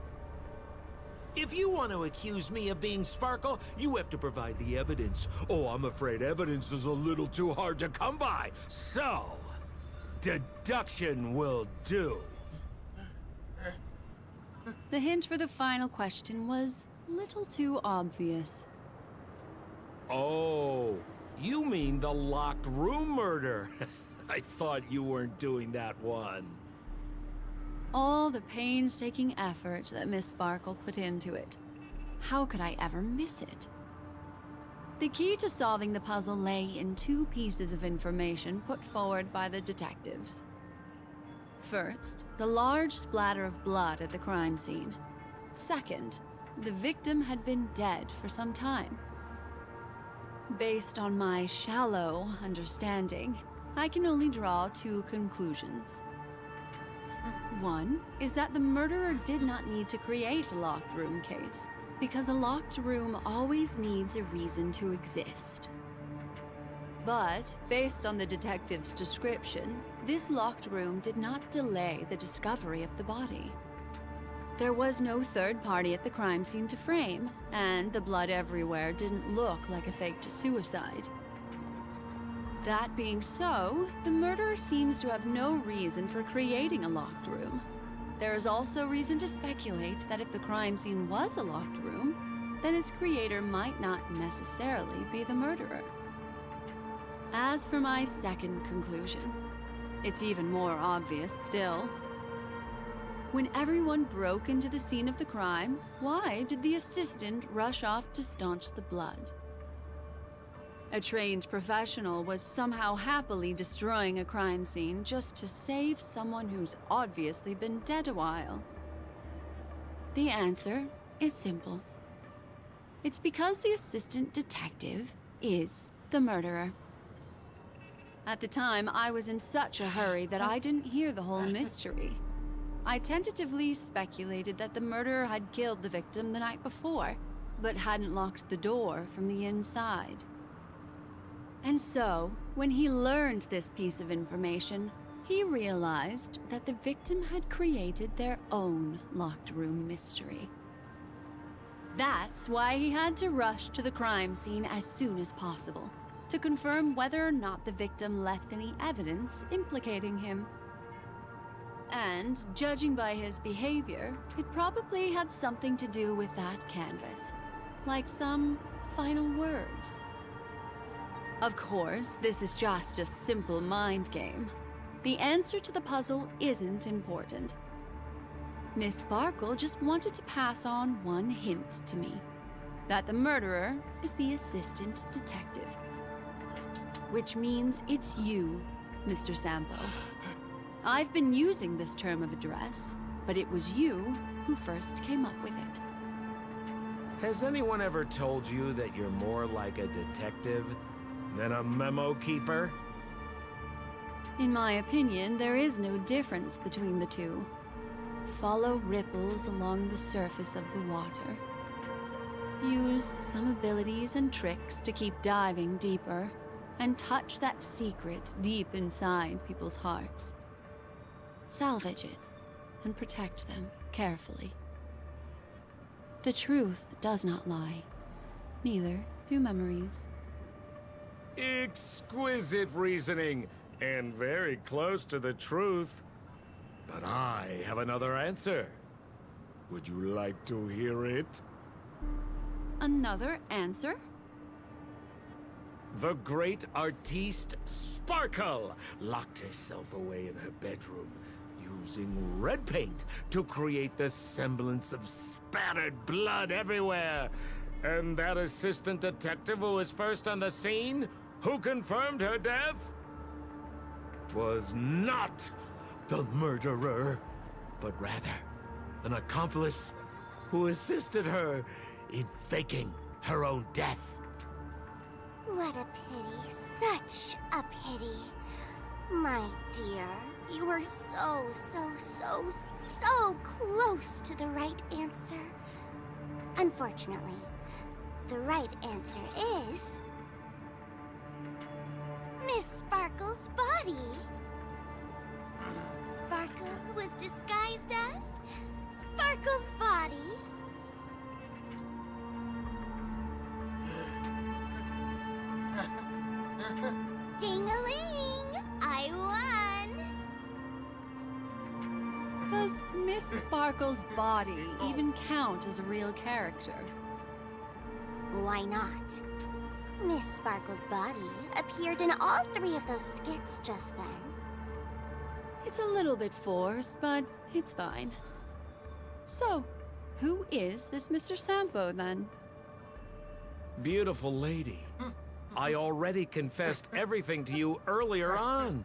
If you want to accuse me of being Sparkle, you have to provide the evidence. Oh, I'm afraid evidence is a little too hard to come by. So, deduction will do. The hint for the final question was a little too obvious. Oh, you mean the locked room murder? I thought you weren't doing that one. All the painstaking effort that Miss Sparkle put into it. How could I ever miss it? The key to solving the puzzle lay in two pieces of information put forward by the detectives. First, the large splatter of blood at the crime scene. Second, the victim had been dead for some time. Based on my shallow understanding, I can only draw two conclusions. One is that the murderer did not need to create a locked room case, because a locked room always needs a reason to exist. But, based on the detective's description, this locked room did not delay the discovery of the body. There was no third party at the crime scene to frame, and the blood everywhere didn't look like a faked suicide. That being so, the murderer seems to have no reason for creating a locked room. There is also reason to speculate that if the crime scene was a locked room, then its creator might not necessarily be the murderer. As for my second conclusion, it's even more obvious still. When everyone broke into the scene of the crime, why did the assistant rush off to staunch the blood? A trained professional was somehow happily destroying a crime scene just to save someone who's obviously been dead a while. The answer is simple. It's because the assistant detective is the murderer. At the time, I was in such a hurry that I didn't hear the whole mystery. I tentatively speculated that the murderer had killed the victim the night before, but hadn't locked the door from the inside. And so, when he learned this piece of information, he realized that the victim had created their own locked room mystery. That's why he had to rush to the crime scene as soon as possible, to confirm whether or not the victim left any evidence implicating him. And, judging by his behavior, it probably had something to do with that canvas. Like some final words. Of course, this is just a simple mind game. The answer to the puzzle isn't important. Miss Sparkle just wanted to pass on one hint to me. That the murderer is the assistant detective. Which means it's you, Mr. Sampo. I've been using this term of address, but it was you who first came up with it. Has anyone ever told you that you're more like a detective than a memo keeper? In my opinion, there is no difference between the two. Follow ripples along the surface of the water. Use some abilities and tricks to keep diving deeper, and touch that secret deep inside people's hearts. Salvage it, and protect them carefully. The truth does not lie, neither do memories. Exquisite reasoning, and very close to the truth. But I have another answer. Would you like to hear it? Another answer? The great artiste Sparkle locked herself away in her bedroom using red paint to create the semblance of spattered blood everywhere. And that assistant detective who was first on the scene, who confirmed her death, was not the murderer, but rather an accomplice who assisted her in faking her own death. What a pity. Such a pity. My dear, you were so close to the right answer. Unfortunately, the right answer is... Miss Sparkle's body. Sparkle was disguised as Sparkle's body. Ding-a-ling! I won! Does Miss Sparkle's body even count as a real character? Why not? Miss Sparkle's body appeared in all 3 of those skits just then. It's a little bit forced, but it's fine. So, who is this Mr. Sampo, then? Beautiful lady. I already confessed everything to you earlier on.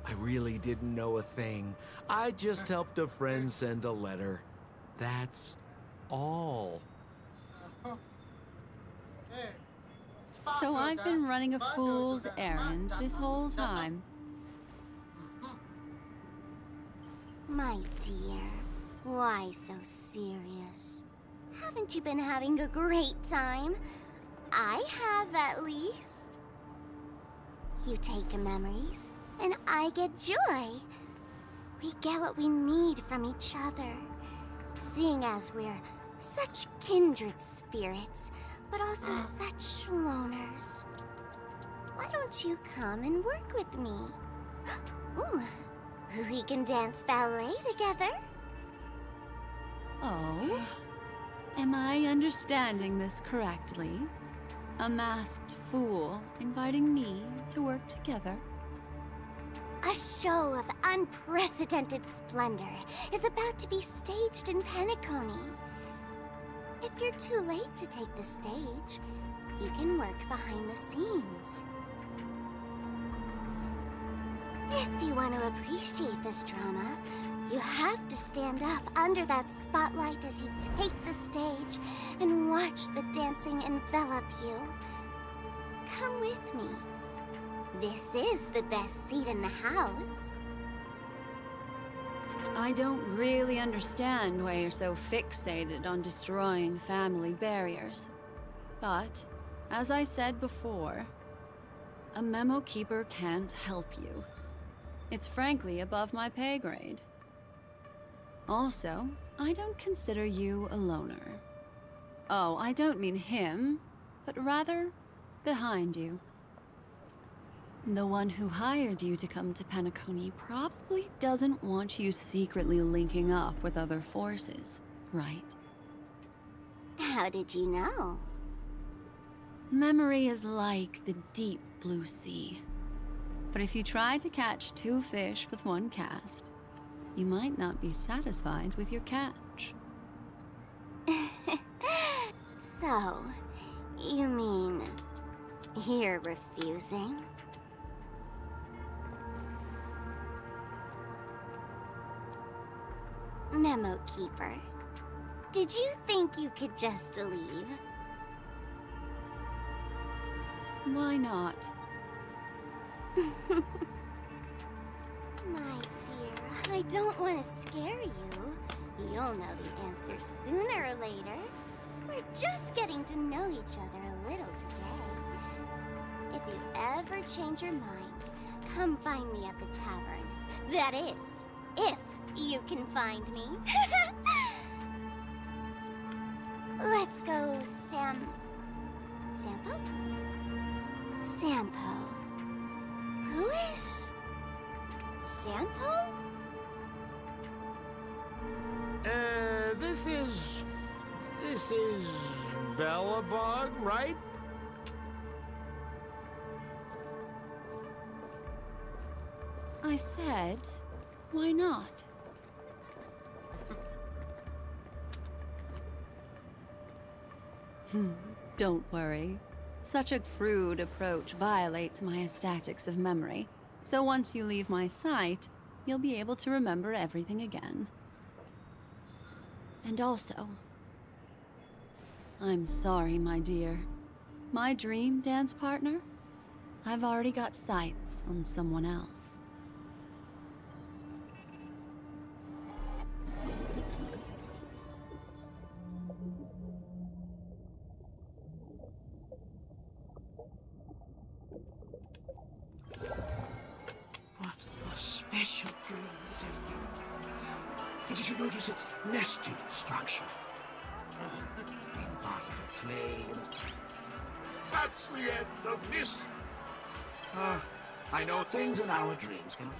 I really didn't know a thing. I just helped a friend send a letter. That's all. So I've been running a fool's errand this whole time. My dear, why so serious? Haven't you been having a great time? I have, at least. You take memories, and I get joy. We get what we need from each other. Seeing as we're such kindred spirits, but also such loners. Why don't you come and work with me? Ooh, we can dance ballet together. Oh? Am I understanding this correctly? A masked fool inviting me to work together? A show of unprecedented splendor is about to be staged in Penacony. If you're too late to take the stage, you can work behind the scenes. If you want to appreciate this drama, you have to stand up under that spotlight as you take the stage and watch the dancing envelop you. Come with me. This is the best seat in the house. I don't really understand why you're so fixated on destroying family barriers. But, as I said before, a memo keeper can't help you. It's frankly above my pay grade. Also, I don't consider you a loner. Oh, I don't mean him, but rather behind you. The one who hired you to come to Penacony probably doesn't want you secretly linking up with other forces, right? How did you know? Memory is like the deep blue sea. But if you try to catch 2 fish with 1 cast, you might not be satisfied with your catch. So, you mean you're refusing? Memo Keeper, did you think you could just leave? Why not? My dear, I don't want to scare you. You'll know the answer sooner or later. We're just getting to know each other a little today. If you ever change your mind, come find me at the tavern. That is, if you can find me. Let's go, Sampo? Sampo. Who is Sampo? This is Bellabog, right? I said, why not? Don't worry. Such a crude approach violates my statics of memory. So once you leave my sight, you'll be able to remember everything again. And also, I'm sorry, my dear. My dream dance partner? I've already got sights on someone else. What a special dream this is. And did you notice its nested structure? Being part of a play. That's the end of this. I know things in our dreams can.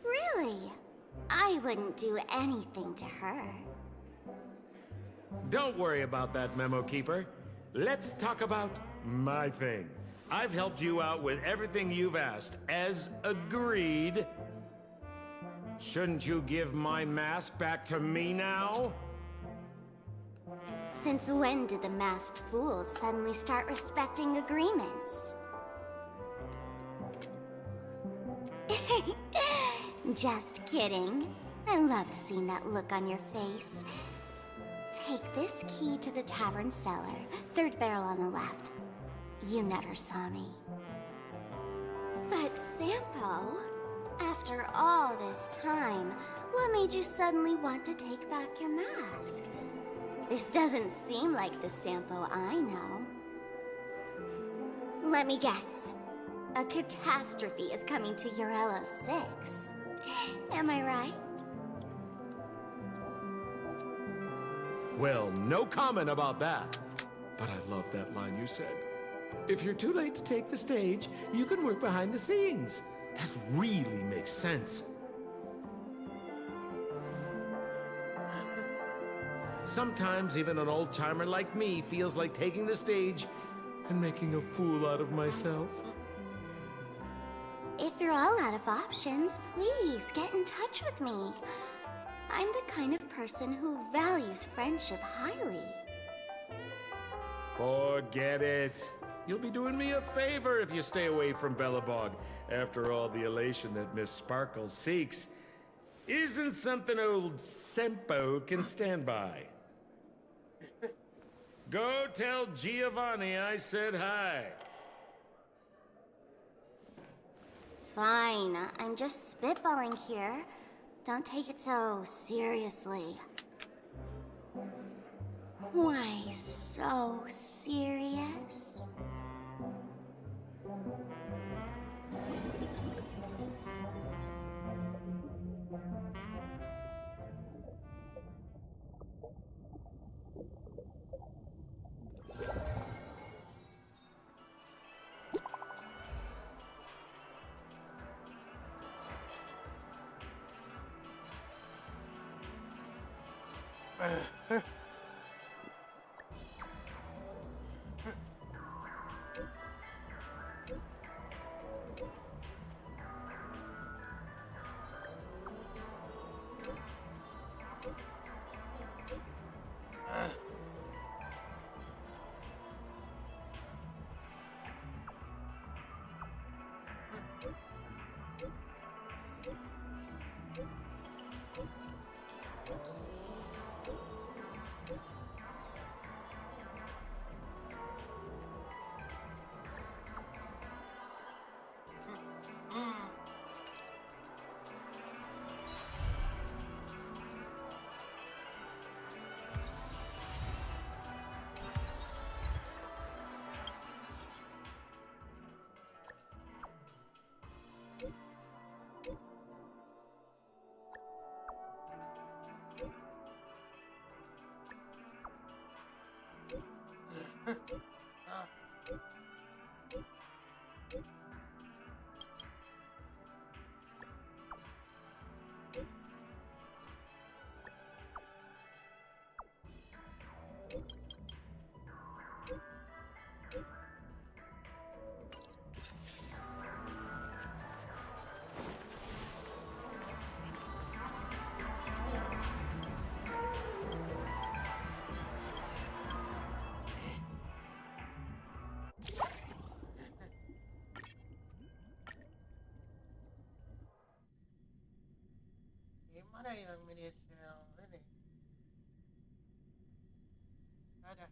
Really? I wouldn't do anything to her. Don't worry about that, Memo Keeper. Let's talk about my thing. I've helped you out with everything you've asked, as agreed. Shouldn't you give my mask back to me now? Since when did the masked fools suddenly start respecting agreements? Just kidding. I loved seeing that look on your face. Take this key to the tavern cellar, 3rd barrel on the left. You never saw me. But Sampo, after all this time, what made you suddenly want to take back your mask? This doesn't seem like the Sampo I know. Let me guess. A catastrophe is coming to Urello 6. Am I right? Well, no comment about that. But I love that line you said. If you're too late to take the stage, you can work behind the scenes. That really makes sense. Sometimes even an old-timer like me feels like taking the stage and making a fool out of myself. If you're all out of options, please get in touch with me. I'm the kind of person who values friendship highly. Forget it. You'll be doing me a favor if you stay away from Bellabog. After all, the elation that Miss Sparkle seeks isn't something old Sempo can stand by. Go tell Giovanni I said hi. Fine, I'm just spitballing here. Don't take it so seriously. Why so serious? Mana yang media sosial ini? Ada.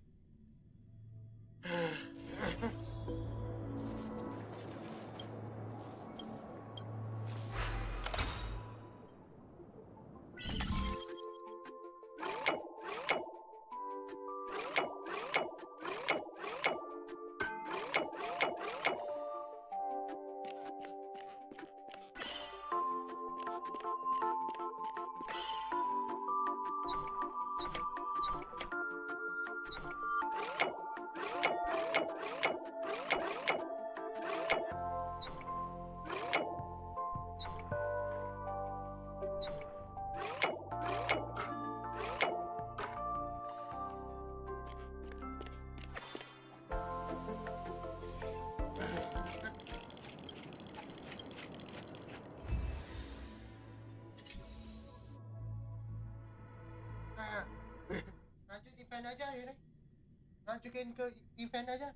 Lanjut event aja ya. Lanjutin ke event aja.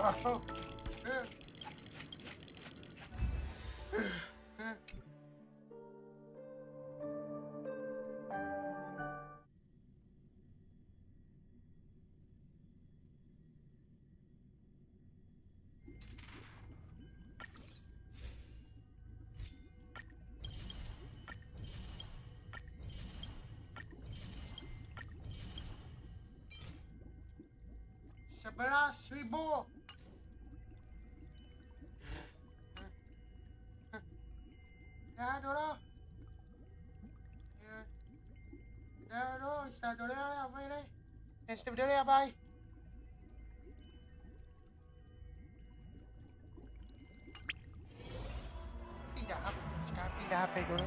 Wow. $11,000. Ya, Doro. Ya, Doro, está Doro ya, bay đây. Este video ya, bay. Pindah HP, sekarang pindah HP dulu.